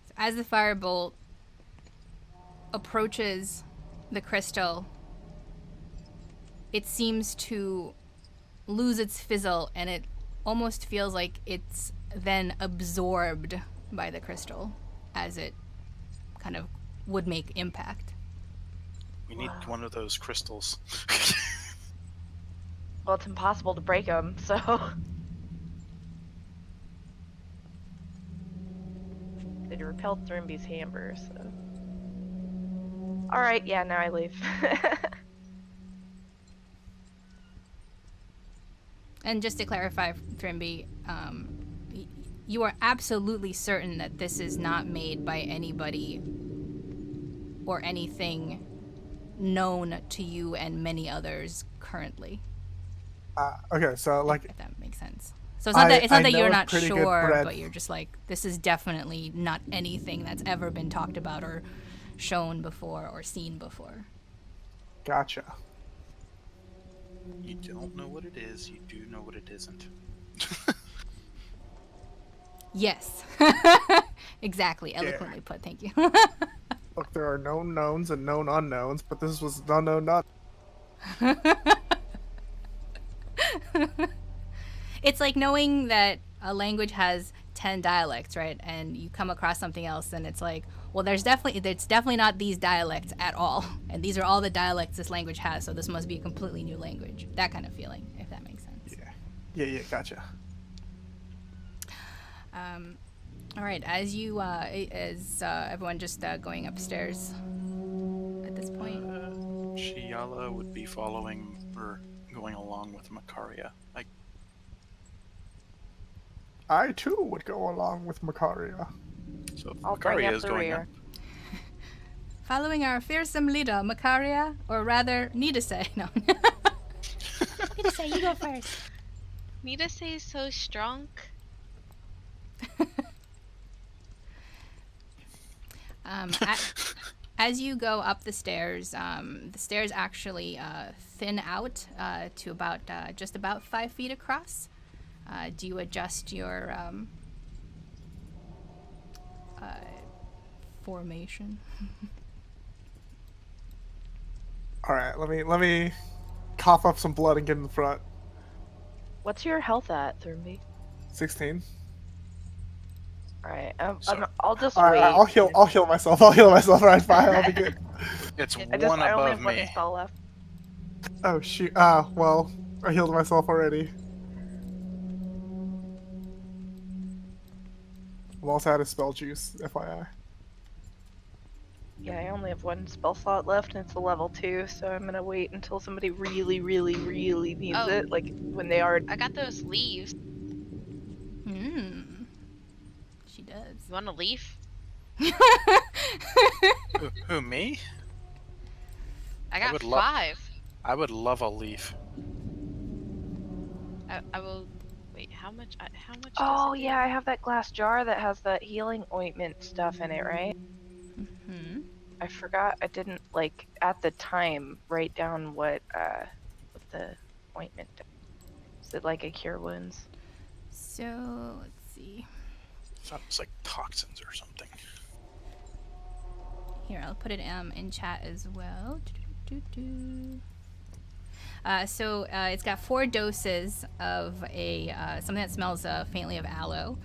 So as the firebolt approaches the crystal, it seems to lose its fizzle, and it almost feels like it's then absorbed by the crystal as it kind of would make impact. We need one of those crystals. Well, it's impossible to break them, so. It repelled Thrimby's hammer, so. Alright, yeah, now I leave. And just to clarify, Thrimby, you are absolutely certain that this is not made by anybody or anything known to you and many others currently. Okay, so like, If that makes sense. So it's not that I know you're it's not pretty good sure, bread. but you're just like, this is definitely not anything that's ever been talked about or shown before or seen before. gotcha. You don't know what it is, you do know what it isn't. Yes. Exactly. Eloquently put. Thank you. Look, there are known knowns and known unknowns, but this was the unknown not. It's like knowing that a language has 10 dialects, right? And you come across something else and it's like, well, it's definitely not these dialects at all. And these are all the dialects this language has, so this must be a completely new language. That kind of feeling, if that makes sense. Yeah, gotcha. All right, as everyone just going upstairs at this point. Shiala would be following or going along with Makaria. I too would go along with Makaria. So if I'll bring Makaria up is the going rear. up. Following our fearsome leader, Makaria, or rather, Nidase. No. Nidase, you go first. Nita says so strong. As you go up the stairs actually thin out to about just about 5 feet across. Do you adjust your formation? All right, let me cough up some blood and get in the front. What's your health at, Thrimby? 16. Alright, So- I'll just All right, wait. I'll heal myself. All right, fine. I'll be good. It's I one only above have one me. spell left. Oh shoot. Well, I healed myself already. I'm also out of spell juice, FYI. Yeah, I only have one spell slot left, and it's a level 2, so I'm gonna wait until somebody really, really, really needs Oh. it, like when they are. I got those leaves. She does. You want a leaf? Who, me? I got would 5. I would love a leaf. I will. Wait, how much? How much? Oh does it yeah, I have that glass jar that has that healing ointment stuff in it, right? Mm-hmm. I forgot. I didn't like at the time write down what the ointment does. Is it like a cure wounds? So let's see. Sounds like toxins or something. Here, I'll put it in chat as well. So it's got 4 doses of something that smells faintly of aloe.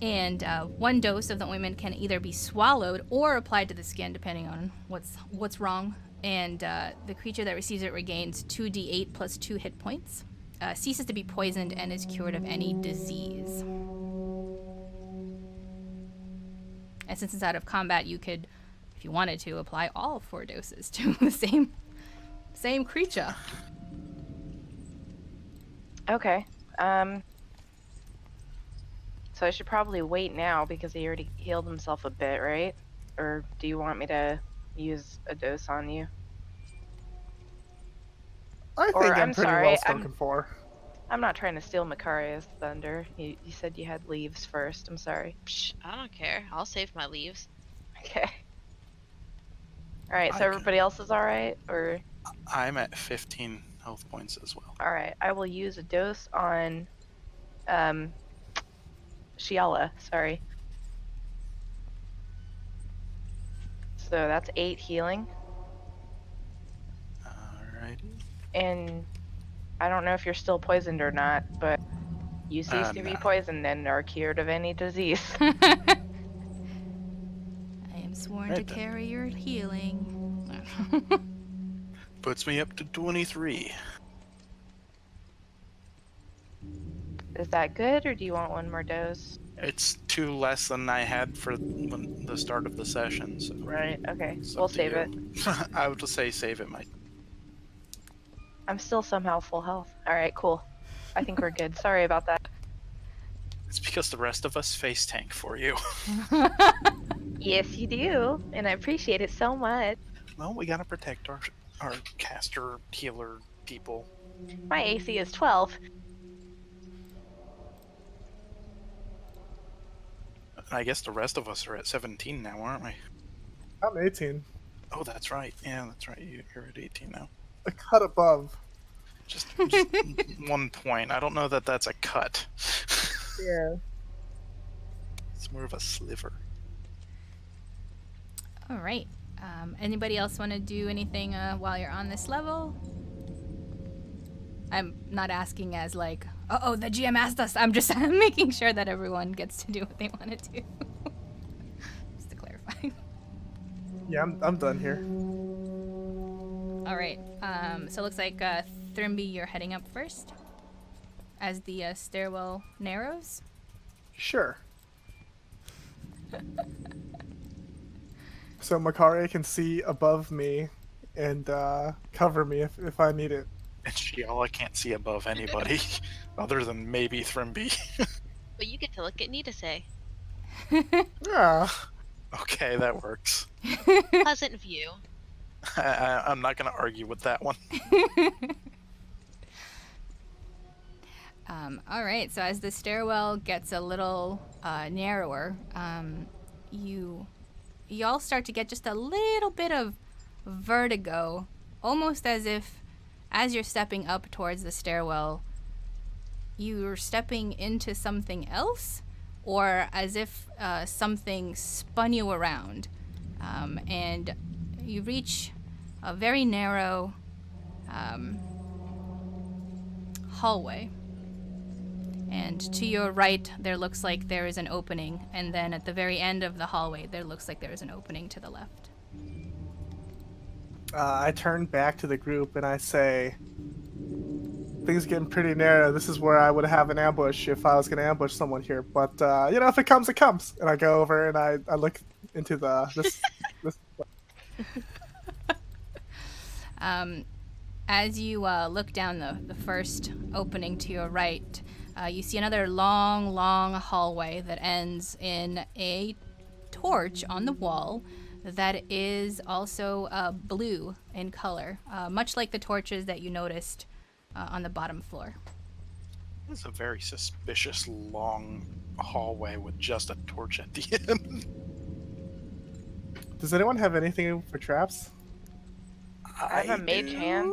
And 1 dose of the ointment can either be swallowed or applied to the skin, depending on what's wrong. And the creature that receives it regains 2d8 plus 2 hit points, ceases to be poisoned, and is cured of any disease. And since it's out of combat, you could, if you wanted to, apply all 4 doses to the same creature. Okay. So I should probably wait now because he already healed himself a bit, right? Or do you want me to use a dose on you? I think Or, I'm I'm pretty sorry, well spoken for. I'm not trying to steal Makaria's thunder. You said you had leaves first. I'm sorry. Psh, I don't care. I'll save my leaves. Okay. Alright, so I- everybody else is alright? Or... I'm at 15 health points as well. Alright, I will use a dose on... Shiala, sorry. So that's 8 healing. Alrighty. And I don't know if you're still poisoned or not, but you cease to be No. poisoned and are cured of any disease. I am sworn to Right then. carry your healing. Puts me up to 23. Is that good, or do you want one more dose? It's 2 less than I had for the start of the session, so Right, okay. it's We'll up to save you. it. I would just say save it, Mike. I'm still somehow full health. Alright, cool. I think we're good. Sorry about that. It's because the rest of us face tank for you. Yes, you do. And I appreciate it so much. Well, we gotta protect our caster healer people. My AC is 12. I guess the rest of us are at 17 now, aren't we? I'm 18. Oh, that's right. Yeah, that's right. You're at 18 now. A cut above. Just 1 point. I don't know that that's a cut. Yeah. It's more of a sliver. All right. Anybody else want to do anything while you're on this level? I'm not asking as like, oh, the GM asked us. I'm just making sure that everyone gets to do what they want to do. Just to clarify. Yeah, I'm done here. All right. So it looks like Thrimby, you're heading up first as the stairwell narrows. Sure. So Makaria can see above me and cover me if I need it. And Shiala can't see above anybody other than maybe Thrimby. But you get to look at Nidase. Yeah. Okay, that works. Pleasant view. I'm not going to argue with that one. All right. So as the stairwell gets a little narrower, you all start to get just a little bit of vertigo, almost as if, as you're stepping up towards the stairwell, you're stepping into something else, or as if something spun you around, and you reach a very narrow hallway. And to your right, there looks like there is an opening, and then at the very end of the hallway, there looks like there is an opening to the left. I turn back to the group and I say, things getting pretty narrow. This is where I would have an ambush if I was going to ambush someone here. But, if it comes, it comes. And I go over and I look into this. As you look down the first opening to your right, you see another long, long hallway that ends in a torch on the wall that is also blue in color, much like the torches that you noticed on the bottom floor. It's a very suspicious long hallway with just a torch at the end. Does anyone have anything for traps? I have a mage hand.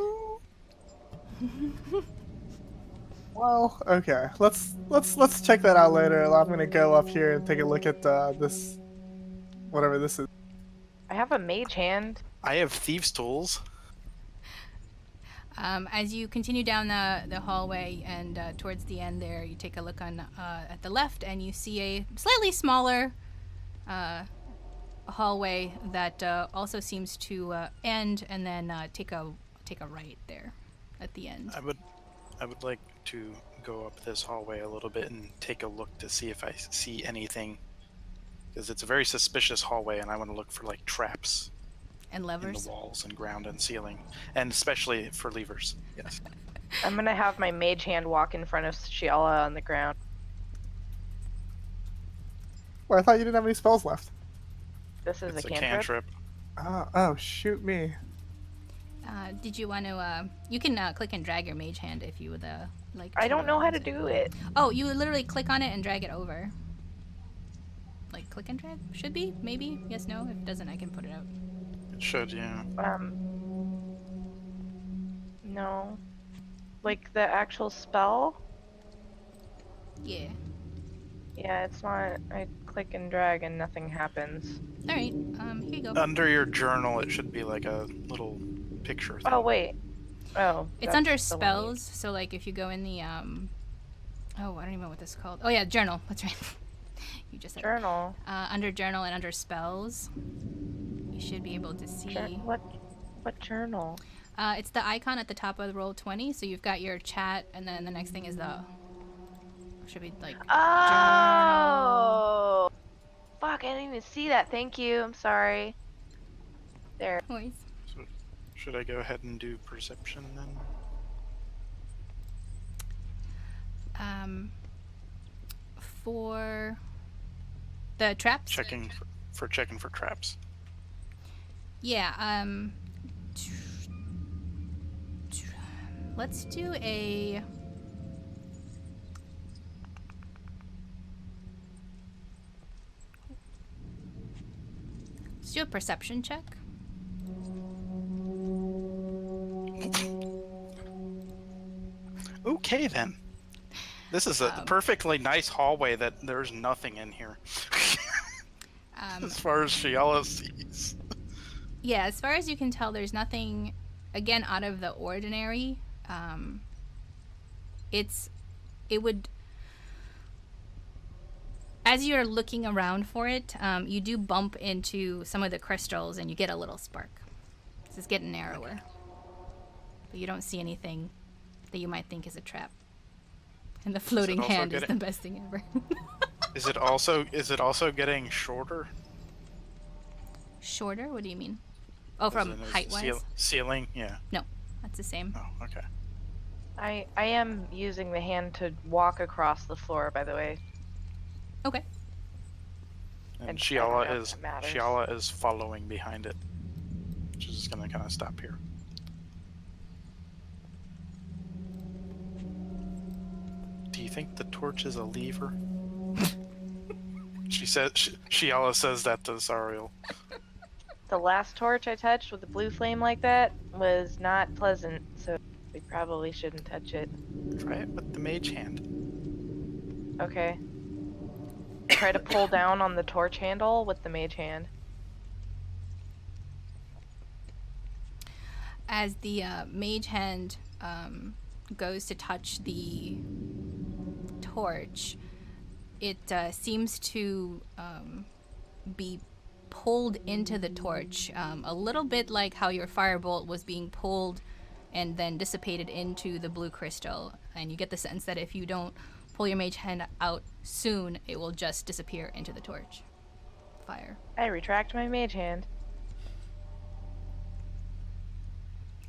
Well, okay. Let's check that out later. I'm gonna go up here and take a look at this, whatever this is. I have a mage hand. I have thieves' tools. As you continue down the hallway and towards the end there, you take a look on at the left and you see a slightly smaller hallway that also seems to end and then take a right there at the end. I would like to go up this hallway a little bit and take a look to see if I see anything, because it's a very suspicious hallway and I want to look for like traps And in levers. the walls and ground and ceiling, and especially for levers. Yes. I'm gonna have my mage hand walk in front of Shiala on the ground. Well, I thought you didn't have any spells left. This is It's a a cantrip. cantrip. Oh, shoot me. Did you want to? You can click and drag your mage hand if you would like. I don't know how to use it. do it. Oh, you would literally click on it and drag it over. Like click and drag? Should be? Maybe? Yes, no? If it doesn't, I can put it out. It should, yeah. No. Like the actual spell? Yeah. Yeah, it's not. I click and drag and nothing happens. Alright, here you go. Under your journal, it should be like a little picture thing. Oh, wait. Oh. It's that's under the one spells, so like if you go in the, oh, I don't even know what this is called. Oh yeah, journal, that's right. You just said it. Journal. Under journal and under spells, you should be able to see. What journal? It's the icon at the top of the roll 20, so you've got your chat, and then the next thing is the, should be like, Oh! Fuck, I didn't even see that. Thank you. I'm sorry. There. voice. So, should I go ahead and do perception then? For the traps? Checking for traps. Yeah, let's do a... Let's do a perception check. Okay then. This is a perfectly nice hallway that there's nothing in here. As far as Shiala sees. Yeah, as far as you can tell, there's nothing, again, out of the ordinary. It would, as you're looking around for it, you do bump into some of the crystals and you get a little spark. This is getting narrower. But you don't see anything that you might think is a trap. And the floating also hand is getting- the best thing ever. Is it also getting shorter? Shorter? What do you mean? Oh, As from in, is height-wise? Ceiling? Yeah. No, that's the same. Oh, okay. I am using the hand to walk across the floor, by the way. Okay. And And I don't know if Shiala that matters. is following behind it. She's just gonna kind of stop here. Do you think the torch is a lever? Shiala says that to Zariel. The last torch I touched with a blue flame like that was not pleasant, so we probably shouldn't touch it. Try it with the mage hand. Okay. Try to pull down on the torch handle with the mage hand. As the mage hand goes to touch the torch, it seems to be pulled into the torch, a little bit like how your firebolt was being pulled and then dissipated into the blue crystal. And you get the sense that if you don't pull your mage hand out soon, it will just disappear into the torch fire. I retract my mage hand.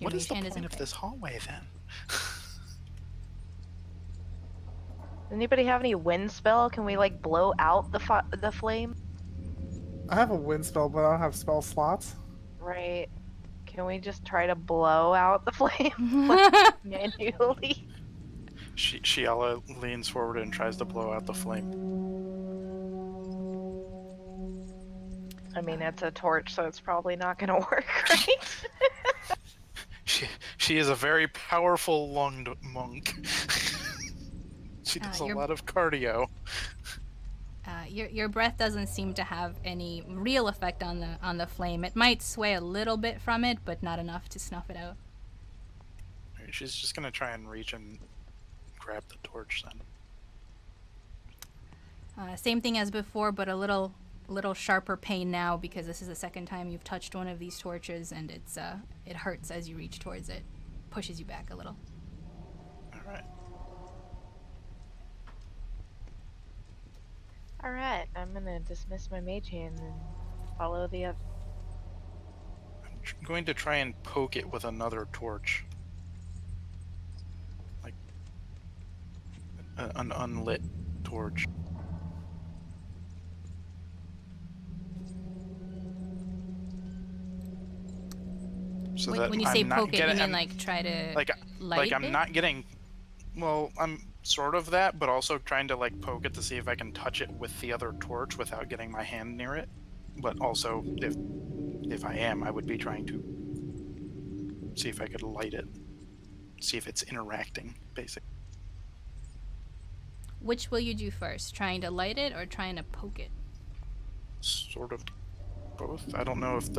Your What is mage the hand point of okay. this hallway then? Anybody have any wind spell? Can we like blow out the flame? I have a wind spell, but I don't have spell slots. Right. Can we just try to blow out the flame like, manually? Shiala leans forward and tries to blow out the flame. I mean, it's a torch, so it's probably not gonna work, right? She is a very powerful lunged monk. She does a your- lot of cardio. Your breath doesn't seem to have any real effect on the flame. It might sway a little bit from it, but not enough to snuff it out. Very Alright, she's just gonna try and reach and grab the torch then. Same thing as before, but a little sharper pain now because this is the second time you've touched one of these torches, and it hurts as you reach towards it, pushes you back a little. Alright. Alright, I'm gonna dismiss my mage hand and follow the other. I'm going to try and poke it with another torch. Like an unlit torch. So that When you I'm say not poke it, you getting- mean I'm- like try to like light I'm it? not getting. Well, I'm sort of that, but also trying to like poke it to see if I can touch it with the other torch without getting my hand near it. But also, if I am, I would be trying to see if I could light it, see if it's interacting, basically. Which will you do first? Trying to light it or trying to poke it? Sort of both. I don't know if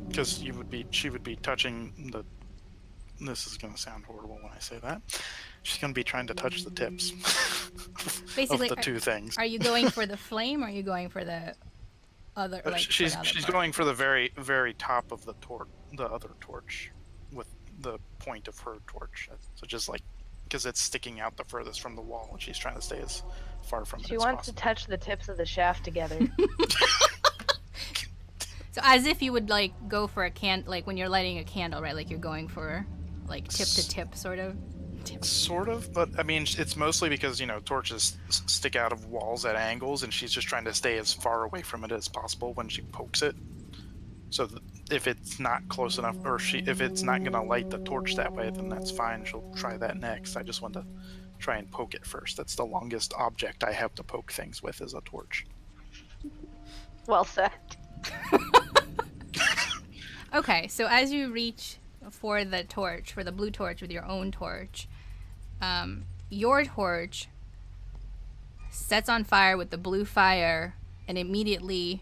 because she would be touching the. This is gonna sound horrible when I say that. She's gonna be trying to touch the tips Basically, of the two things. Are you going for the flame or are you going for the other? Like, for she's the other she's part? going for the very top of the other torch, with the point of her torch. So just like, because it's sticking out the furthest from the wall, and she's trying to stay as far from it She as wants to possible. touch the tips of the shaft together. So as if you would like go for like when you're lighting a candle, right? Like you're going for like tip to tip sort of. Sort of, but I mean, it's mostly because, torches stick out of walls at angles, and she's just trying to stay as far away from it as possible when she pokes it. So if it's not close enough, or if it's not going to light the torch that way, then that's fine. She'll try that next. I just want to try and poke it first. That's the longest object I have to poke things with, is a torch. Well said. Okay, so as you reach for the torch, for the blue torch with your own torch, your torch sets on fire with the blue fire and immediately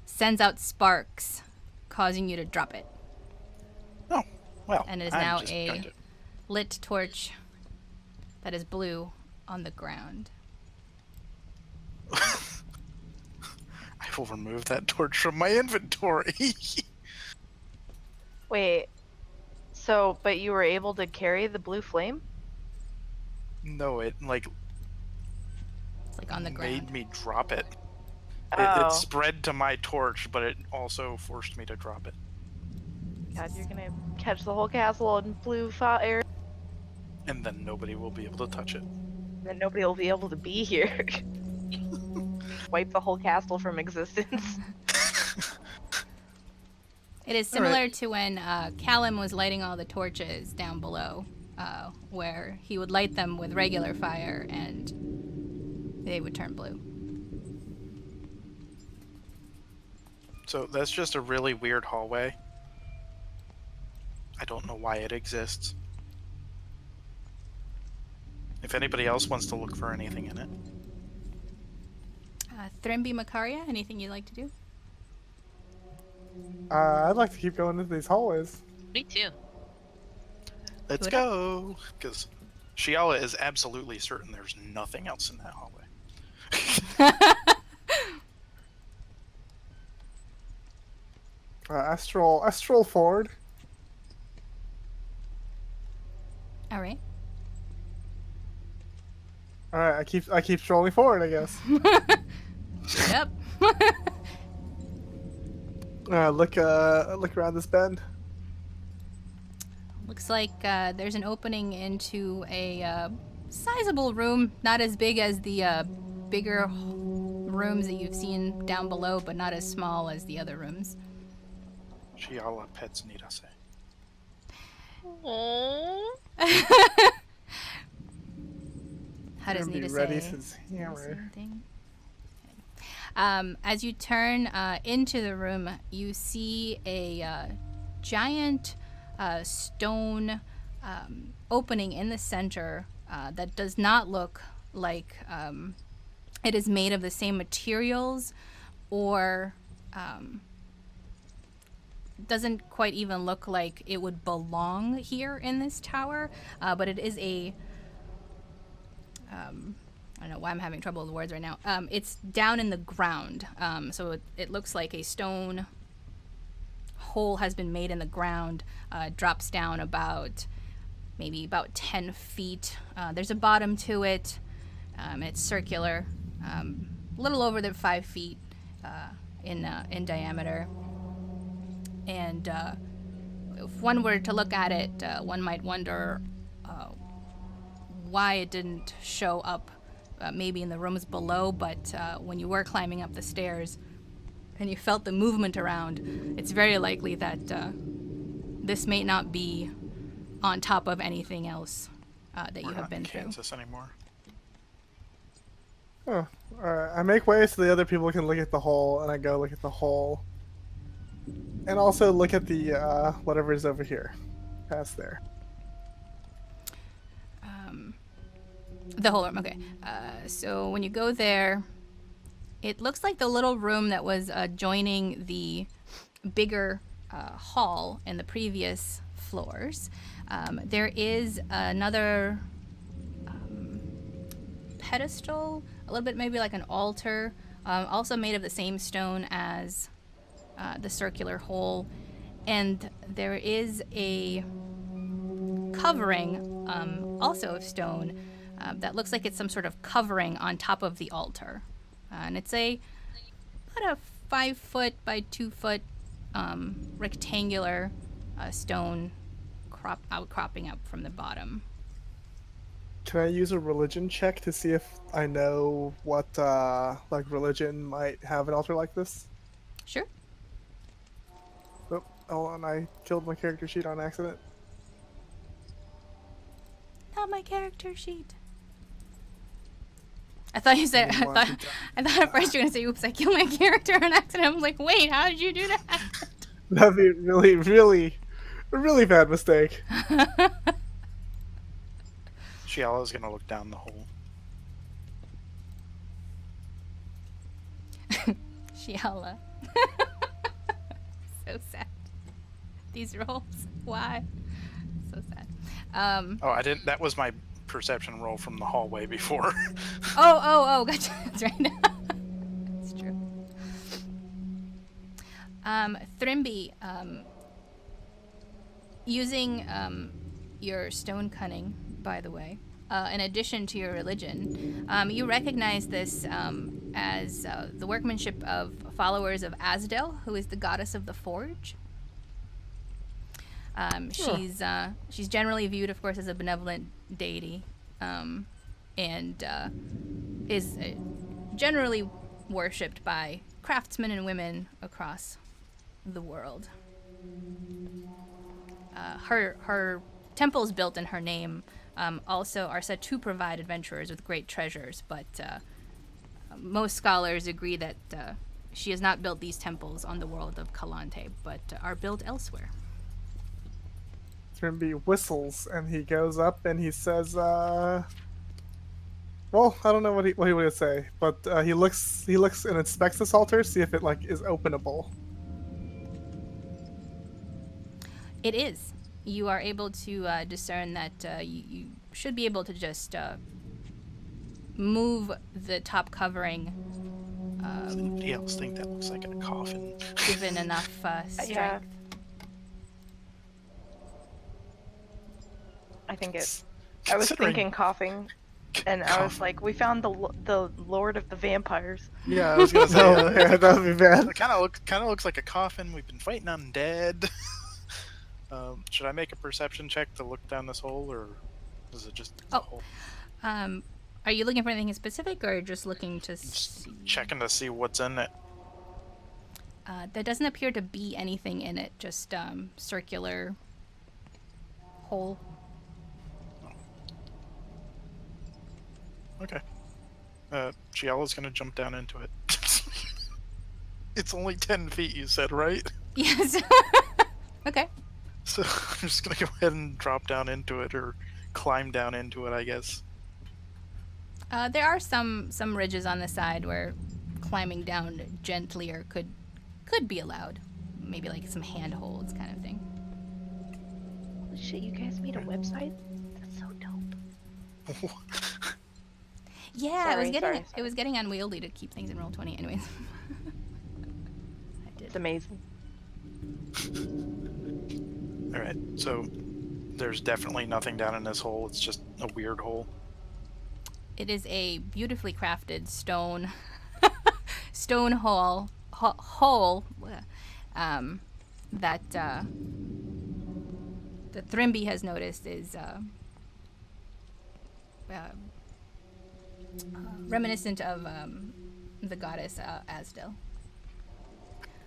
sends out sparks, causing you to drop it. Oh, well. And it is I'm now just a going to- lit torch that is blue on the ground. I will remove that torch from my inventory. Wait. So, but you were able to carry the blue flame? No, it It's like on the ground. made me drop it. Oh. It spread to my torch, but it also forced me to drop it. God, you're gonna catch the whole castle on blue fire, And then nobody will be able to touch it. and then nobody will be able to be here. Wipe the whole castle from existence. It is similar to when Callum was lighting all the torches down below, where he would light them with regular fire and they would turn blue. So that's just a really weird hallway. I don't know why it exists. If anybody else wants to look for anything in it. Thrimby Makaria, anything you'd like to do? I'd like to keep going into these hallways. Me too. Let's Good. go! Because Shiala is absolutely certain there's nothing else in that hallway. I stroll forward. All right. All right, I keep strolling forward, I guess. Yep. Look around this bend. Looks like there's an opening into a sizable room, not as big as the bigger rooms that you've seen down below, but not as small as the other rooms. Shiala pets need us. Aww. How does Gonna be Nita ready say? since hammer. Something? As you turn into the room, you see a giant stone opening in the center that does not look like it is made of the same materials or doesn't quite even look like it would belong here in this tower, but it is a I don't know why I'm having trouble with words right now. It's down in the ground, so it looks like a stone hole has been made in the ground, drops down maybe about 10 feet. There's a bottom to it. It's circular, a little over the 5 feet in diameter. And if one were to look at it, one might wonder why it didn't show up maybe in the rooms below, but when you were climbing up the stairs and you felt the movement around, it's very likely that this may not be on top of anything else that you have been through. Kansas anymore. Oh, alright. I make way so the other people can look at the hole, and I go look at the hole. And also look at the, whatever is over here. Past there. The whole room, okay. So when you go there, it looks like the little room that was adjoining the bigger hall in the previous floors. There is another pedestal, a little bit maybe like an altar, also made of the same stone as the circular hole. And there is a covering, also of stone, that looks like it's some sort of covering on top of the altar. And it's about a 5 foot by 2 foot rectangular stone outcropping up from the bottom. Can I use a religion check to see if I know what, like, religion might have an altar like this? Sure. Oh, and I killed my character sheet on accident. Not my character sheet. I thought you said. I thought at first you were gonna say, "Oops, I killed my character on accident." I was like, "Wait, how did you do that?" That'd be a really bad mistake. Shiala's gonna look down the hole. Shiala. So sad. These rolls. Why? So sad. Oh, I didn't. That was my perception roll from the hallway before. Oh, gotcha. That's right. That's true. Thrimby, using your stone cunning, by the way, in addition to your religion, you recognize this as the workmanship of followers of Asdel, who is the goddess of the forge. She's generally viewed, of course, as a benevolent deity, and is generally worshipped by craftsmen and women across the world. Her temples built in her name also are said to provide adventurers with great treasures, but most scholars agree that she has not built these temples on the world of Calanthe, but are built elsewhere. Trimby whistles and he goes up and he says, well, I don't know what he would say, but he looks and inspects this altar, see if it like is openable. It is. You are able to discern that you should be able to just move the top covering. Does anybody else think that looks like a coffin? Given enough strength. Yeah. I think it. I was thinking coughing, and I was like, "We found the Lord of the Vampires." Yeah, I was gonna say. Yeah, that would be bad. It kind of looks like a coffin. We've been fighting undead. Should I make a perception check to look down this hole, or is it just a hole? Are you looking for anything specific, or just looking to see? Checking to see what's in it. There doesn't appear to be anything in it. Just circular hole. Okay. Giala's gonna jump down into it. It's only 10 feet, you said, right? Yes. Okay. So I'm just gonna go ahead and drop down into it, or climb down into it, I guess. There are some ridges on the side where climbing down gently or could be allowed, maybe like some handholds kind of thing. Holy shit, you guys made a website? That's so dope. Yeah, Sorry, it sorry. was getting unwieldy to keep things in Roll20 anyways. I did. It's amazing. All right, so there's definitely nothing down in this hole. It's just a weird hole. It is a beautifully crafted stone stone hole that Thrimby has noticed is reminiscent of the goddess Asdel.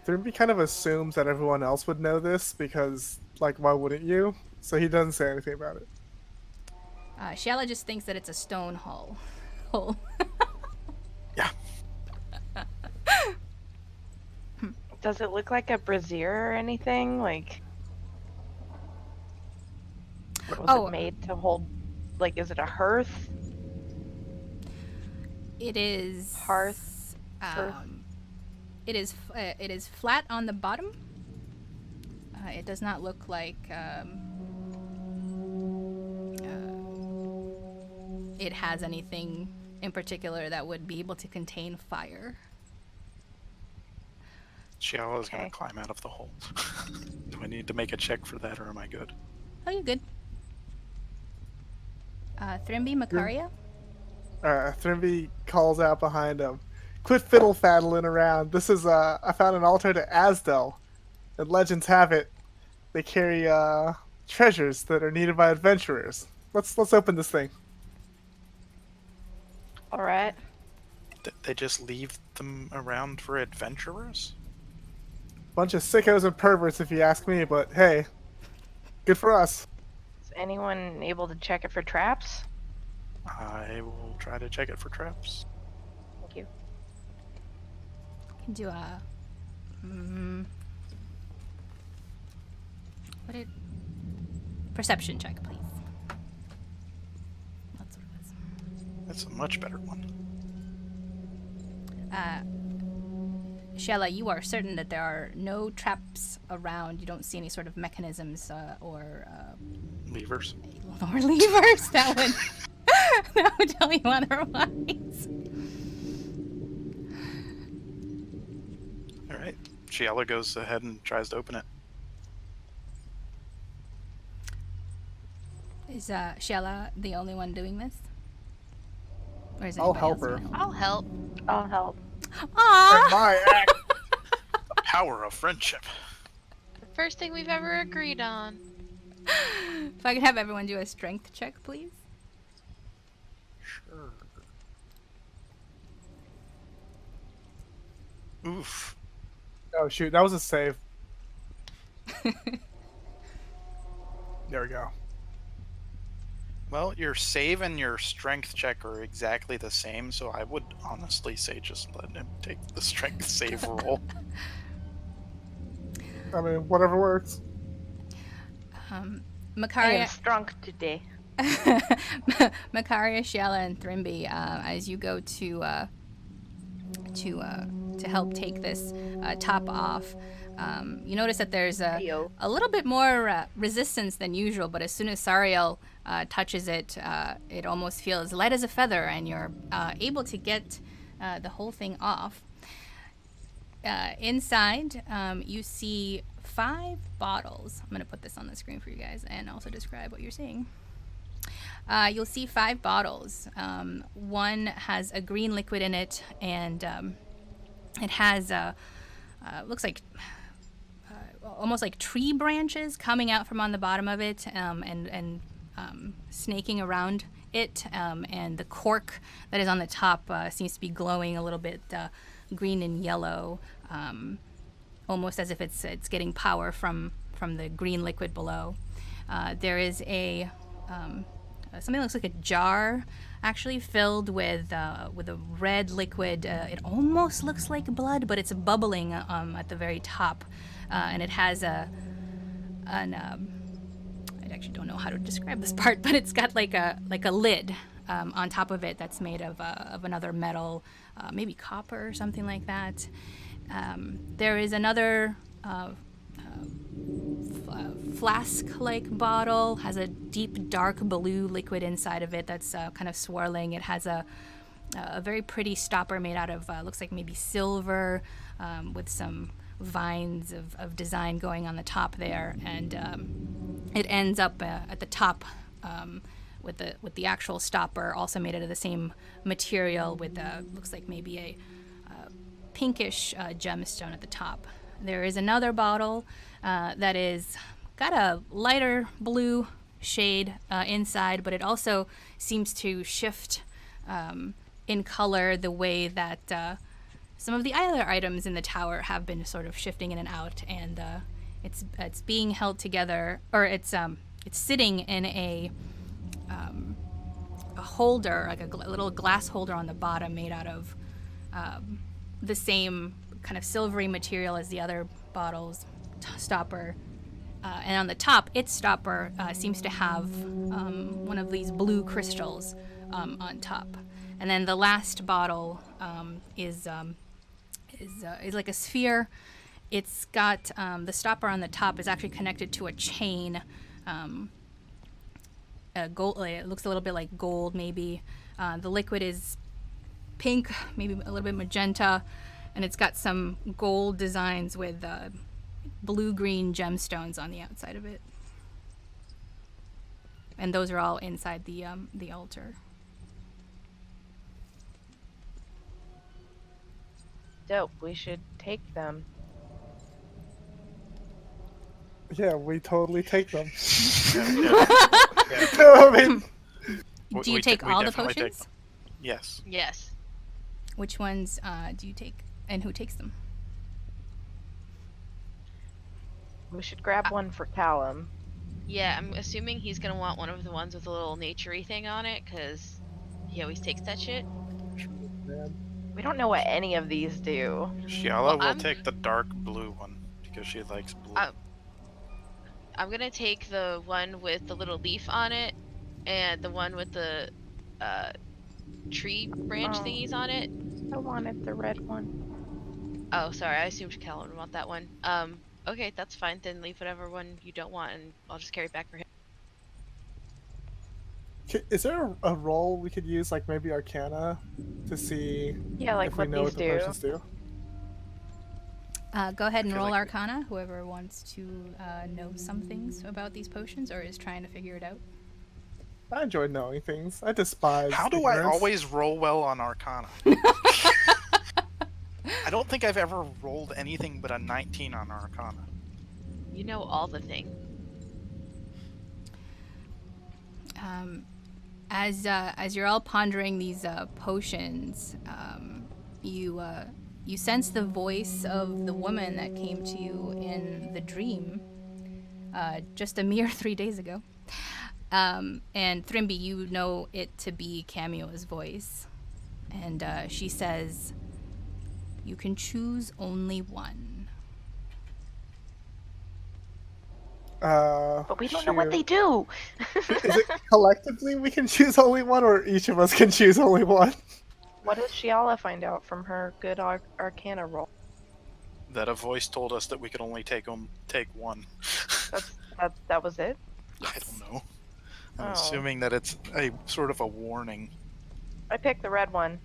Thurby kind of assumes that everyone else would know this because, like, why wouldn't you? So he doesn't say anything about it. Shala just thinks that it's a stone hole. Yeah. Does it look like a brazier or anything? Like, was it made to hold? Like, is it a hearth? It is Hearth. It is flat on the bottom. It does not look like it has anything in particular that would be able to contain fire. Shiala is going Okay. to climb out of the hole. Do I need to make a check for that, or am I good? Oh, you're good. Thrimby, Makaria? Thrimby calls out behind him. Quit fiddle faddling around. This is, I found an altar to Asdel. And legends have it, they carry, treasures that are needed by adventurers. Let's open this thing. All right. They just leave them around for adventurers? Bunch of sickos and perverts, if you ask me, but hey, good for us. Is anyone able to check it for traps? I will try to check it for traps. Thank you. Can do a perception check, please. That's what it was. That's a much better one. Shella, you are certain that there are no traps around. You don't see any sort of mechanisms or Levers. levers that would tell you otherwise. All right. Shiala goes ahead and tries to open it. Is Shella the only one doing this? Or is I'll anybody help else her. doing it? I'll help. I'll help. Aww! My act. The power of friendship. The first thing we've ever agreed on. If I could have everyone do a strength check, please. Sure. Oof. Oh shoot, that was a save. There we go. Well, your save and your strength check are exactly the same, so I would honestly say just let him take the strength save roll. I mean, whatever works. I am Makaria, strong today. Makaria, Shella, and Thrimby, as you go to help take this top off, you notice that there's a little bit more resistance than usual, but as soon as Sariel touches it, it almost feels light as a feather, and you're able to get the whole thing off. Inside, you see 5 bottles. I'm going to put this on the screen for you guys and also describe what you're seeing. You'll see 5 bottles. One has a green liquid in it, and it has looks like almost like tree branches coming out from on the bottom of it, and snaking around it, and the cork that is on the top seems to be glowing a little bit green and yellow, almost as if it's getting power from the green liquid below. There is a something that looks like a jar, actually filled with a red liquid. It almost looks like blood, but it's bubbling at the very top, and it has I actually don't know how to describe this part, but it's got like a lid on top of it that's made of another metal, maybe copper or something like that. There is another flask-like bottle, has a deep dark blue liquid inside of it that's kind of swirling. It has a very pretty stopper made out of looks like maybe silver, with some vines of design going on the top there, and it ends up at the top with the actual stopper, also made out of the same material, with looks like maybe a pinkish gemstone at the top. There is another bottle that is got a lighter blue shade inside, but it also seems to shift in color the way that some of the other items in the tower have been sort of shifting in and out, and it's being held together, or it's sitting in a holder, like a little glass holder on the bottom, made out of the same kind of silvery material as the other bottle's stopper. And on the top, its stopper seems to have one of these blue crystals on top. And then the last bottle is like a sphere. It's got the stopper on the top is actually connected to a chain. Gold. It looks a little bit like gold, maybe. The liquid is pink, maybe a little bit magenta, and it's got some gold designs with blue-green gemstones on the outside of it. And those are all inside the altar. Dope. We should take them. Yeah, we totally take them. Yeah. I mean, Do you take we all the definitely take potions? them. Yes. Yes. Which ones do you take, and who takes them? We should grab one for Callum. Yeah, I'm assuming he's gonna want one of the ones with a little naturey thing on it, because he always takes that shit. man. We don't know what any of these do. Shiala Well, will I'm- take the dark blue one because she likes blue. I'm gonna take the one with the little leaf on it, and the one with the tree branch Oh. thingies on it. I wanted the red one. Oh, sorry, I assumed Callum would want that one. Okay, that's fine. Then leave whatever one you don't want, and I'll just carry it back for him. Is there a roll we could use, like maybe Arcana, to see Yeah, like if we what know these what the do. potions do? Go ahead and feel roll like- Arcana, whoever wants to know some things about these potions or is trying to figure it out. I enjoy knowing things. I despise. How do I ignorance. always roll well on Arcana? I don't think I've ever rolled anything but a 19 on Arcana. You know all the things. As you're all pondering these potions, you sense the voice of the woman that came to you in the dream just a mere 3 days ago. And Thrimby, you know it to be Cameo's voice. And she says, "You can choose only one." But we don't know what shoot. they do. Is it collectively we can choose only one, or each of us can choose only one? What does Shiala find out from her good Arcana roll? That a voice told us that we could only take one. That was it? I don't know. I'm Oh. assuming that it's a sort of a warning. I picked the red one.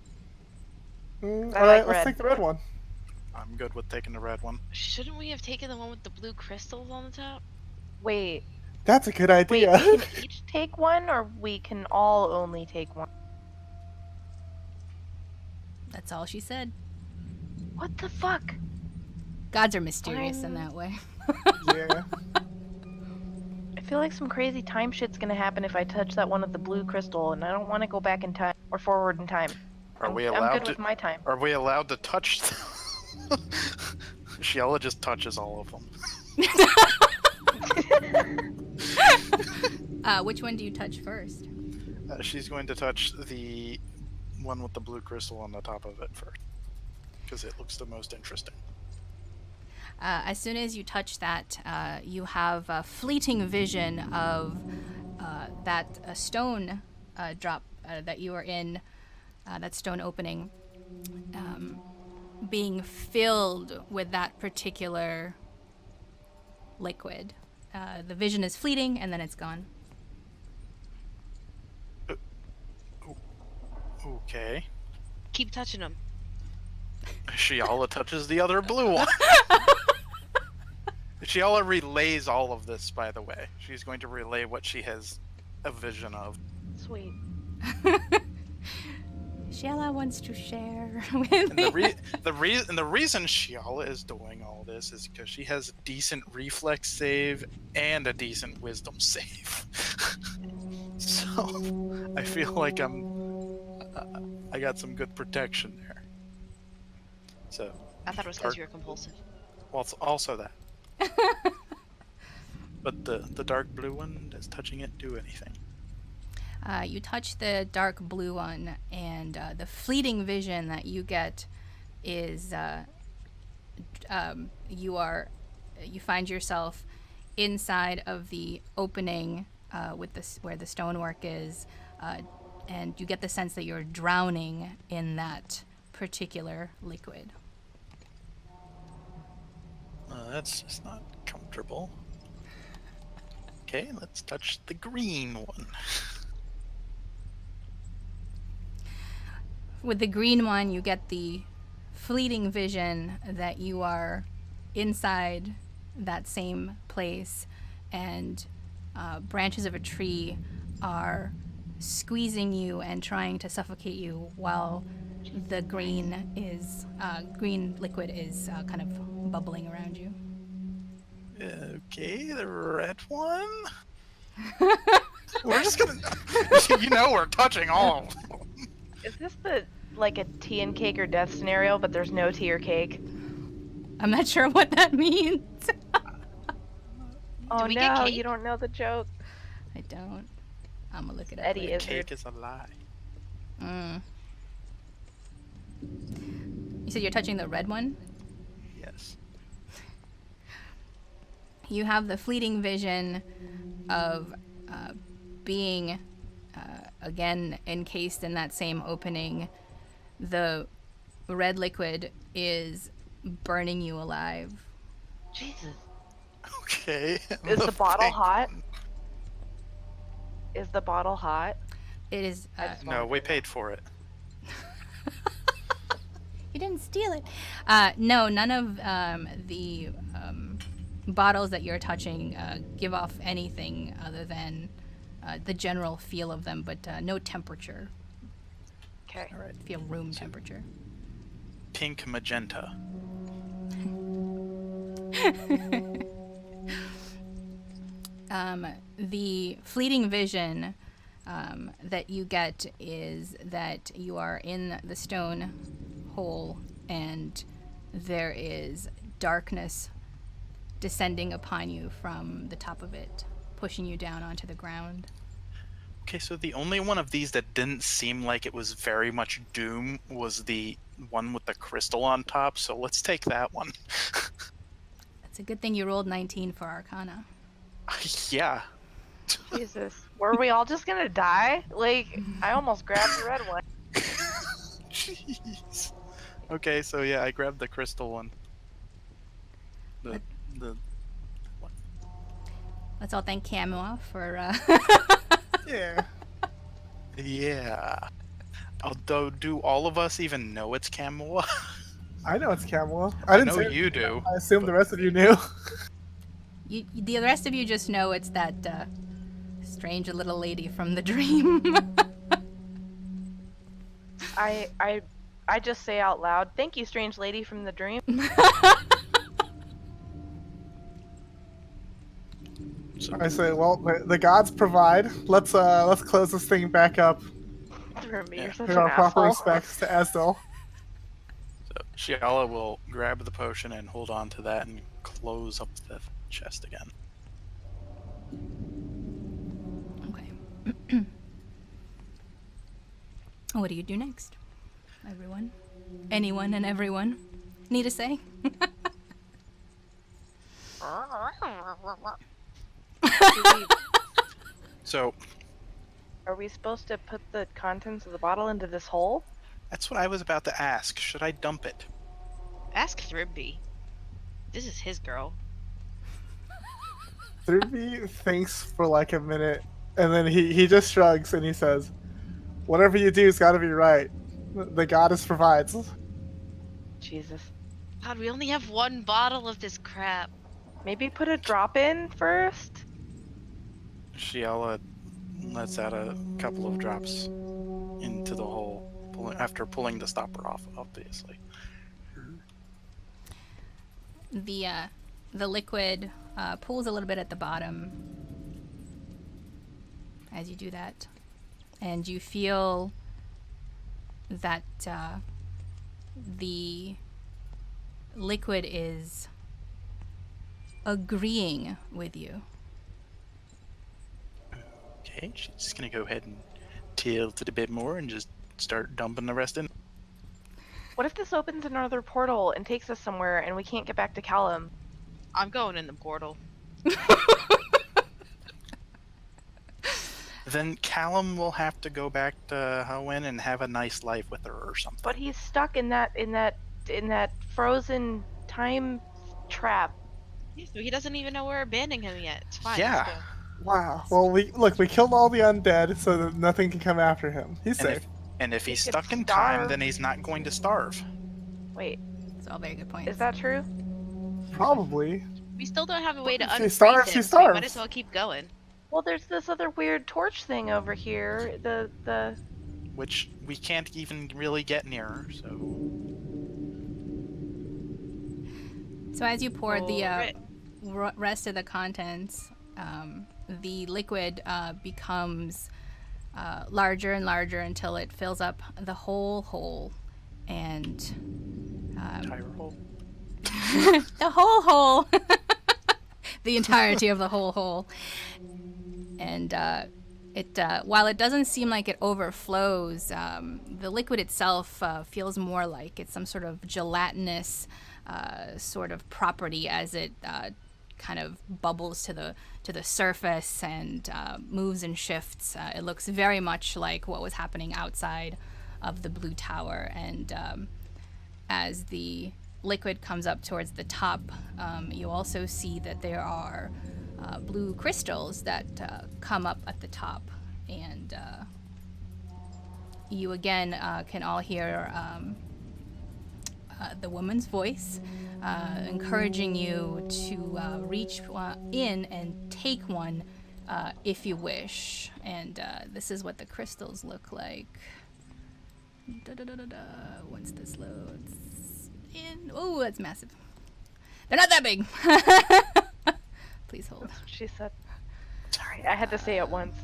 I All like right, let's red. take the red one. I'm good with taking the red one. Shouldn't we have taken the one with the blue crystals on the top? Wait, That's a good wait, idea. we can each take one, or we can all only take one? That's all she said. What the fuck? Gods are mysterious in I'm- that way. Yeah. I feel like some crazy time shit's gonna happen if I touch that one with the blue crystal, and I don't want to go back in time or forward in time. Are we I'm allowed good to? with my time. Are we allowed to touch? Shiala just touches all of them. Which one do you touch first? She's going to touch the one with the blue crystal on the top of it first, because it looks the most interesting. As soon as you touch that, you have a fleeting vision of that stone drop that you are in, that stone opening, being filled with that particular liquid. the vision is fleeting, and then it's gone. Okay. Keep touching him. Shiala touches the other blue one. Shiala relays all of this, by the way. She's going to relay what she has a vision of. Sweet. Shiala wants to share with And me. the reason Shiala is doing all this is because she has a decent reflex save and a decent wisdom save. So I feel like I got some good protection there. So I thought it was because you were compulsive. well, it's also that. But the dark blue one, does touching it do anything? You touch the dark blue one, and the fleeting vision that you get is you find yourself inside of the opening with this where the stonework is, and you get the sense that you're drowning in that particular liquid. That's just not comfortable. Okay, let's touch the green one. With the green one, you get the fleeting vision that you are inside that same place, and branches of a tree are squeezing you and trying to suffocate you, while the green liquid is kind of bubbling around you. Okay, the red one. We're just gonna, we're touching all. Is this like a tea and cake or death scenario, but there's no tea or cake? I'm not sure what that means. Oh we get no, cake? you don't know the joke. I don't. I'm gonna look it up. Eddie later. is Cake is a lie. You said you're touching the red one? Yes. You have the fleeting vision of being again encased in that same opening. The red liquid is burning you alive. Jesus. Okay. Is the bottle pink hot? one. Is the bottle hot? It is. No, we paid for it. You didn't steal it. No, none of the bottles that you're touching give off anything other than the general feel of them, but no temperature. Okay. All right. Feel room temperature. Pink magenta. The fleeting vision that you get is that you are in the stone hole, and there is darkness descending upon you from the top of it, pushing you down onto the ground. Okay, so the only one of these that didn't seem like it was very much doom was the one with the crystal on top, so let's take that one. It's a good thing you rolled 19 for Arcana. Yeah. Jesus. Were we all just gonna die? Like, I almost grabbed the red one. Jeez. Okay, so yeah, I grabbed the crystal one. The one. Let's all thank Camua for Yeah. Yeah. Although, do all of us even know it's Camua? I know it's Camel. I I didn't know say you do. I assume the rest of you knew. the rest of you just know it's that strange little lady from the dream. I just say out loud, "Thank you, strange lady from the dream." I say, well, the gods provide. Let's close this thing back up. Remember, you're such Pay an our proper asshole. respects to Asdel. So Shiala will grab the potion and hold on to that and close up the chest again. Okay. What do you do next? Everyone? Anyone and everyone? Need to say? So Are we supposed to put the contents of the bottle into this hole? that's what I was about to ask. Should I dump it? Ask Thribby. This is his girl. Thurby thinks for like a minute, and then he just shrugs and he says, "Whatever you do's got to be right. The goddess provides." Jesus. God, we only have one bottle of this crap. Maybe put a drop in first? Shiala lets out a couple of drops into the hole after pulling the stopper off, obviously. The liquid pools a little bit at the bottom as you do that, and you feel that the liquid is agreeing with you. Okay, she's just gonna go ahead and tilt it a bit more and just start dumping the rest in. What if this opens another portal and takes us somewhere and we can't get back to Callum? I'm going in the portal. Then Callum will have to go back to Hoenn and have a nice life with her or something. But he's stuck in that frozen time trap. Yeah, so he doesn't even know we're abandoning him yet. It's fine. Yeah. Let's go. Wow. Well, we killed all the undead so that nothing can come after him. He's safe. And if he's He could stuck in time, starve. then he's not going to starve. Wait, It's all very good points. is that true? Probably. We still don't have a way to If he unfreeze starves, him, he so we might starves. as well keep going. Well, there's this other weird torch thing over here. The Which we can't even really get near, so... So as you pour the Alright. rest of the contents, the liquid becomes larger and larger until it fills up the whole hole, and Tire hole. the whole hole, the entirety of the whole hole, and while it doesn't seem like it overflows, the liquid itself feels more like it's some sort of gelatinous sort of property as it kind of bubbles to the surface and moves and shifts. It looks very much like what was happening outside of the blue tower, and as the liquid comes up towards the top, you also see that there are blue crystals that come up at the top, and you again can all hear the woman's voice encouraging you to reach in and take one if you wish. And this is what the crystals look like. Once this loads in, oh, that's massive. They're not that big. Please hold. that's what she said. Sorry, I had to say it once.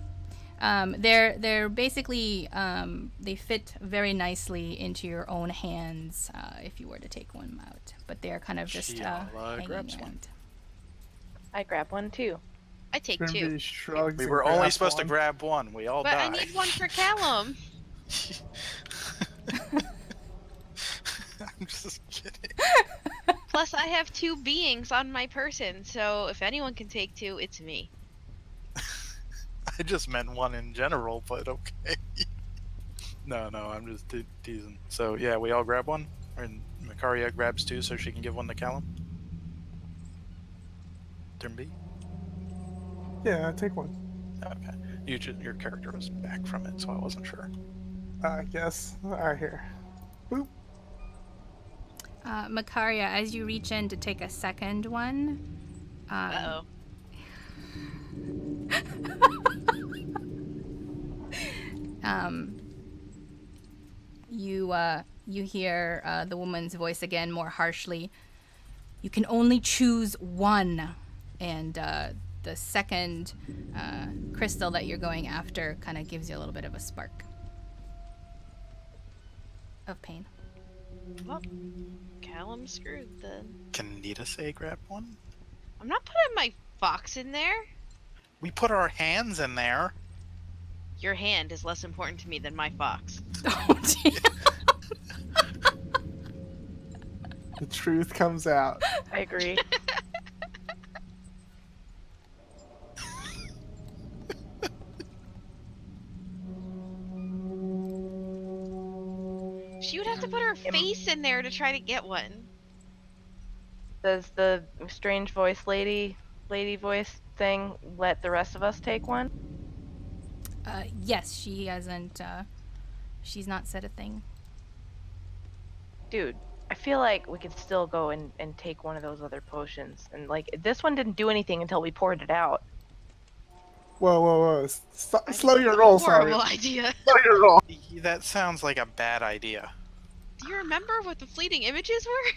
They're basically they fit very nicely into your own hands if you were to take one out, but they're kind of just hanging grabs around. one. I grab one too. I take two. Trimby shrugs We and were only grabs supposed to one. grab one. We all But I died. need one for Callum. I'm just kidding. Plus, I have two beings on my person, so if anyone can take two, it's me. I just meant one in general, but okay. No, I'm just teasing. So yeah, we all grab one, and Makaria grabs two so she can give one to Callum. Turn B. Yeah, I take one. Okay. Your character was back from it, so I wasn't sure. I guess. Alright, here. Boop. Makaria, as you reach in to take a second one, Uh-oh. you hear the woman's voice again, more harshly. You can only choose one, and the second crystal that you're going after kind of gives you a little bit of a spark of pain. Well, Callum's screwed then. Can Nita say grab one? I'm not putting my fox in there. We put our hands in there. Your hand is less important to me than my fox. Oh, dear. The truth comes out. I agree. She would have to put her face in there to try to get one. Does the strange voice lady lady voice thing let the rest of us take one? Yes, she hasn't. She's not said a thing. Dude, I feel like we could still go and take one of those other potions. And, like, this one didn't do anything until we poured it out. Whoa. I Slow think your it's roll, a sorry. horrible idea. Slow your roll. That sounds like a bad idea. Do you remember what the fleeting images were?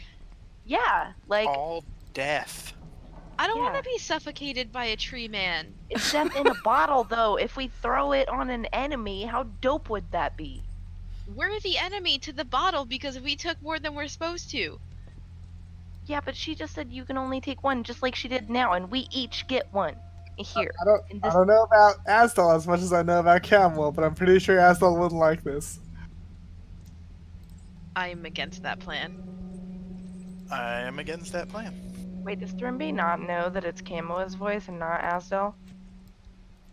Yeah, like, All death. I don't want Yeah. to be suffocated by a tree man. it's death in a bottle, though. If we throw it on an enemy, how dope would that be? We're the enemy to the bottle because we took more than we're supposed to. Yeah, but she just said you can only take one, just like she did now, and we each get one. Here. In I this- don't know about Asdal as much as I know about Camwell, but I'm pretty sure Asdal wouldn't like this. I'm against that plan. I am against that plan. Wait, does Thrimby not know that it's Camoa's voice and not Asdal?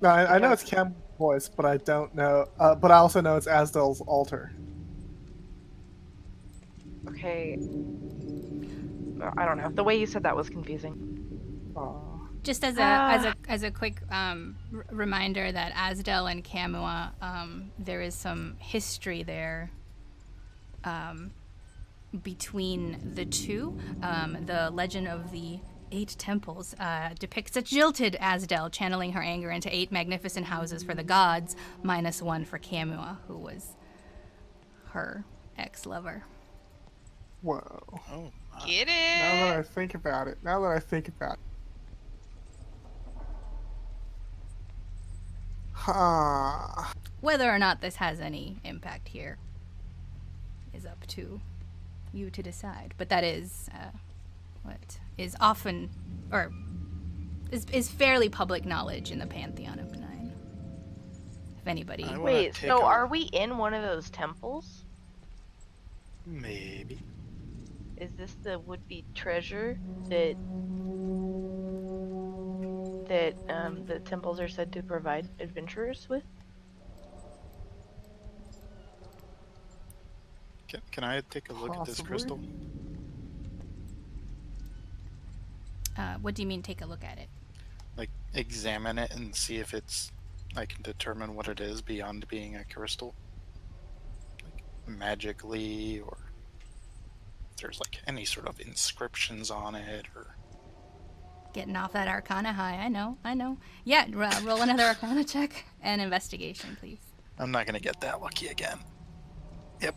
No, I know it's Camwell's voice, but I don't know. But I also know it's Asdal's altar. Okay. I don't know. The way you said that was confusing. Aw. Just as a quick reminder that Asdel and Kamua, there is some history there between the two. The legend of the 8 temples depicts a jilted Asdel channeling her anger into 8 magnificent houses for the gods, -1 for Kamua, who was her ex-lover. Whoa. Oh, my. Get Now that it? I think about it. Huh. Whether or not this has any impact here is up to you to decide. But that is what is often, or is fairly public knowledge in the Pantheon of Benign. If anybody... I wanna Wait, take so a- are we in one of those temples? Maybe. Is this the would-be treasure that the temples are said to provide adventurers with? Can I take a look at this Possibly. crystal? what do you mean, take a look at it? Like, examine it and see if it's... I can determine what it is beyond being a crystal. Like, magically, or... if there's, like, any sort of inscriptions on it, or... Getting off that Arcana high. I know. Yeah, roll another Arcana check and investigation, please. I'm not gonna get that lucky again. Yep.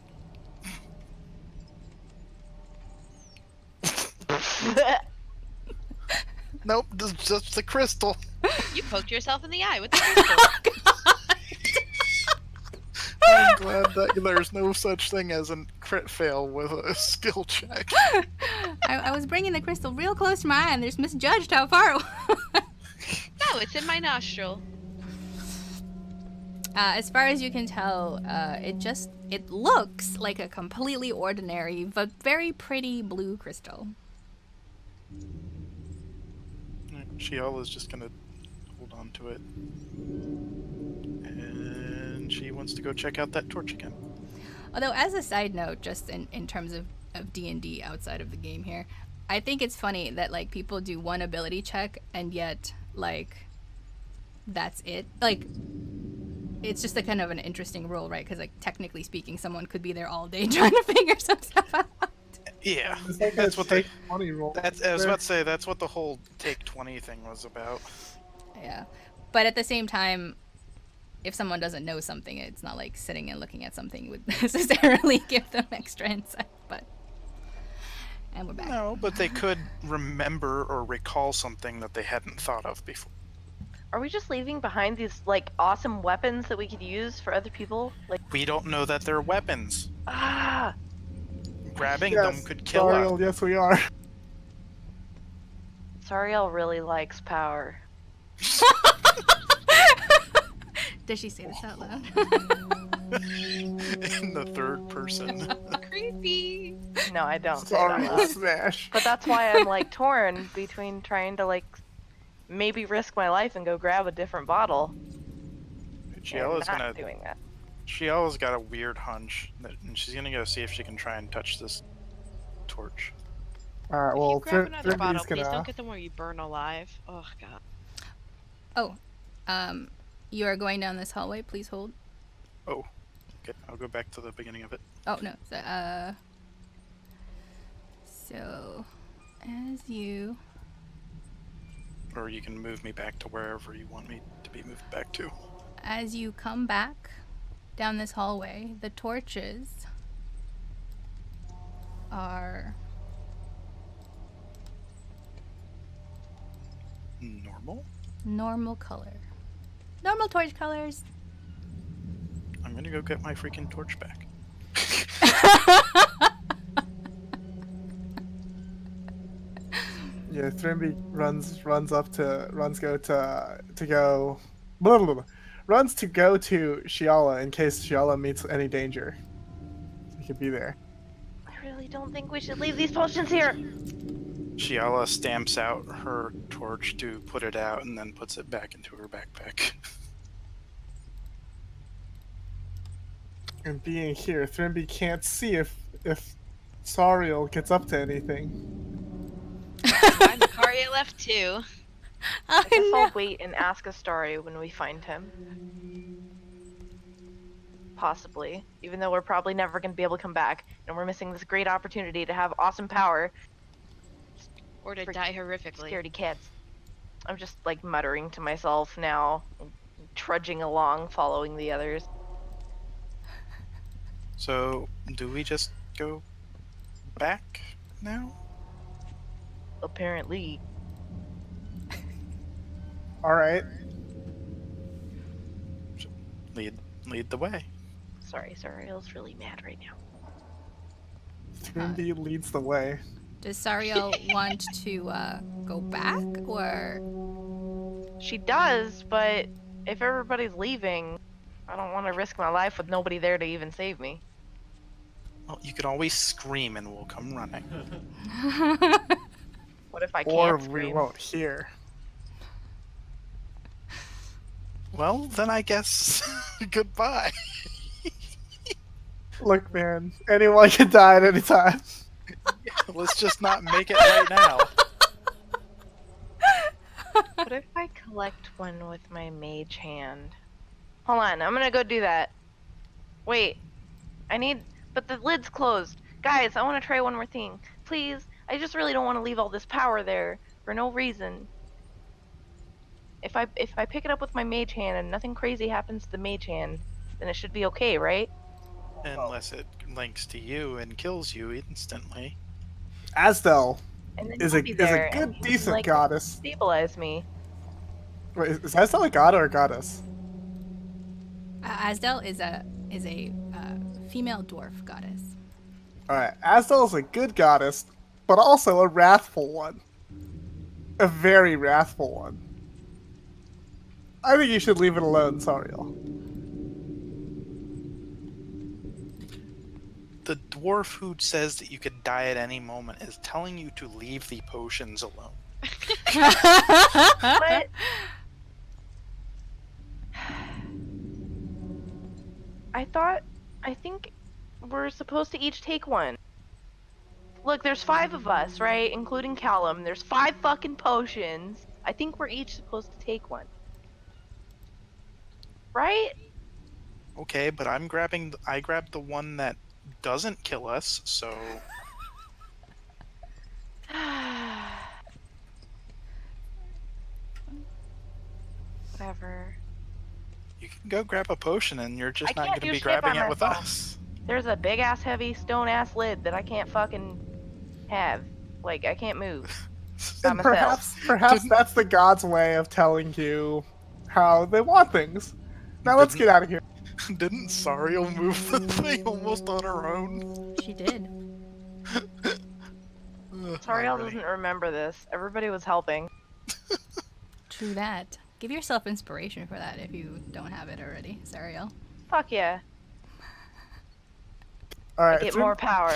Nope, just the crystal. You poked yourself in the eye with the crystal. I'm glad that there's no such thing as a crit fail with a skill check. I was bringing the crystal real close to my eye and just misjudged how far it was. No, it's in my nostril. As far as you can tell, it looks like a completely ordinary but very pretty blue crystal. Shiola's just gonna hold on to it. And she wants to go check out that torch again. Although, as a side note, just in terms of D&D outside of the game here, I think it's funny that, like, people do one ability check and yet, like, that's it. Like, it's just a kind of an interesting rule, right? Because, like, technically speaking, someone could be there all day trying to figure some stuff out. Yeah, It's like that's a what take 20 roll. I was about to say, that's what the whole take 20 thing was about. Yeah. But at the same time, if someone doesn't know something, it's not like sitting and looking at something would necessarily give them extra insight. And we're back. No, but they could remember or recall something that they hadn't thought of before. Are we just leaving behind these, like, awesome weapons that we could use for other people? Like, We don't know that they're weapons. Grabbing them Yes, could kill us. Sariel, yes we are. Sariel really likes power. Does she say this out loud? In the third person. Creepy. No, I don't say that out Sariel loud. smash. But that's why I'm, like, torn between trying to, like, maybe risk my life and go grab a different bottle. And Shiola's not gonna. doing that. Shiola's got a weird hunch, and she's gonna go see if she can try and touch this torch. Alright, If well, you grab another Thrimby's bottle, please gonna... don't get them where you burn alive. Oh god. Oh, you are going down this hallway. Please hold. Oh, okay. I'll go back to the beginning of it. Oh no. So as you Or you can move me back to wherever you want me to be moved back to. come back down this hallway, the torches are Normal? normal color. Normal torch colors. I'm gonna go get my freaking torch back. Yeah, Thrimby runs to go to Shiala in case Shiala meets any danger. He could be there. I really don't think we should leave these potions here. Shiala stamps out her torch to put it out and then puts it back into her backpack. And being here, Thrimby can't see if Sariel gets up to anything. My Makaria left too. I guess I'll wait and ask Astari when we find him. Possibly. Even though we're probably never going to be able to come back, and we're missing this great opportunity to have awesome power. Or to die horrifically. Scaredy cats. I'm just like muttering to myself now, trudging along, following the others. So, do we just go back now? Apparently. Alright. Lead the way. Sorry, Sariel's really mad right now. Thrimby leads the way. Does Sariel want to go back or? She does, but if everybody's leaving, I don't want to risk my life with nobody there to even save me. Well, you could always scream and we'll come running. What if I Or can't we scream? won't hear. Well, then I guess goodbye. Look, man, anyone can die at any time. Let's just not make it right now. What if I collect one with my mage hand? Hold on, I'm gonna go do that. Wait, but the lid's closed. Guys, I want to try one more thing. Please, I just really don't want to leave all this power there for no reason. If I pick it up with my mage hand and nothing crazy happens to the mage hand, then it should be okay, right? Unless it links to you and kills you instantly. Asdel And then is he'll a be there, and good, he can, decent like, goddess. Stabilize me. Wait, is Asdel a god or a goddess? Asdel is a female dwarf goddess. Alright, Asdel is a good goddess, but also a wrathful one. A very wrathful one. I think you should leave it alone, Sariel. The dwarf who says that you could die at any moment is telling you to leave the potions alone. But I think we're supposed to each take one. Look, there's 5 of us, right? Including Callum. There's 5 fucking potions. I think we're each supposed to take one. Right? Okay, but I grabbed the one that doesn't kill us, so Whatever. you can go grab a potion and you're just I not can't going to do be shit by grabbing it with myself. us. There's a big ass heavy stone ass lid that I can't fucking have. Like, I can't move. By And myself. perhaps that's the god's way of telling you how they want things. Now let's get out of here. Didn't Sariel move the thing almost on her own? She did. Sariel Alright. doesn't remember this. Everybody was helping. True that. Give yourself inspiration for that if you don't have it already, Sariel. Fuck yeah. Alright, Get more power.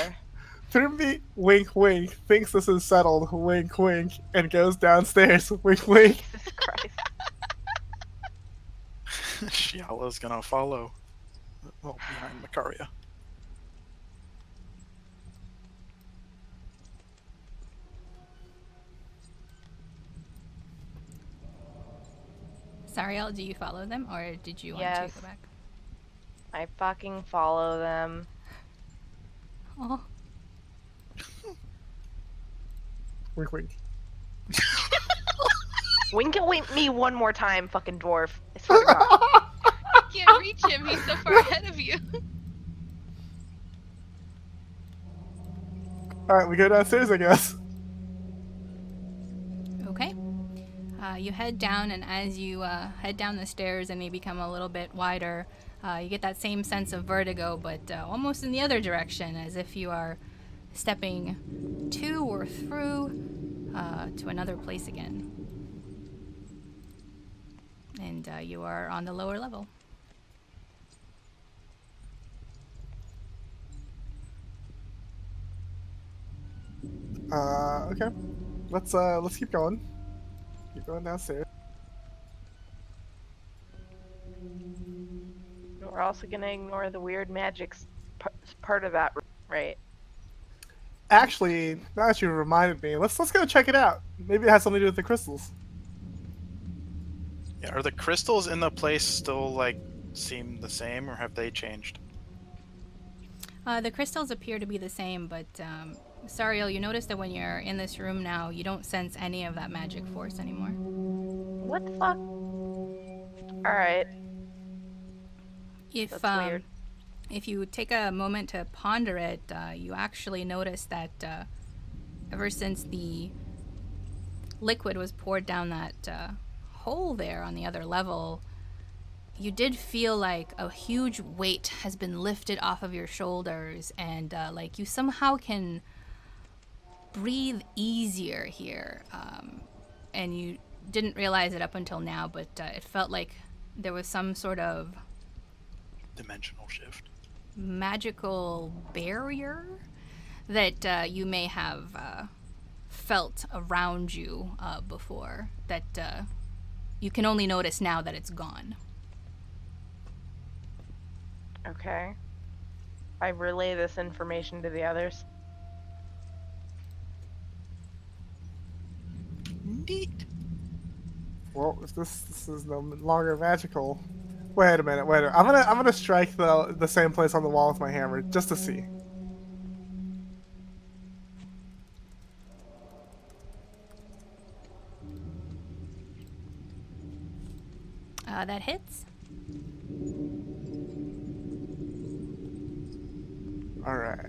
Thrimby, wink wink, thinks this is settled, wink wink, and goes downstairs, wink wink. Jesus Christ. Shiala's gonna follow. Well, behind Makaria. Sariel, do you follow them, or did you want Yes. to go back? I fucking follow them. Oh, Wink, wink. Wink at me one more time, fucking dwarf. I swear to God. I can't reach him. He's so far ahead of you. All right, we go downstairs, I guess. okay. You head down, and as you head down the stairs and they become a little bit wider, you get that same sense of vertigo, but almost in the other direction, as if you are stepping to or through to another place again. And you are on the lower level. Okay. Let's keep going. Keep going downstairs. We're also gonna ignore the weird magic part of that, right? Actually, now that you reminded me, let's go check it out. Maybe it has something to do with the crystals. Yeah, are the crystals in the place still like seem the same, or have they changed? The crystals appear to be the same, but Sariel, you notice that when you're in this room now, you don't sense any of that magic force anymore. What the fuck? Alright. If That's weird. if you take a moment to ponder it, you actually notice that ever since the liquid was poured down that hole there on the other level, you did feel like a huge weight has been lifted off of your shoulders, and like you somehow can breathe easier here. And you didn't realize it up until now, but it felt like there was some sort of Dimensional shift. magical barrier that you may have felt around you before, that you can only notice now that it's gone. Okay. I relay this information to the others. Neat. Well, if this is no longer magical. Wait a minute. I'm gonna strike the same place on the wall with my hammer just to see. That hits. All right.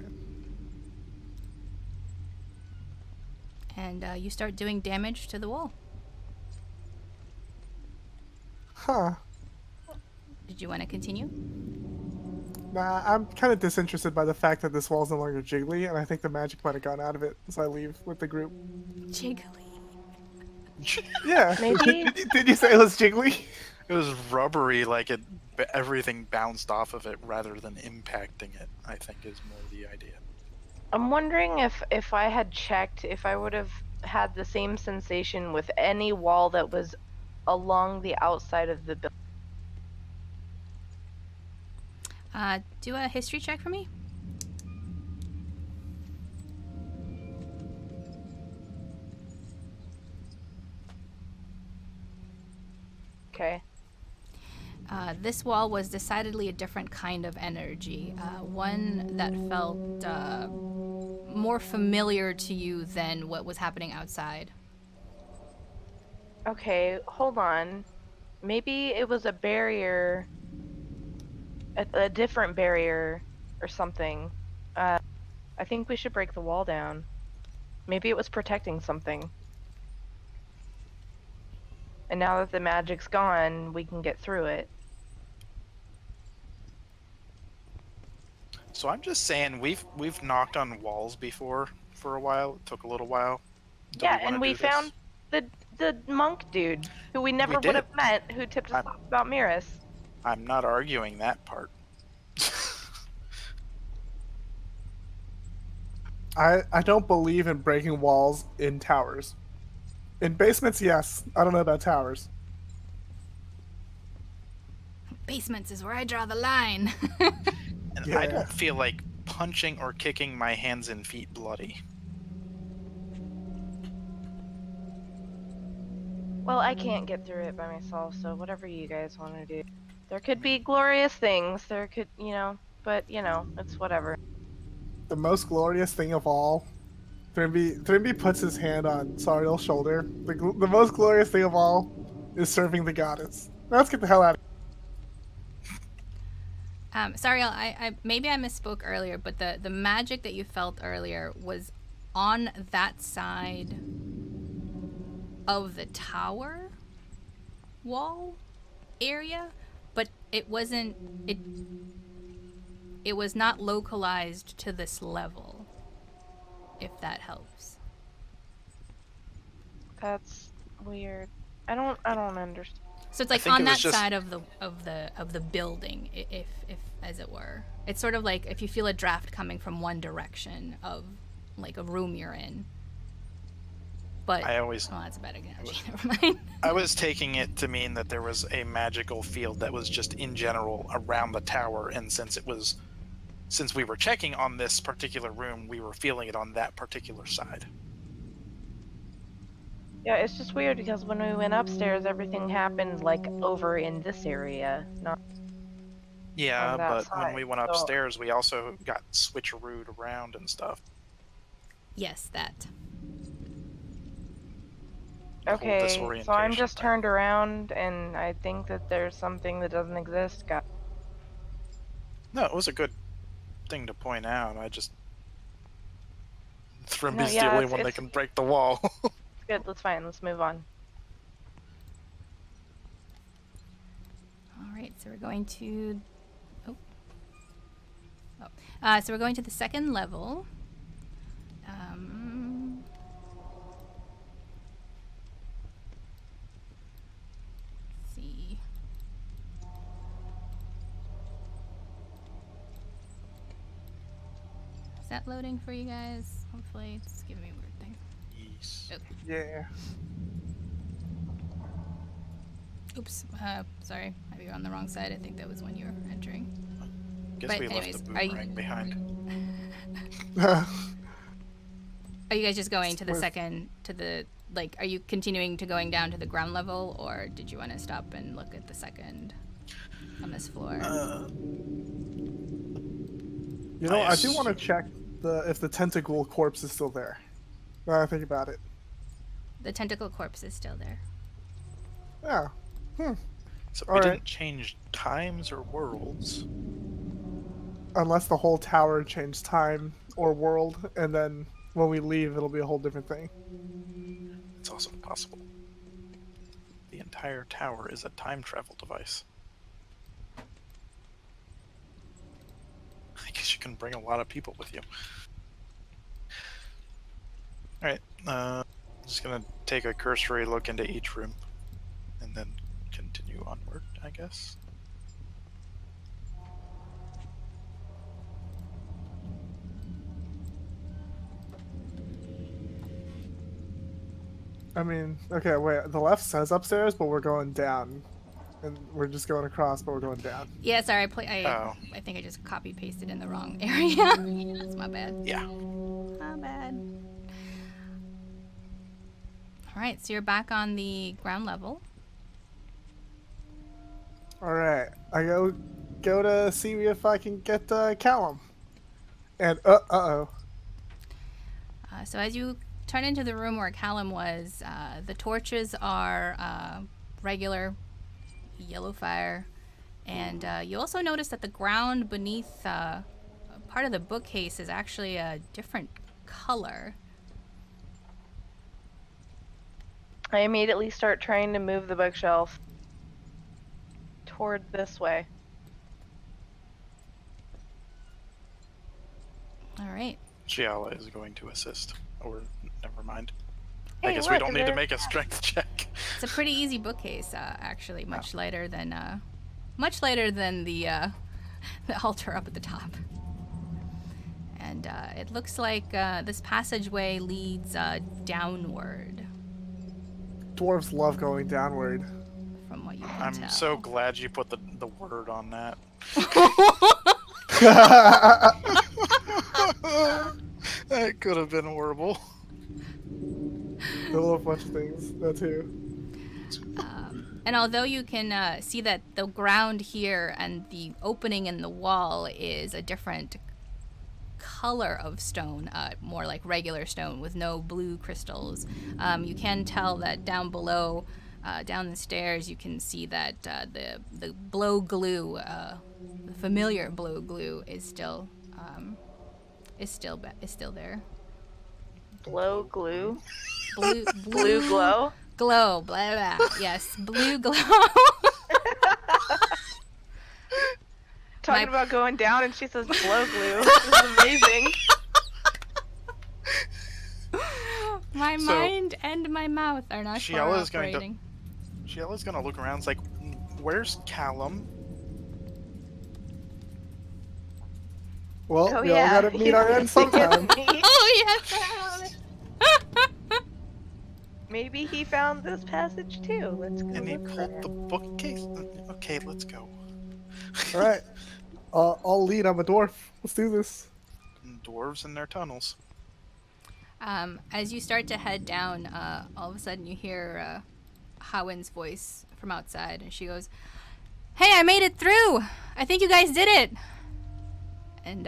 And you start doing damage to the wall. Huh. Did you want to continue? Nah, I'm kind of disinterested by the fact that this wall's no longer jiggly, and I think the magic might have gone out of it, so I leave with the group. Jiggly. Yeah. Maybe- Did you say it was jiggly? It was rubbery, like everything bounced off of it rather than impacting it, I think is more the idea. I'm wondering if I had checked, if I would have had the same sensation with any wall that was along the outside of the building. Do a history check for me. Okay. This wall was decidedly a different kind of energy, one that felt more familiar to you than what was happening outside. Okay, hold on. Maybe it was a barrier, a different barrier or something. I think we should break the wall down. Maybe it was protecting something. And now that the magic's gone, we can get through it. So I'm just saying we've knocked on walls before for a while. It took a little while. Do Yeah, wanna and we do this? found the monk dude who we never would did. have met, who tipped us off about Miras. I'm not arguing that part. I don't believe in breaking walls in towers. In basements, yes. I don't know about towers. Basements is where I draw the line. And Yeah. I don't feel like punching or kicking my hands and feet bloody. Well, I can't get through it by myself, so whatever you guys want to do. There could be glorious things. There could, but it's whatever. The most glorious thing of all, Thrimby puts his hand on Sariel's shoulder. The most glorious thing of all is serving the goddess. Now let's get the hell out of here. Sariel, I maybe I misspoke earlier, but the magic that you felt earlier was on that side of the tower wall area, but it was not localized to this level, if that helps. That's weird. I don't understand. So it's like on that side of the building, if as it were. It's sort of like if you feel a draft coming from one direction of like a room you're in. But that's a bad analogy. Never mind. I was taking it to mean that there was a magical field that was just in general around the tower, and since we were checking on this particular room, we were feeling it on that particular side. Yeah, it's just weird because when we went upstairs, everything happened like over in this area, not. Yeah, but side. when we went upstairs, we also got switcherooed around and stuff. Yes, that. Okay, so I'm just turned around, and I think that there's something that doesn't exist. No, it was a good thing to point out. Thrimby's the only one that can break the wall. Good, that's fine. Let's move on. All right, so we're going to. So we're going to the second level. Let's see. Is that loading for you guys? Hopefully, it's giving me a weird thing. Yes. Okay. Yeah. Oops. Sorry. Maybe you're on the wrong side. I think that was when you were entering. Guess we left the boomerang behind. Are you guys just going to the are you continuing to going down to the ground level, or did you want to stop and look at the second on this floor? I do want to check if the tentacle corpse is still there. Now I think about it. The tentacle corpse is still there. Yeah. So we didn't change times or worlds. Unless the whole tower changed time or world, and then when we leave, it'll be a whole different thing. It's also possible. The entire tower is a time travel device. I guess you can bring a lot of people with you. Alright, just gonna take a cursory look into each room, and then continue onward, I guess. I mean, okay, wait, the left says upstairs, but we're going down. And we're just going across, but we're going down. Yeah, sorry, I think I just copy-pasted in the wrong area. That's my bad. Yeah. My bad. Alright, so you're back on the ground level. Alright, I go to see if I can get Callum. And, So as you turn into the room where Callum was, the torches are regular yellow fire, and you also notice that the ground beneath part of the bookcase is actually a different color. I immediately start trying to move the bookshelf toward this way. All right. Giala is going to assist, or never mind. Hey, I guess we don't need to make a strength check. It's a pretty easy bookcase, actually, much lighter than the altar up at the top. And it looks like this passageway leads downward. Dwarves love going downward. From what you can I'm tell. so glad you put the word on that. That could have been horrible. A little bunch of things, that too. And although you can see that the ground here and the opening in the wall is a different color of stone, more like regular stone with no blue crystals, you can tell that down below, down the stairs, you can see that the blow glue, the familiar blow glue, is still there. Blow glue. Blue Glow. glow, blah blah. Yes, blue glow. Talking My- about going down, and she says blow glue. This is amazing. My So, mind and my mouth are not Shiella's going to- cooperating. Shiella's gonna look around. It's like, where's Callum? Well, Oh we all yeah. gotta meet our end sometime. Oh yes. Maybe he found this passage too. Let's go. And he look pulled for the it. bookcase. Okay, let's go. All right. I'll lead. I'm a dwarf. Let's do this. Dwarves in their tunnels. As you start to head down, all of a sudden you hear Howin's voice from outside, and she goes, "Hey, I made it through! I think you guys did it!" And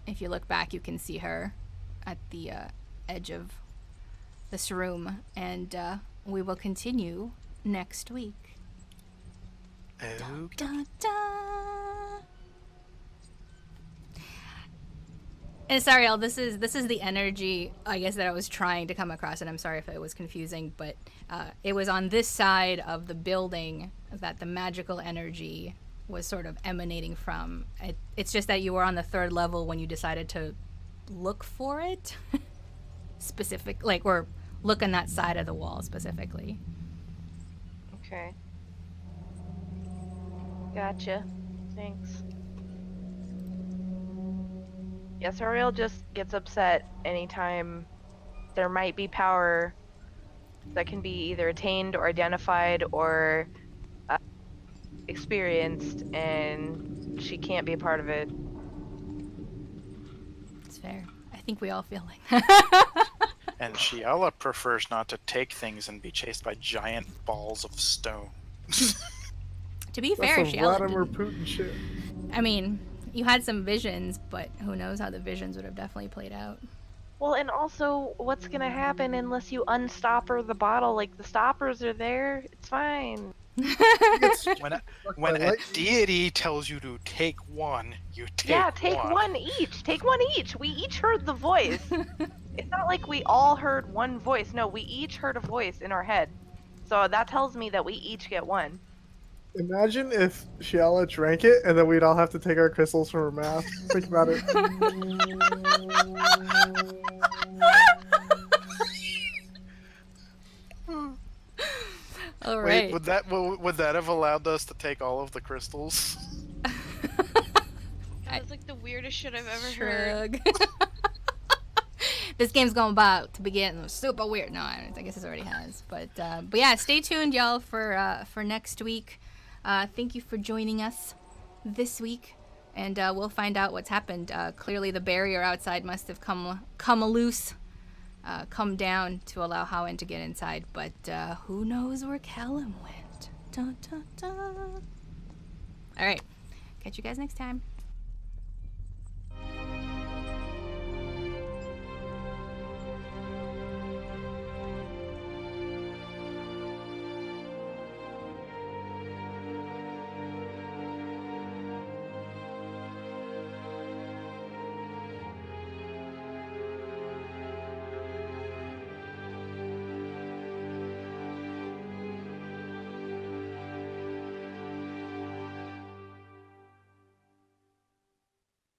if you look back, you can see her at the edge of this room, and we will continue next week. Okay. Da, da. And sorry, all this is the energy, I guess, that I was trying to come across, and I'm sorry if it was confusing, but it was on this side of the building that the magical energy was sort of emanating from. It's just that you were on the 3rd level when you decided to look for it, or look on that side of the wall specifically. Okay. Gotcha. Thanks. Yeah, Sariel just gets upset anytime there might be power that can be either attained or identified or experienced, and she can't be a part of it. It's fair. I think we all feel like that. And Shiella prefers not to take things and be chased by giant balls of stone. To be That's fair, some she Vladimir Putin shit. I mean, you had some visions, but who knows how the visions would have definitely played out. Well, and also, what's gonna happen unless you unstopper the bottle? Like, the stoppers are there. It's fine. When a deity tells you to take one, you take one. Yeah, take one each. Take one each. We each heard the voice. It's not like we all heard one voice. No, we each heard a voice in our head. So that tells me that we each get one. Imagine if Shiella drank it and then we'd all have to take our crystals from her mouth. Think about it. All Wait, right. would that have allowed us to take all of the crystals? That was like the weirdest shit I've ever heard. Shrug. This game's going about to begin super weird. No, I guess it already has. But yeah, stay tuned, y'all, for next week. Thank you for joining us this week, and we'll find out what's happened. Clearly, the barrier outside must have come loose, come down to allow Howin to get inside. But who knows where Callum went? Dun, dun, dun. All right, catch you guys next time.